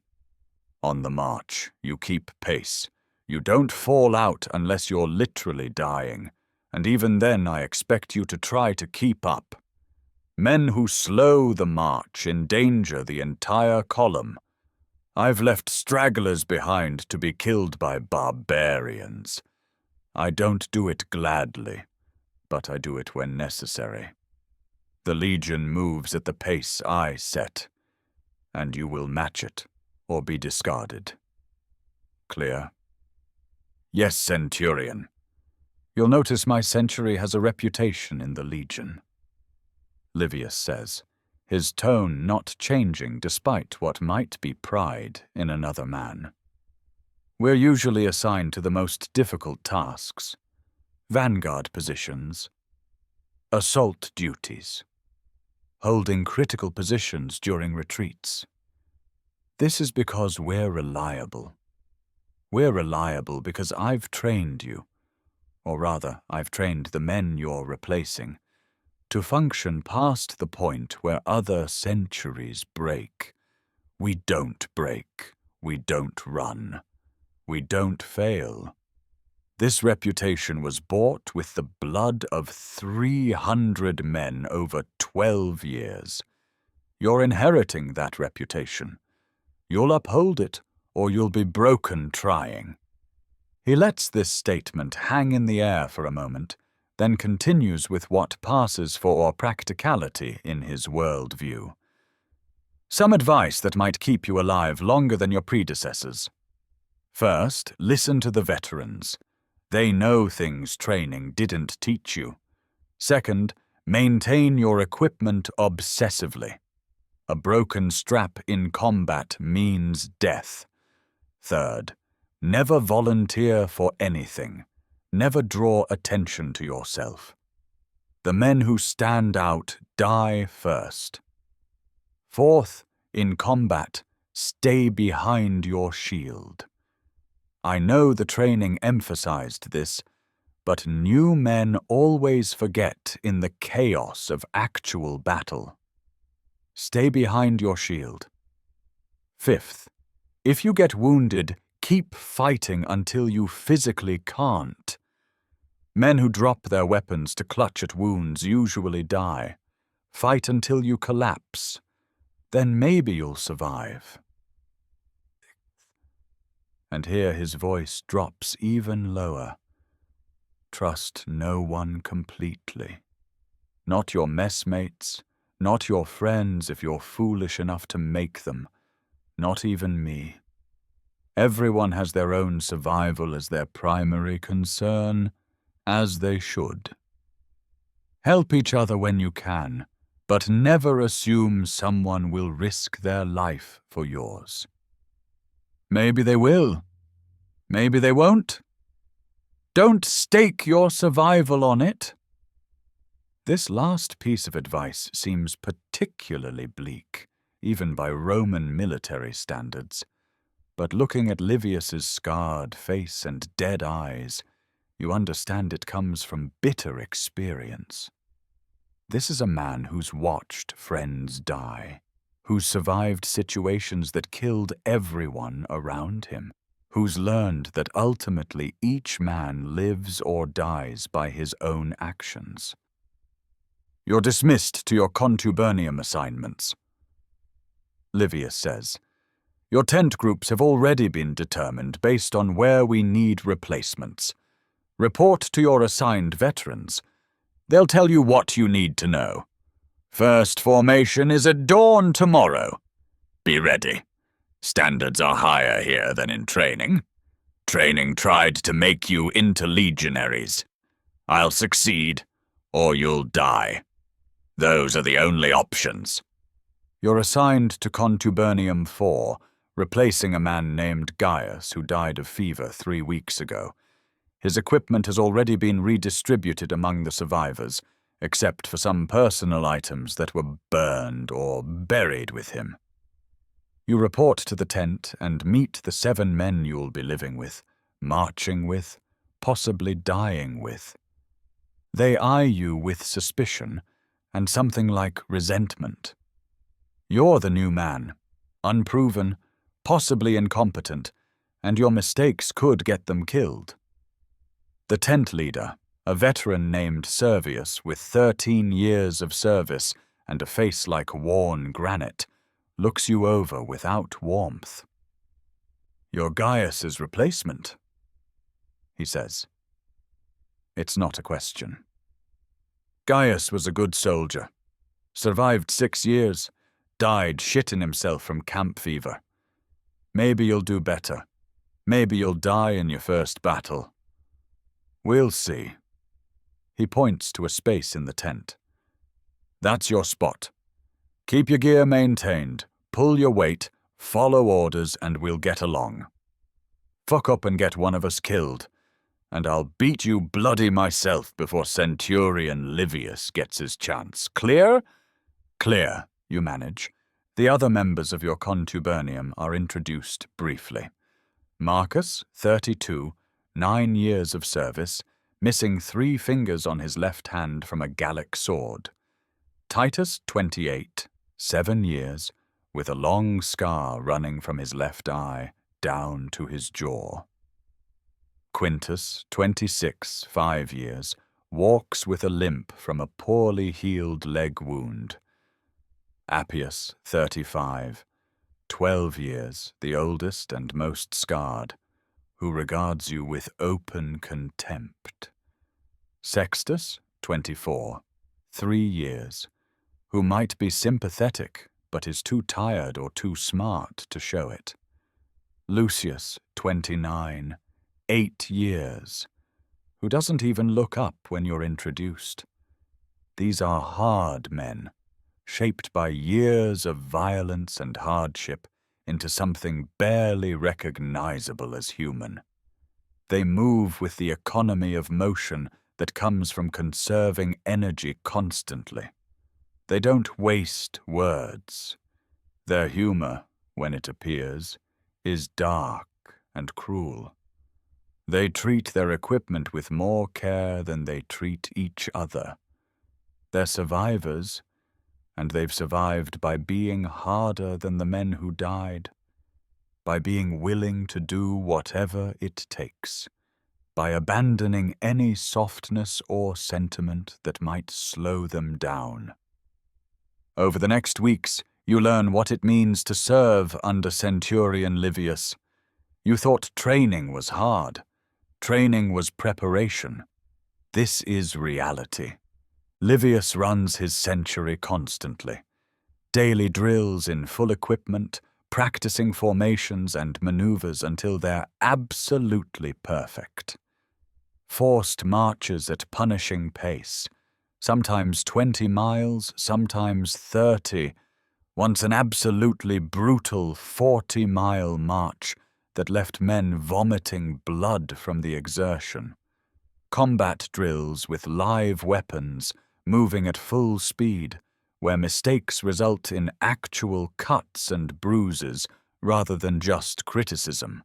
On the march, you keep pace. You don't fall out unless you're literally dying, and even then I expect you to try to keep up. Men who slow the march endanger the entire column. I've left stragglers behind to be killed by barbarians. I don't do it gladly, but I do it when necessary. The legion moves at the pace I set, and you will match it or be discarded. Clear? Yes, centurion. You'll notice my century has a reputation in the legion. Livius says, his tone not changing despite what might be pride in another man. We're usually assigned to the most difficult tasks, vanguard positions, assault duties, holding critical positions during retreats. This is because we're reliable. We're reliable because I've trained you, or rather, I've trained the men you're replacing, to function past the point where other centuries break, We don't break. We don't run. We don't fail. This reputation was bought with the blood of 300 men over 12 years. You're inheriting that reputation. You'll uphold it, or you'll be broken trying. He lets this statement hang in the air for a moment, then continues with what passes for practicality in his worldview. Some advice that might keep you alive longer than your predecessors. First, listen to the veterans. They know things training didn't teach you. Second, maintain your equipment obsessively. A broken strap in combat means death. Third, never volunteer for anything. Never draw attention to yourself. The men who stand out die first. Fourth, in combat, stay behind your shield. I know the training emphasized this, but new men always forget in the chaos of actual battle. Stay behind your shield. Fifth, if you get wounded, keep fighting until you physically can't. Men who drop their weapons to clutch at wounds usually die. Fight until you collapse. Then maybe you'll survive. And here his voice drops even lower. Trust no one completely. Not your messmates, not your friends if you're foolish enough to make them, not even me. Everyone has their own survival as their primary concern, as they should. Help each other when you can, but never assume someone will risk their life for yours. Maybe they will. Maybe they won't. Don't stake your survival on it. This last piece of advice seems particularly bleak, even by Roman military standards. But looking at Livius's scarred face and dead eyes, you understand it comes from bitter experience. This is a man who's watched friends die, who's survived situations that killed everyone around him, who's learned that ultimately each man lives or dies by his own actions. You're dismissed to your contubernium assignments, Livius says. Your tent groups have already been determined based on where we need replacements. Report to your assigned veterans. They'll tell you what you need to know. First formation is at dawn tomorrow. Be ready. Standards are higher here than in training. Training tried to make you into legionaries. I'll succeed, or you'll die. Those are the only options. You're assigned to Contubernium 4, replacing a man named Gaius who died of fever 3 weeks ago. His equipment has already been redistributed among the survivors, except for some personal items that were burned or buried with him. You report to the tent and meet the 7 men you'll be living with, marching with, possibly dying with. They eye you with suspicion and something like resentment. You're the new man, unproven, possibly incompetent, and your mistakes could get them killed. The tent leader, a veteran named Servius with 13 years of service and a face like worn granite, looks you over without warmth. You're Gaius's replacement, he says. It's not a question. Gaius was a good soldier, survived 6 years, died shitting himself from camp fever. Maybe you'll do better. Maybe you'll die in your first battle. We'll see. He points to a space in the tent. That's your spot. Keep your gear maintained, pull your weight, follow orders, and we'll get along. Fuck up and get one of us killed, and I'll beat you bloody myself before Centurion Livius gets his chance. Clear? Clear, you manage. The other members of your contubernium are introduced briefly. Marcus, 32, 9 years of service, missing 3 fingers on his left hand from a Gallic sword. Titus, 28, 7 years, with a long scar running from his left eye down to his jaw. Quintus, 26, 5 years, walks with a limp from a poorly healed leg wound. Appius, 35, 12 years, the oldest and most scarred, who regards you with open contempt. Sextus, 24, 3 years, who might be sympathetic but is too tired or too smart to show it. Lucius, 29, 8 years, who doesn't even look up when you're introduced. These are hard men, shaped by years of violence and hardship into something barely recognizable as human. They move with the economy of motion that comes from conserving energy constantly. They don't waste words. Their humor, when it appears, is dark and cruel. They treat their equipment with more care than they treat each other. They're survivors, and they've survived by being harder than the men who died, by being willing to do whatever it takes, by abandoning any softness or sentiment that might slow them down. Over the next weeks, you learn what it means to serve under Centurion Livius. You thought training was hard. Training was preparation. This is reality. Livius runs his century constantly. Daily drills in full equipment, practicing formations and maneuvers until they're absolutely perfect. Forced marches at punishing pace, sometimes 20 miles, sometimes 30, once an absolutely brutal 40-mile march that left men vomiting blood from the exertion. Combat drills with live weapons, moving at full speed, where mistakes result in actual cuts and bruises rather than just criticism.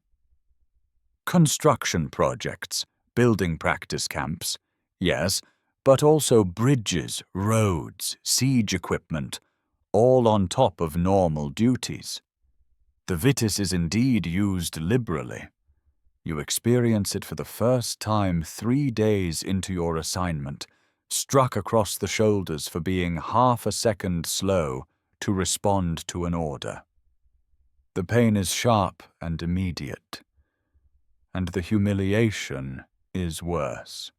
Construction projects, building practice camps, yes, but also bridges, roads, siege equipment, all on top of normal duties. The vitis is indeed used liberally. You experience it for the first time 3 days into your assignment, struck across the shoulders for being half a second slow to respond to an order. The pain is sharp and immediate, and the humiliation is worse.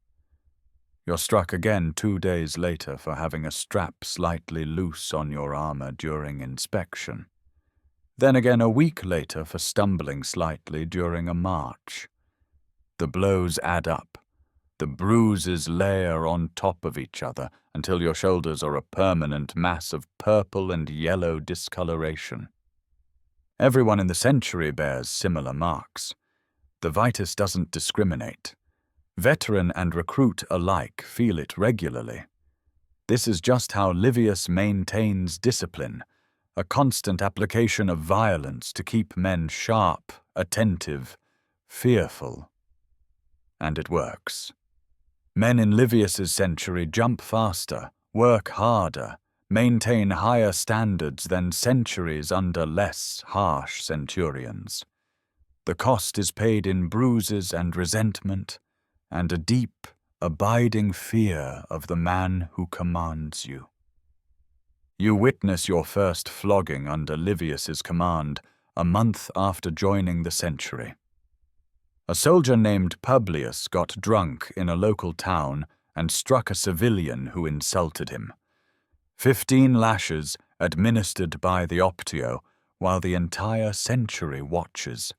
You're struck again 2 days later for having a strap slightly loose on your armor during inspection. Then again a week later for stumbling slightly during a march. The blows add up. The bruises layer on top of each other until your shoulders are a permanent mass of purple and yellow discoloration. Everyone in the century bears similar marks. The vitis doesn't discriminate. Veteran and recruit alike feel it regularly. This is just how Livius maintains discipline, a constant application of violence to keep men sharp, attentive, fearful. And it works. Men in Livius's century jump faster, work harder, maintain higher standards than centuries under less harsh centurions. The cost is paid in bruises and resentment, and a deep, abiding fear of the man who commands you. You witness your first flogging under Livius's command a month after joining the century. A soldier named Publius got drunk in a local town and struck a civilian who insulted him. 15 lashes administered by the Optio while the entire century watches.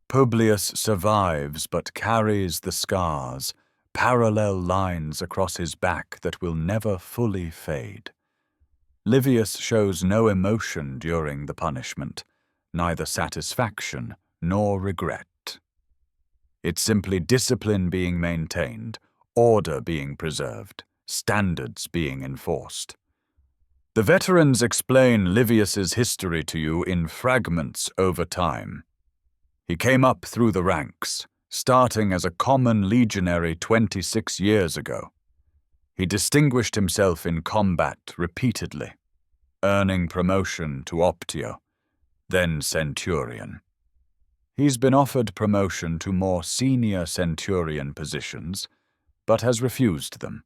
Publius survives but carries the scars, parallel lines across his back that will never fully fade. Livius shows no emotion during the punishment, neither satisfaction nor regret. It's simply discipline being maintained, order being preserved, standards being enforced. The veterans explain Livius's history to you in fragments over time. He came up through the ranks, starting as a common legionary 26 years ago. He distinguished himself in combat repeatedly. earning promotion to optio, then centurion. He's been offered promotion to more senior centurion positions, but has refused them,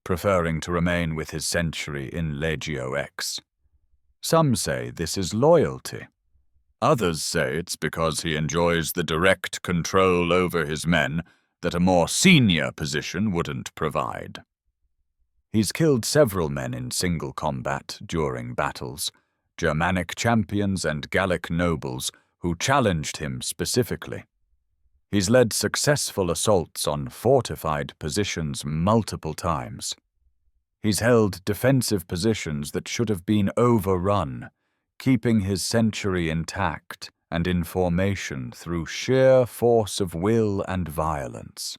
preferring to remain with his century in Legio X. Some say this is loyalty. Others say it's because he enjoys the direct control over his men that a more senior position wouldn't provide. He's killed several men in single combat during battles, Germanic champions and Gallic nobles who challenged him specifically. He's led successful assaults on fortified positions multiple times. He's held defensive positions that should have been overrun, keeping his century intact and in formation through sheer force of will and violence.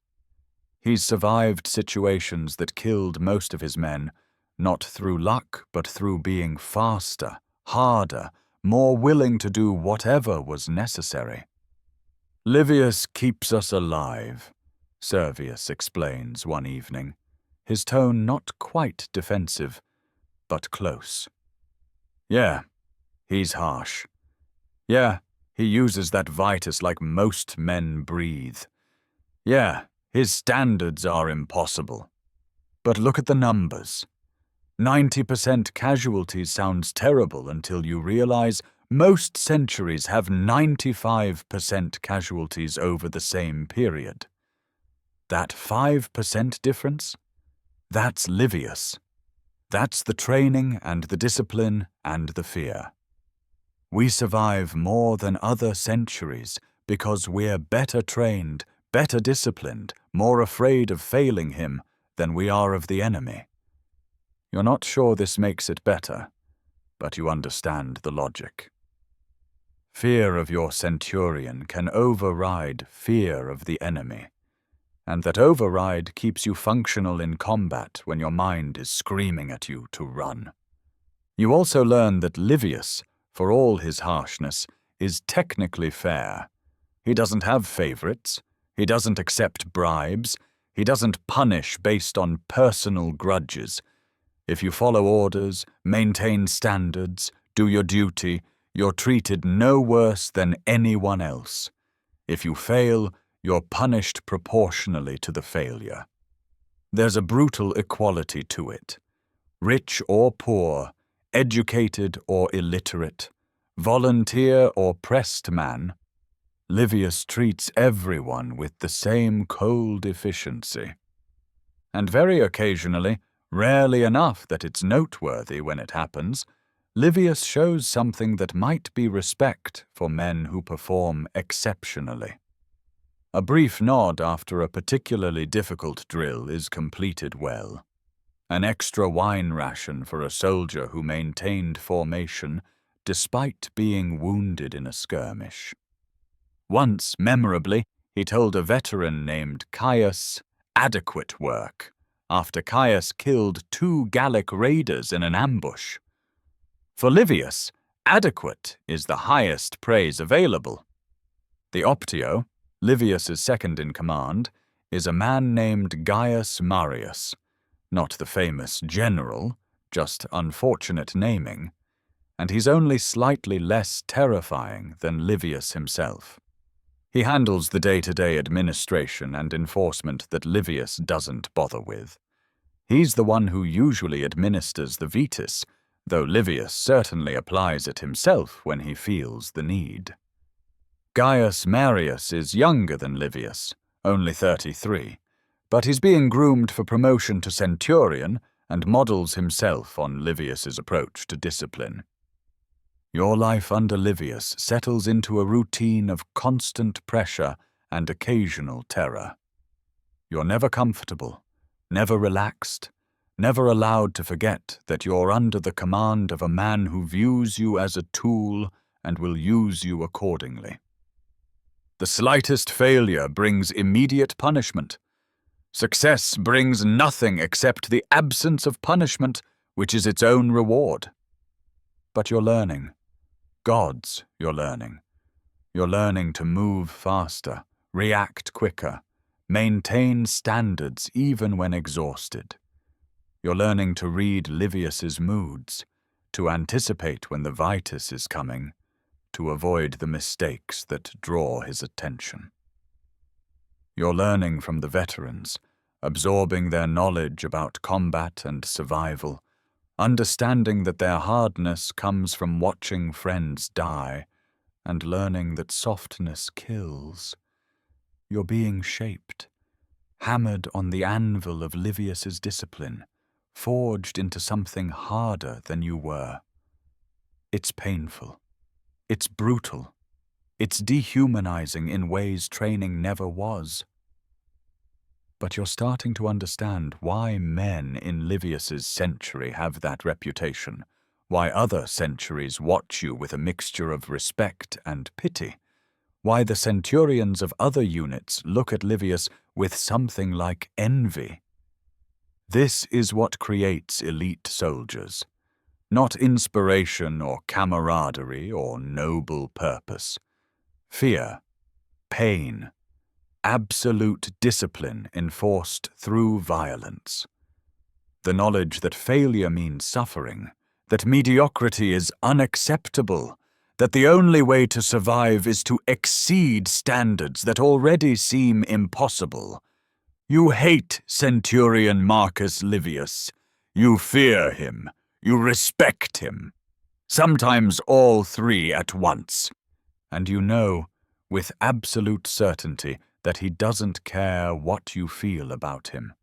He's survived situations that killed most of his men, not through luck but through being faster, harder, more willing to do whatever was necessary. "Livius keeps us alive," Servius explains one evening, his tone not quite defensive, but close. "Yeah, he's harsh. Yeah, he uses that vitus like most men breathe. Yeah, his standards are impossible. But look at the numbers. 90% casualties sounds terrible until you realize most centuries have 95% casualties over the same period. That 5% difference? That's Livius. That's the training and the discipline and the fear. We survive more than other centuries because we're better trained, better disciplined, more afraid of failing him than we are of the enemy. You're not sure this makes it better, but you understand the logic. Fear of your centurion can override fear of the enemy, and that override keeps you functional in combat when your mind is screaming at you to run. You also learn that Livius, for all his harshness, is technically fair. He doesn't have favorites, he doesn't accept bribes, he doesn't punish based on personal grudges. If you follow orders, maintain standards, do your duty, you're treated no worse than anyone else. If you fail, you're punished proportionally to the failure. There's a brutal equality to it. Rich or poor, educated or illiterate, volunteer or pressed man, Livius treats everyone with the same cold efficiency. And very occasionally, rarely enough that it's noteworthy when it happens, Livius shows something that might be respect for men who perform exceptionally. A brief nod after a particularly difficult drill is completed well. An extra wine ration for a soldier who maintained formation despite being wounded in a skirmish. Once, memorably, he told a veteran named Caius, "Adequate work," after Caius killed 2 Gallic raiders in an ambush. For Livius, adequate is the highest praise available. The optio, Livius's second in command, is a man named Gaius Marius, not the famous general, just unfortunate naming, and he's only slightly less terrifying than Livius himself. He handles the day-to-day administration and enforcement that Livius doesn't bother with. He's the one who usually administers the vetus, though Livius certainly applies it himself when he feels the need. Gaius Marius is younger than Livius, only 33, but he's being groomed for promotion to centurion and models himself on Livius's approach to discipline. Your life under Livius settles into a routine of constant pressure and occasional terror. You're never comfortable, never relaxed, never allowed to forget that you're under the command of a man who views you as a tool and will use you accordingly. The slightest failure brings immediate punishment. Success brings nothing except the absence of punishment, which is its own reward. But you're learning. Gods, you're learning. You're learning to move faster, react quicker, maintain standards even when exhausted. You're learning to read Livius's moods, to anticipate when the Vitus is coming, to avoid the mistakes that draw his attention. You're learning from the veterans, absorbing their knowledge about combat and survival, understanding that their hardness comes from watching friends die, and learning that softness kills. You're being shaped, hammered on the anvil of Livius's discipline, forged into something harder than you were. It's painful. It's brutal. It's dehumanizing in ways training never was. But you're starting to understand why men in Livius's century have that reputation, why other centuries watch you with a mixture of respect and pity, why the centurions of other units look at Livius with something like envy. This is what creates elite soldiers, not inspiration or camaraderie or noble purpose. Fear, pain, absolute discipline enforced through violence. The knowledge that failure means suffering, that mediocrity is unacceptable, that the only way to survive is to exceed standards that already seem impossible. You hate centurion Marcus Livius. You fear him. You respect him. Sometimes all three at once. And you know, with absolute certainty, that he doesn't care what you feel about him.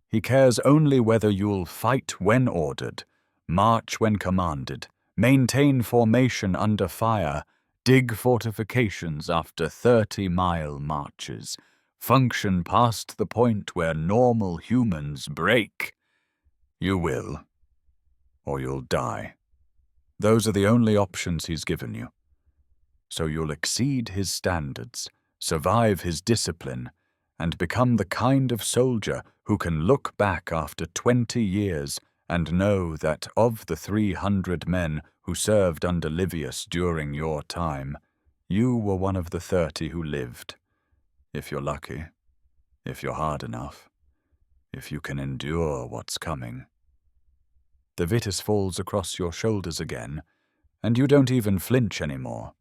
He cares only whether you'll fight when ordered, march when commanded, maintain formation under fire, dig fortifications after 30-mile marches, function past the point where normal humans break. You will, or you'll die. Those are the only options he's given you. So you'll exceed his standards, survive his discipline, and become the kind of soldier who can look back after 20 years and know that of the 300 men who served under Livius during your time, you were one of the 30 who lived. If you're lucky, if you're hard enough, if you can endure what's coming. The Vitus falls across your shoulders again, and you don't even flinch anymore.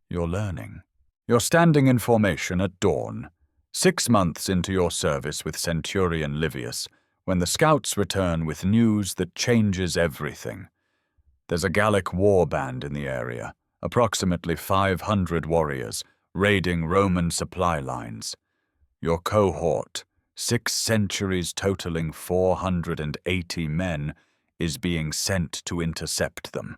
You're learning. You're standing in formation at dawn, 6 months into your service with Centurion Livius, when the scouts return with news that changes everything. There's a Gallic war band in the area, approximately 500 warriors, raiding Roman supply lines. Your cohort, 6 centuries totaling 480 men, is being sent to intercept them.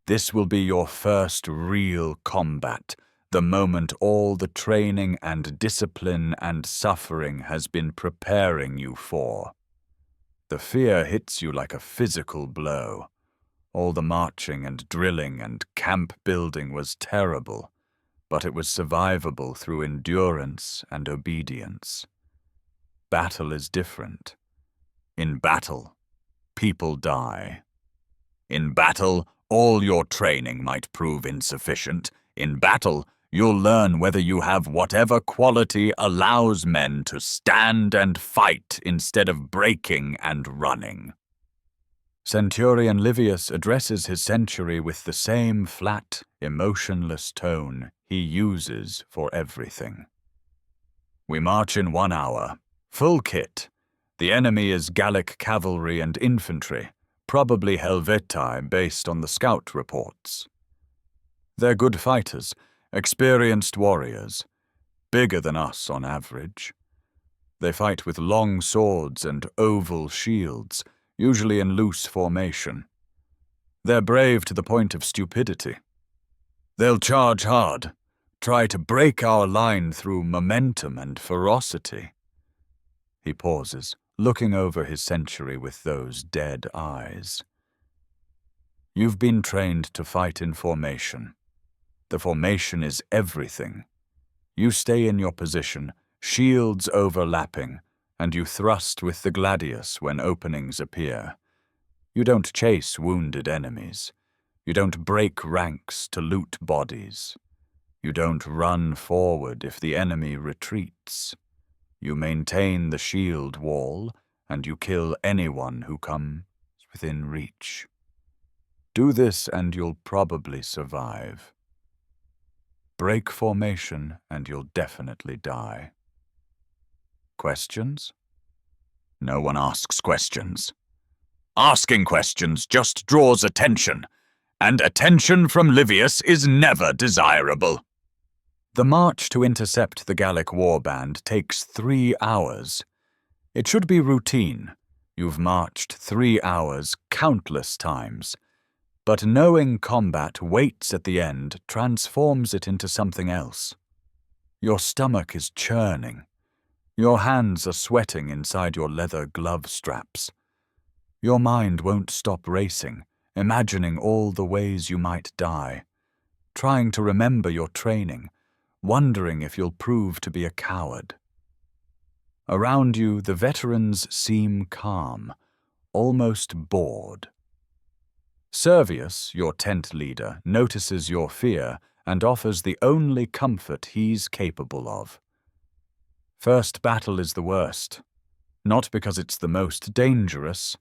This will be your first real combat, the moment all the training and discipline and suffering has been preparing you for. The fear hits you like a physical blow. All the marching and drilling and camp building was terrible, but it was survivable through endurance and obedience. Battle is different. In battle, people die. In battle, all your training might prove insufficient. In battle, you'll learn whether you have whatever quality allows men to stand and fight instead of breaking and running. Centurion Livius addresses his century with the same flat, emotionless tone he uses for everything. We march in 1 hour. Full kit. The enemy is Gallic cavalry and infantry, probably Helvetii based on the scout reports. They're good fighters, experienced warriors, bigger than us on average. They fight with long swords and oval shields, usually in loose formation. They're brave to the point of stupidity. They'll charge hard, try to break our line through momentum and ferocity. He pauses, looking over his century with those dead eyes. You've been trained to fight in formation. The formation is everything. You stay in your position, shields overlapping, and you thrust with the gladius when openings appear. You don't chase wounded enemies. You don't break ranks to loot bodies. You don't run forward if the enemy retreats. You maintain the shield wall, and you kill anyone who comes within reach. Do this and you'll probably survive. Break formation and you'll definitely die. Questions? No one asks questions. Asking questions just draws attention, and attention from Livius is never desirable. The march to intercept the Gallic warband takes 3 hours. It should be routine. You've marched 3 hours countless times. But knowing combat waits at the end transforms it into something else. Your stomach is churning. Your hands are sweating inside your leather glove straps. Your mind won't stop racing, imagining all the ways you might die, trying to remember your training, wondering if you'll prove to be a coward. Around you, the veterans seem calm, almost bored. Servius, your tent leader, notices your fear and offers the only comfort he's capable of. First battle is the worst, not because it's the most dangerous,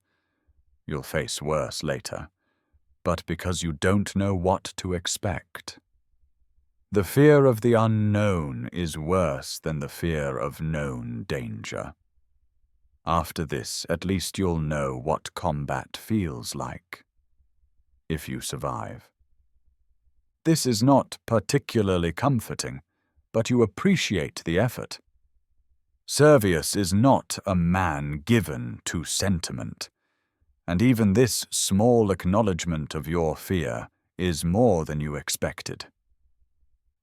you'll face worse later, but because you don't know what to expect. The fear of the unknown is worse than the fear of known danger. After this, at least you'll know what combat feels like, if you survive. This is not particularly comforting, but you appreciate the effort. Servius is not a man given to sentiment, and even this small acknowledgement of your fear is more than you expected.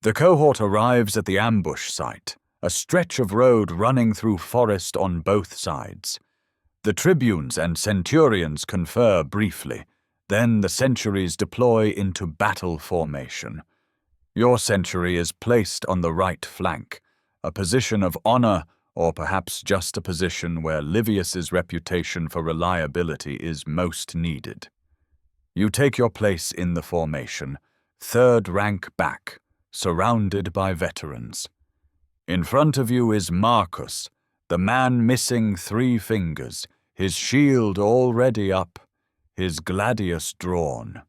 The cohort arrives at the ambush site, a stretch of road running through forest on both sides. The tribunes and centurions confer briefly, then the centuries deploy into battle formation. Your century is placed on the right flank, a position of honor, or perhaps just a position where Livius's reputation for reliability is most needed. You take your place in the formation, third rank back, surrounded by veterans. In front of you is Marcus, the man missing 3 fingers, his shield already up, his gladius drawn.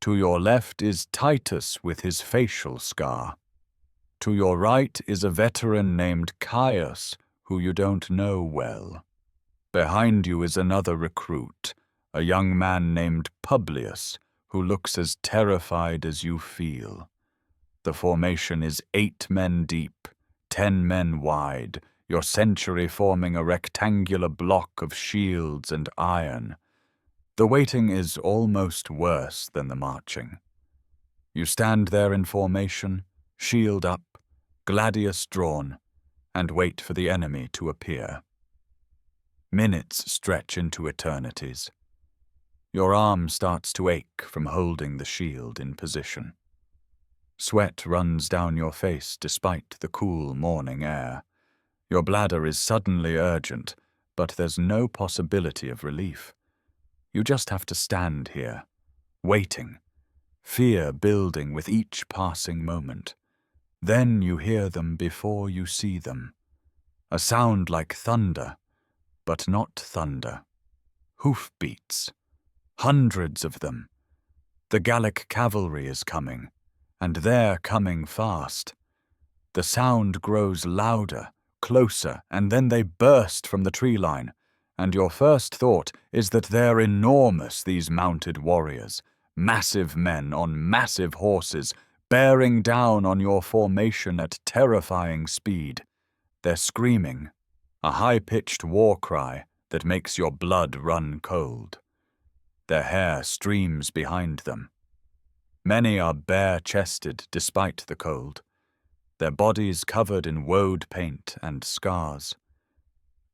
To your left is Titus with his facial scar. To your right is a veteran named Caius, who you don't know well. Behind you is another recruit, a young man named Publius, who looks as terrified as you feel. The formation is 8 men deep, 10 men wide, your century forming a rectangular block of shields and iron. The waiting is almost worse than the marching. You stand there in formation, shield up, gladius drawn, and wait for the enemy to appear. Minutes stretch into eternities. Your arm starts to ache from holding the shield in position. Sweat runs down your face despite the cool morning air. Your bladder is suddenly urgent, but there's no possibility of relief. You just have to stand here, waiting, fear building with each passing moment. Then you hear them before you see them. A sound like thunder, but not thunder. Hoofbeats. Hundreds of them. The Gallic cavalry is coming, and they're coming fast. The sound grows louder, closer, and then they burst from the tree line, and your first thought is that they're enormous, these mounted warriors, massive men on massive horses, bearing down on your formation at terrifying speed. They're screaming, a high-pitched war cry that makes your blood run cold. Their hair streams behind them. Many are bare-chested despite the cold, their bodies covered in woad paint and scars.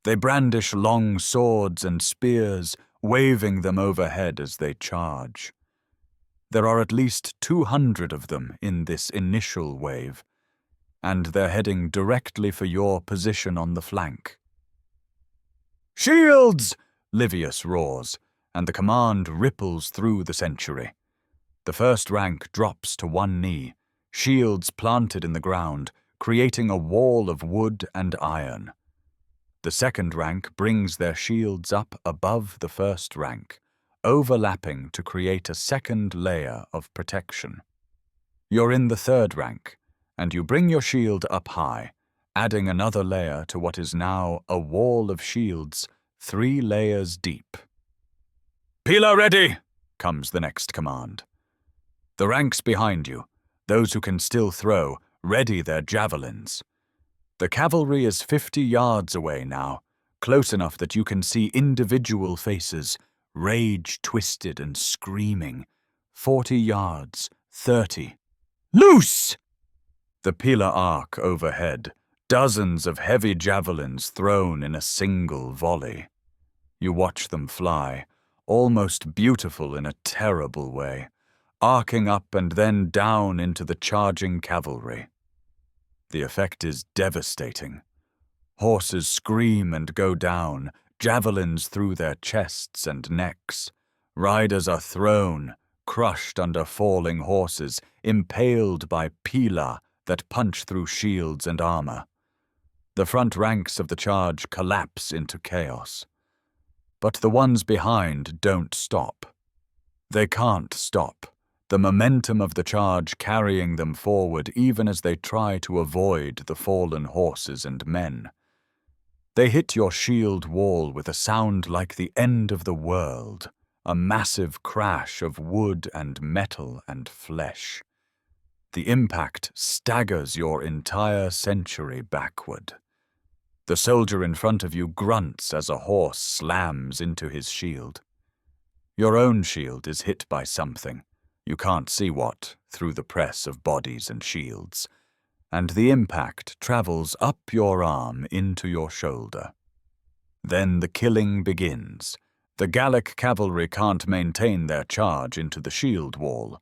They brandish long swords and spears, waving them overhead as they charge. There are at least 200 of them in this initial wave, and they're heading directly for your position on the flank. "Shields!" Livius roars, and the command ripples through the century. The first rank drops to one knee, shields planted in the ground, creating a wall of wood and iron. The second rank brings their shields up above the first rank, overlapping to create a second layer of protection. You're in the third rank, and you bring your shield up high, adding another layer to what is now a wall of shields 3 layers deep. "Pila ready!" comes the next command. The ranks behind you, those who can still throw, ready their javelins. The cavalry is 50 yards away now, close enough that you can see individual faces, rage-twisted and screaming. 40 yards, 30. Loose! The Pila arc overhead, dozens of heavy javelins thrown in a single volley. You watch them fly, almost beautiful in a terrible way, arcing up and then down into the charging cavalry. The effect is devastating. Horses scream and go down, javelins through their chests and necks. Riders are thrown, crushed under falling horses, impaled by pila that punch through shields and armor. The front ranks of the charge collapse into chaos. But the ones behind don't stop. They can't stop, the momentum of the charge carrying them forward even as they try to avoid the fallen horses and men. They hit your shield wall with a sound like the end of the world, a massive crash of wood and metal and flesh. The impact staggers your entire century backward. The soldier in front of you grunts as a horse slams into his shield. Your own shield is hit by something. You can't see what, through the press of bodies and shields, and the impact travels up your arm into your shoulder. Then the killing begins. The Gallic cavalry can't maintain their charge into the shield wall.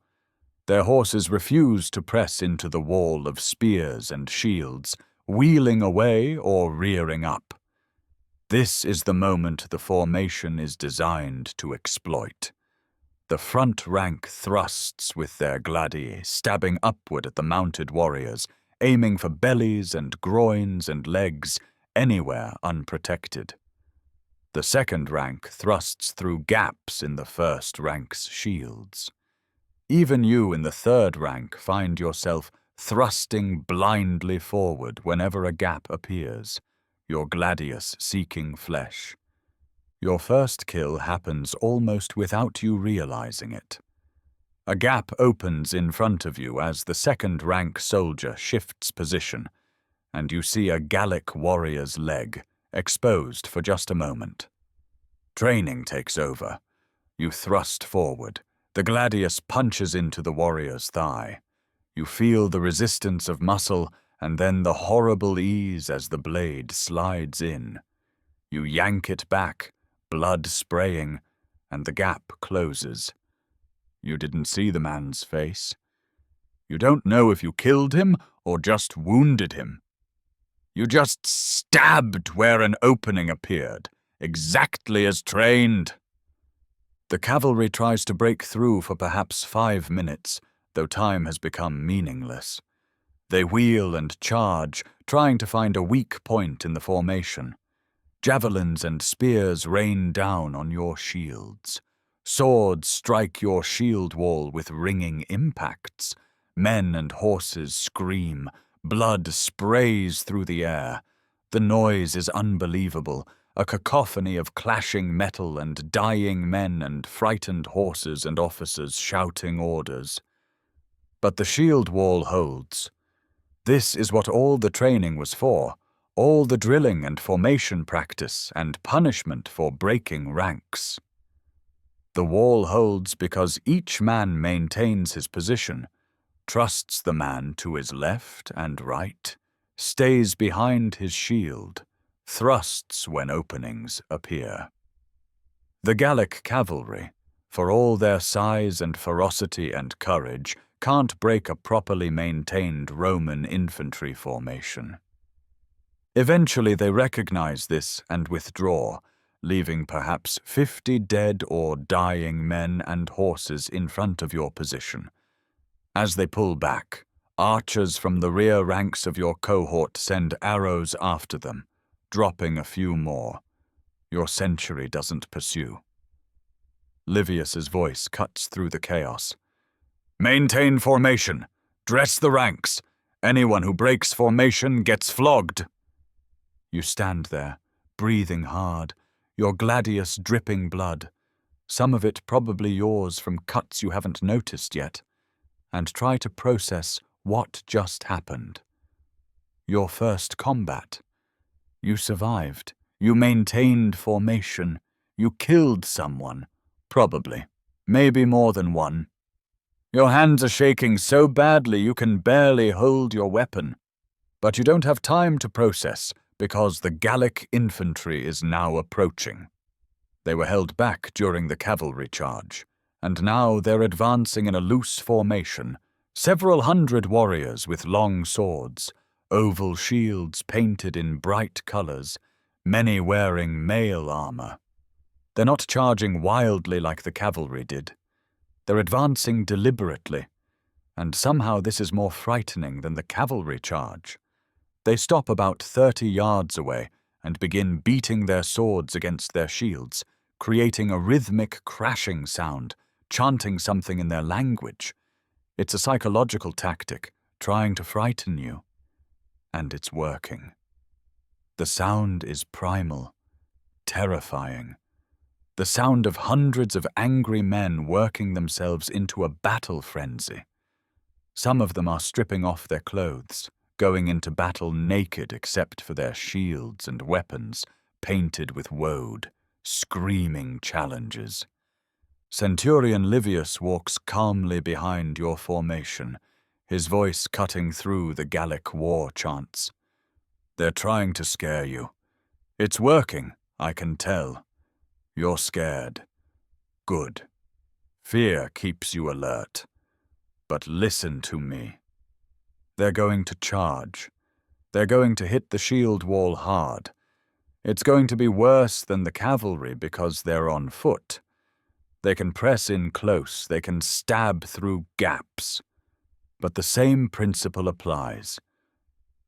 Their horses refuse to press into the wall of spears and shields, wheeling away or rearing up. This is the moment the formation is designed to exploit. The front rank thrusts with their gladii, stabbing upward at the mounted warriors, aiming for bellies and groins and legs, anywhere unprotected. The second rank thrusts through gaps in the first rank's shields. Even you in the third rank find yourself thrusting blindly forward whenever a gap appears, your gladius seeking flesh. Your first kill happens almost without you realizing it. A gap opens in front of you as the second-rank soldier shifts position, and you see a Gallic warrior's leg, exposed for just a moment. Training takes over. You thrust forward. The gladius punches into the warrior's thigh. You feel the resistance of muscle and then the horrible ease as the blade slides in. You yank it back, blood spraying, and the gap closes. You didn't see the man's face. You don't know if you killed him or just wounded him. You just stabbed where an opening appeared, exactly as trained. The cavalry tries to break through for perhaps 5 minutes, though time has become meaningless. They wheel and charge, trying to find a weak point in the formation. Javelins and spears rain down on your shields. Swords strike your shield wall with ringing impacts. Men and horses scream. Blood sprays through the air. The noise is unbelievable, a cacophony of clashing metal and dying men and frightened horses and officers shouting orders. But the shield wall holds. This is what all the training was for, all the drilling and formation practice and punishment for breaking ranks. The wall holds because each man maintains his position, trusts the man to his left and right, stays behind his shield, thrusts when openings appear. The Gallic cavalry, for all their size and ferocity and courage, can't break a properly maintained Roman infantry formation. Eventually they recognize this and withdraw, leaving perhaps 50 dead or dying men and horses in front of your position. As they pull back, archers from the rear ranks of your cohort send arrows after them, dropping a few more. Your century doesn't pursue. Livius's voice cuts through the chaos. "Maintain formation. Dress the ranks. Anyone who breaks formation gets flogged." You stand there, breathing hard, your gladius dripping blood, some of it probably yours from cuts you haven't noticed yet, and try to process what just happened. Your first combat. You survived. You maintained formation. You killed someone. Probably. Maybe more than one. Your hands are shaking so badly you can barely hold your weapon. But you don't have time to process, because the Gallic infantry is now approaching. They were held back during the cavalry charge, and now they're advancing in a loose formation, several hundred warriors with long swords, oval shields painted in bright colors, many wearing mail armor. They're not charging wildly like the cavalry did. They're advancing deliberately, and somehow this is more frightening than the cavalry charge. They stop about 30 yards away and begin beating their swords against their shields, creating a rhythmic crashing sound, chanting something in their language. It's a psychological tactic, trying to frighten you. And it's working. The sound is primal, terrifying. The sound of hundreds of angry men working themselves into a battle frenzy. Some of them are stripping off their clothes, going into battle naked except for their shields and weapons, painted with woad, screaming challenges. Centurion Livius walks calmly behind your formation, his voice cutting through the Gallic war chants. They're trying to scare you. It's working, I can tell. You're scared. Good. Fear keeps you alert. But listen to me. They're going to charge. They're going to hit the shield wall hard. It's going to be worse than the cavalry because they're on foot. They can press in close, they can stab through gaps. But the same principle applies.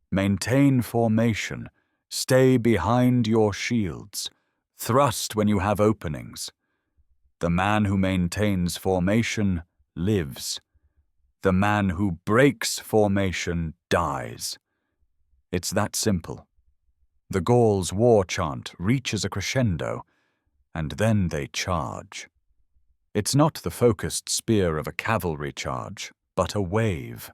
Maintain formation, stay behind your shields, thrust when you have openings. The man who maintains formation lives. The man who breaks formation dies. It's that simple. The Gauls' war chant reaches a crescendo, and then they charge. It's not the focused spear of a cavalry charge, but a wave.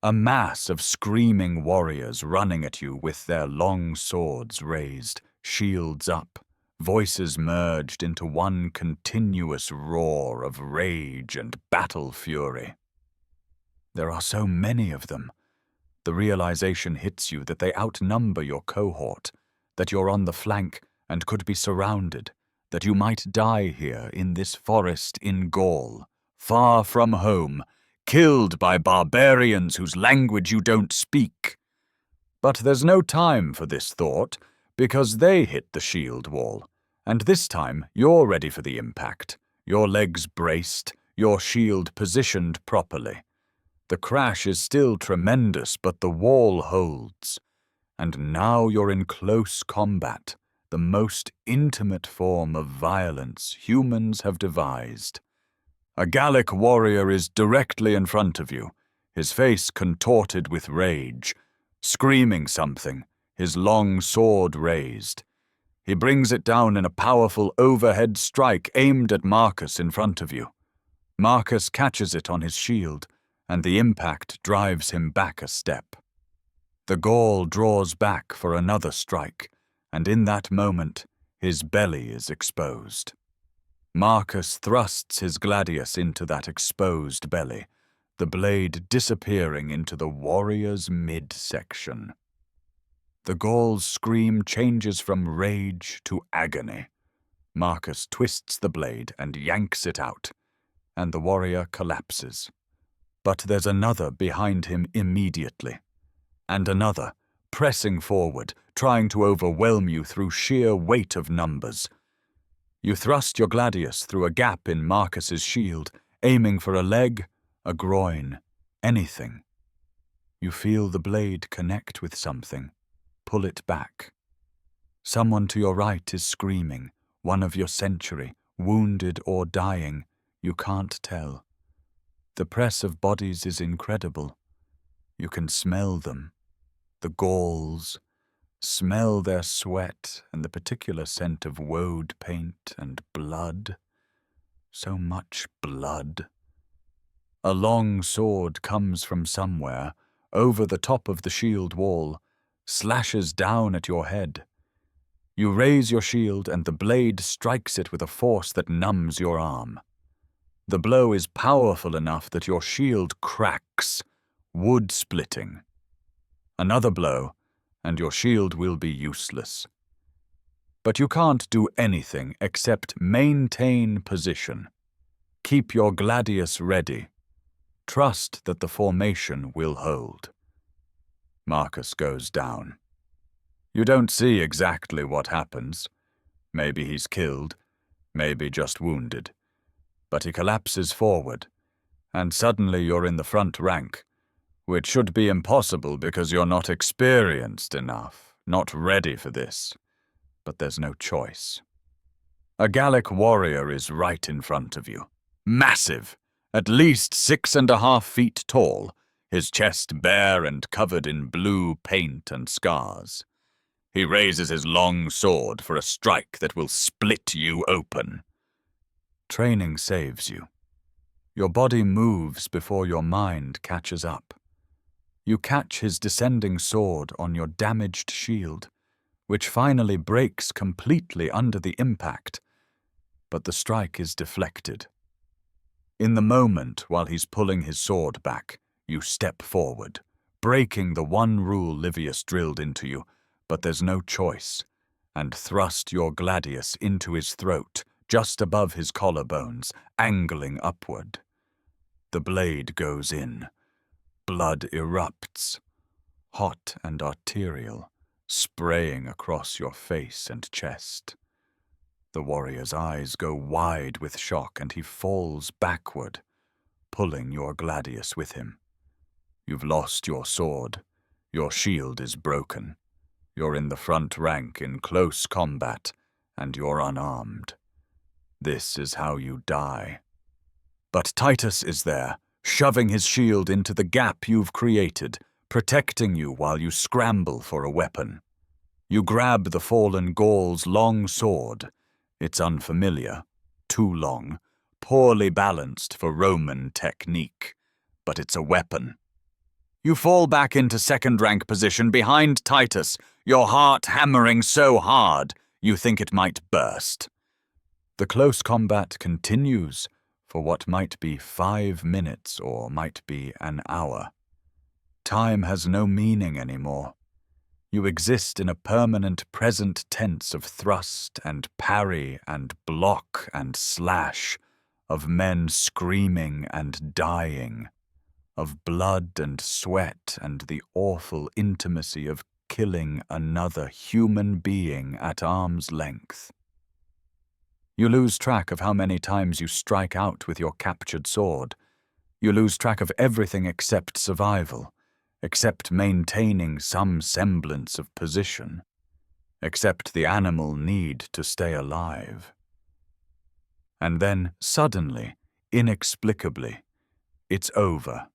A mass of screaming warriors running at you with their long swords raised, shields up, voices merged into one continuous roar of rage and battle fury. There are so many of them. The realization hits you that they outnumber your cohort, that you're on the flank and could be surrounded, that you might die here in this forest in Gaul, far from home, killed by barbarians whose language you don't speak. But there's no time for this thought, because they hit the shield wall, and this time you're ready for the impact, your legs braced, your shield positioned properly. The crash is still tremendous, but the wall holds. And now you're in close combat, the most intimate form of violence humans have devised. A Gallic warrior is directly in front of you, his face contorted with rage, screaming something, his long sword raised. He brings it down in a powerful overhead strike aimed at Marcus in front of you. Marcus catches it on his shield, and the impact drives him back a step. The Gaul draws back for another strike, and in that moment, his belly is exposed. Marcus thrusts his gladius into that exposed belly, the blade disappearing into the warrior's midsection. The Gaul's scream changes from rage to agony. Marcus twists the blade and yanks it out, and the warrior collapses. But there's another behind him immediately, and another, pressing forward, trying to overwhelm you through sheer weight of numbers. You thrust your gladius through a gap in Marcus's shield, aiming for a leg, a groin, anything. You feel the blade connect with something. Pull it back. Someone to your right is screaming, one of your century, wounded or dying, you can't tell. The press of bodies is incredible. You can smell them, the Gauls, smell their sweat and the particular scent of woad paint and blood. So much blood. A long sword comes from somewhere, over the top of the shield wall, slashes down at your head. You raise your shield and the blade strikes it with a force that numbs your arm. The blow is powerful enough that your shield cracks, wood-splitting. Another blow, and your shield will be useless. But you can't do anything except maintain position. Keep your gladius ready. Trust that the formation will hold. Marcus goes down. You don't see exactly what happens. Maybe he's killed, maybe just wounded. But he collapses forward, and suddenly you're in the front rank, which should be impossible because you're not experienced enough, not ready for this. But there's no choice. A Gallic warrior is right in front of you. Massive, at least 6.5 feet tall, his chest bare and covered in blue paint and scars. He raises his long sword for a strike that will split you open. Training saves you. Your body moves before your mind catches up. You catch his descending sword on your damaged shield, which finally breaks completely under the impact, but the strike is deflected. In the moment while he's pulling his sword back, you step forward, breaking the one rule Livius drilled into you, but there's no choice, and thrust your gladius into his throat, just above his collarbones, angling upward. The blade goes in. Blood erupts, hot and arterial, spraying across your face and chest. The warrior's eyes go wide with shock, and he falls backward, pulling your gladius with him. You've lost your sword. Your shield is broken. You're in the front rank in close combat, and you're unarmed. This is how you die. But Titus is there, shoving his shield into the gap you've created, protecting you while you scramble for a weapon. You grab the fallen Gaul's long sword. It's unfamiliar, too long, poorly balanced for Roman technique, but it's a weapon. You fall back into second-rank position behind Titus, your heart hammering so hard you think it might burst. The close combat continues for what might be 5 minutes or might be an hour. Time has no meaning anymore. You exist in a permanent present tense of thrust and parry and block and slash, of men screaming and dying, of blood and sweat and the awful intimacy of killing another human being at arm's length. You lose track of how many times you strike out with your captured sword. You lose track of everything except survival, except maintaining some semblance of position, except the animal need to stay alive. And then, suddenly, inexplicably, it's over.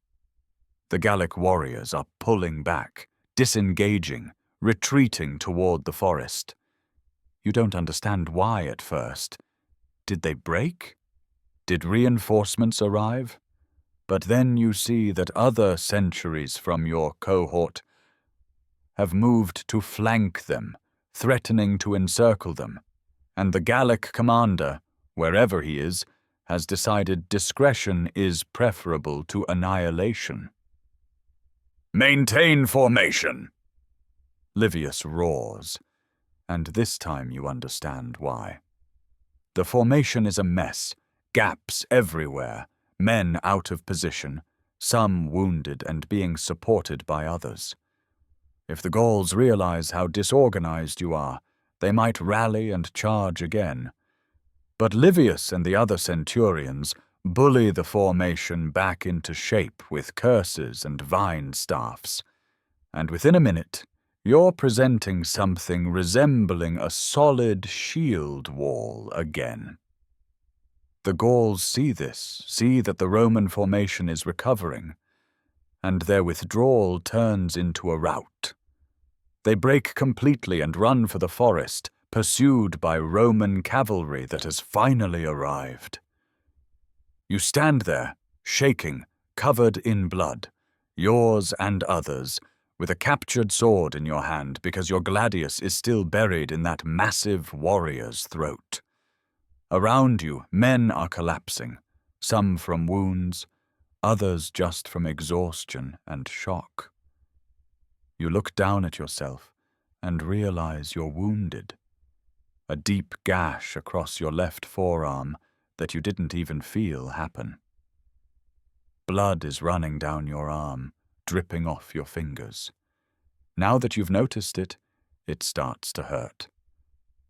The Gallic warriors are pulling back, disengaging, retreating toward the forest. You don't understand why at first. Did they break? Did reinforcements arrive? But then you see that other centuries from your cohort have moved to flank them, threatening to encircle them, and the Gallic commander, wherever he is, has decided discretion is preferable to annihilation. "Maintain formation!" Livius roars, and this time you understand why. The formation is a mess, gaps everywhere, men out of position, some wounded and being supported by others. If the Gauls realize how disorganized you are, they might rally and charge again. But Livius and the other centurions bully the formation back into shape with curses and vine staffs, and within a minute, you're presenting something resembling a solid shield wall again. The Gauls see this, see that the Roman formation is recovering, and their withdrawal turns into a rout. They break completely and run for the forest, pursued by Roman cavalry that has finally arrived. You stand there, shaking, covered in blood, yours and others, with a captured sword in your hand because your gladius is still buried in that massive warrior's throat. Around you, men are collapsing, some from wounds, others just from exhaustion and shock. You look down at yourself and realize you're wounded. A deep gash across your left forearm that you didn't even feel happen. Blood is running down your arm, dripping off your fingers. Now that you've noticed it, it starts to hurt.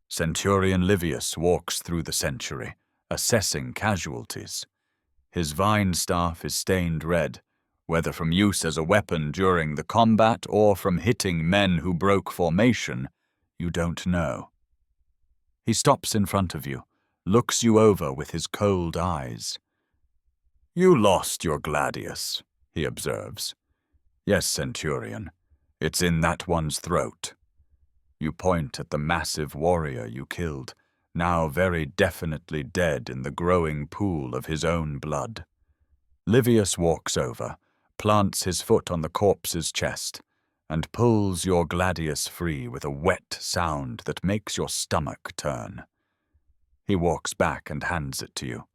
Centurion Livius walks through the century, assessing casualties. His vine staff is stained red, whether from use as a weapon during the combat or from hitting men who broke formation, you don't know. He stops in front of you, looks you over with his cold eyes. "You lost your gladius," he observes. "Yes, centurion. It's in that one's throat." You point at the massive warrior you killed, now very definitely dead in the growing pool of his own blood. Livius walks over, plants his foot on the corpse's chest, and pulls your gladius free with a wet sound that makes your stomach turn. He walks back and hands it to you.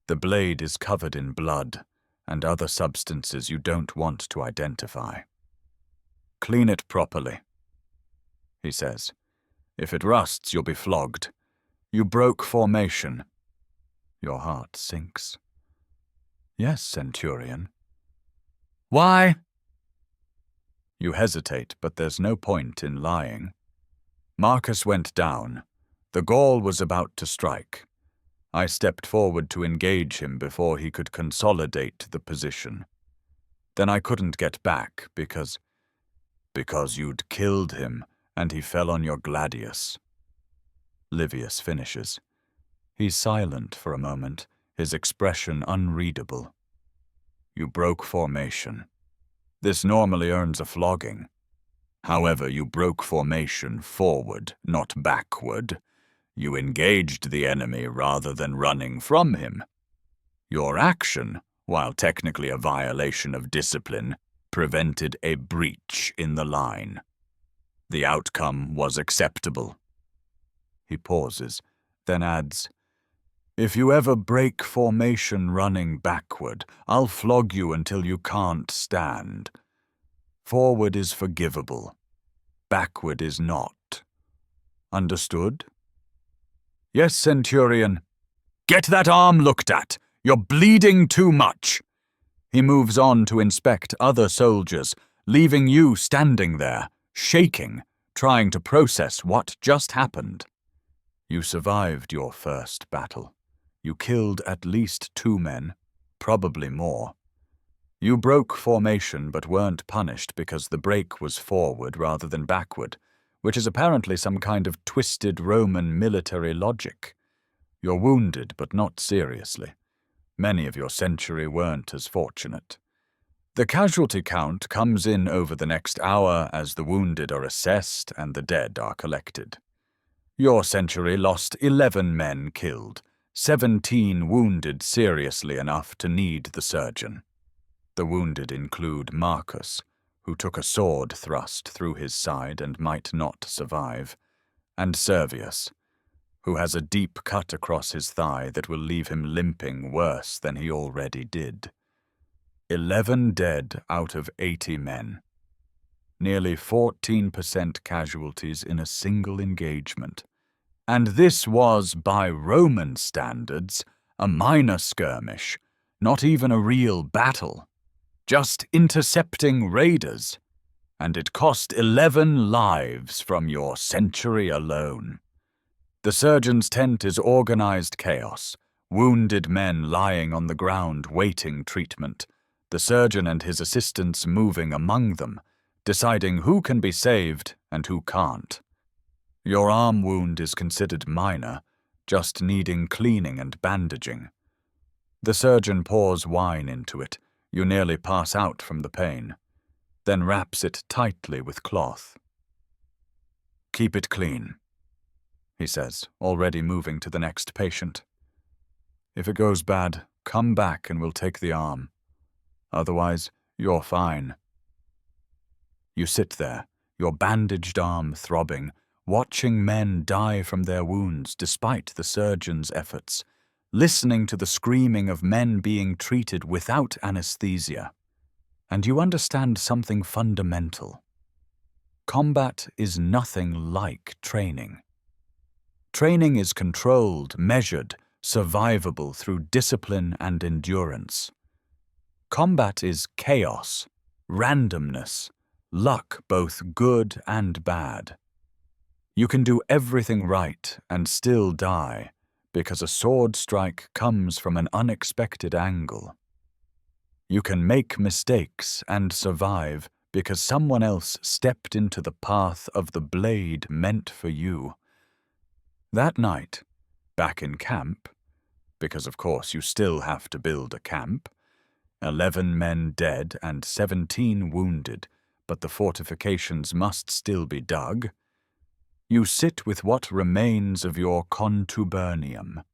The blade is covered in blood and other substances you don't want to identify. "Clean it properly," he says. "If it rusts, you'll be flogged. You broke formation." Your heart sinks. "Yes, centurion." "Why?" You hesitate, but there's no point in lying. Marcus went down. The Gaul was about to strike. I stepped forward to engage him before he could consolidate the position. Then I couldn't get back because you'd killed him and he fell on your gladius. Livius finishes. He's silent for a moment, his expression unreadable. "You broke formation. This normally earns a flogging. However, you broke formation forward, not backward. You engaged the enemy rather than running from him. Your action, while technically a violation of discipline, prevented a breach in the line. The outcome was acceptable." He pauses, then adds, "If you ever break formation running backward, I'll flog you until you can't stand. Forward is forgivable. Backward is not. Understood?" "Yes, centurion." "Get that arm looked at. You're bleeding too much." He moves on to inspect other soldiers, leaving you standing there, shaking, trying to process what just happened. You survived your first battle. You killed at least 2 men, probably more. You broke formation but weren't punished because the break was forward rather than backward, which is apparently some kind of twisted Roman military logic. You're wounded but not seriously. Many of your century weren't as fortunate. The casualty count comes in over the next hour as the wounded are assessed and the dead are collected. Your century lost 11 men killed, 17 wounded seriously enough to need the surgeon. The wounded include Marcus, who took a sword thrust through his side and might not survive, and Servius, who has a deep cut across his thigh that will leave him limping worse than he already did. 11 dead out of 80 men. Nearly 14% casualties in a single engagement. And this was, by Roman standards, a minor skirmish, not even a real battle. Just intercepting raiders. And it cost 11 lives from your century alone. The surgeon's tent is organized chaos, wounded men lying on the ground waiting treatment, the surgeon and his assistants moving among them, deciding who can be saved and who can't. Your arm wound is considered minor, just needing cleaning and bandaging. The surgeon pours wine into it. You nearly pass out from the pain, then wraps it tightly with cloth. "Keep it clean," he says, already moving to the next patient. "If it goes bad, come back and we'll take the arm. Otherwise, you're fine." You sit there, your bandaged arm throbbing, watching men die from their wounds despite the surgeon's efforts, listening to the screaming of men being treated without anesthesia. And you understand something fundamental. Combat is nothing like training. Training is controlled, measured, survivable through discipline and endurance. Combat is chaos, randomness, luck both good and bad. You can do everything right and still die because a sword strike comes from an unexpected angle. You can make mistakes and survive because someone else stepped into the path of the blade meant for you. That night, back in camp, because of course you still have to build a camp, 11 men dead and 17 wounded, but the fortifications must still be dug, you sit with what remains of your contubernium.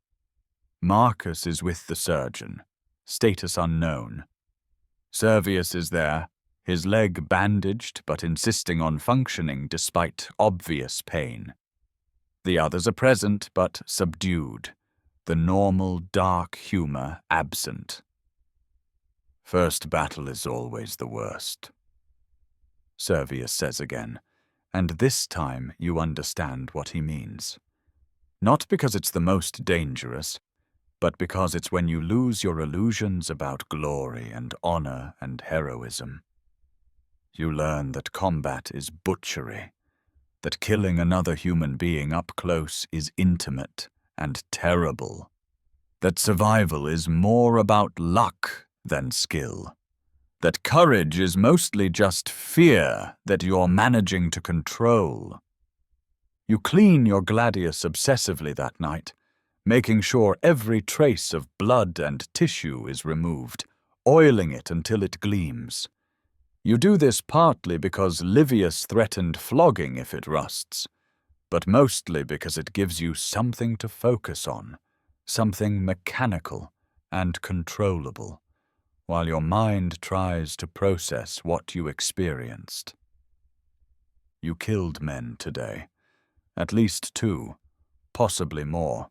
Marcus is with the surgeon, status unknown. Servius is there, his leg bandaged but insisting on functioning despite obvious pain. The others are present but subdued, the normal dark humor absent. "First battle is always the worst," Servius says again, and this time you understand what he means. Not because it's the most dangerous, but because it's when you lose your illusions about glory and honor and heroism. You learn that combat is butchery, that killing another human being up close is intimate and terrible, that survival is more about luck than skill, that courage is mostly just fear that you're managing to control. You clean your gladius obsessively that night, making sure every trace of blood and tissue is removed, oiling it until it gleams. You do this partly because Livius threatened flogging if it rusts, but mostly because it gives you something to focus on, something mechanical and controllable, while your mind tries to process what you experienced. You killed men today, at least 2, possibly more.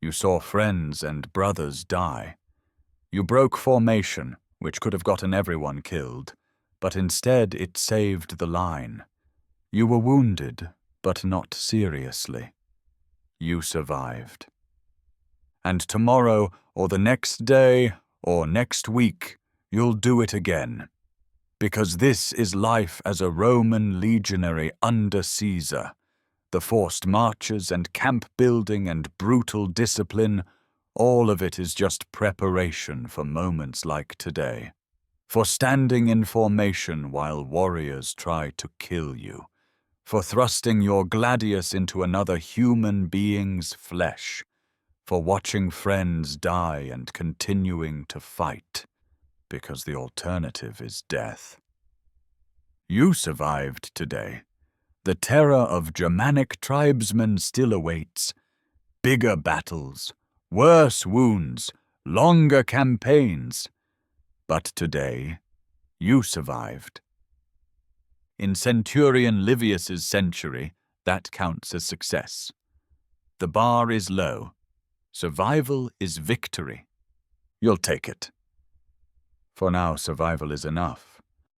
You saw friends and brothers die. You broke formation, which could have gotten everyone killed, but instead it saved the line. You were wounded, but not seriously. You survived. And tomorrow, or the next day, or next week, you'll do it again. Because this is life as a Roman legionary under Caesar. The forced marches and camp building and brutal discipline, all of it is just preparation for moments like today. For standing in formation while warriors try to kill you. For thrusting your gladius into another human being's flesh. For watching friends die and continuing to fight, because the alternative is death. You survived today. The terror of Germanic tribesmen still awaits. Bigger battles, worse wounds, longer campaigns. But today, you survived. In Centurion Livius's century, that counts as success. The bar is low. Survival is victory. You'll take it. For now, survival is enough.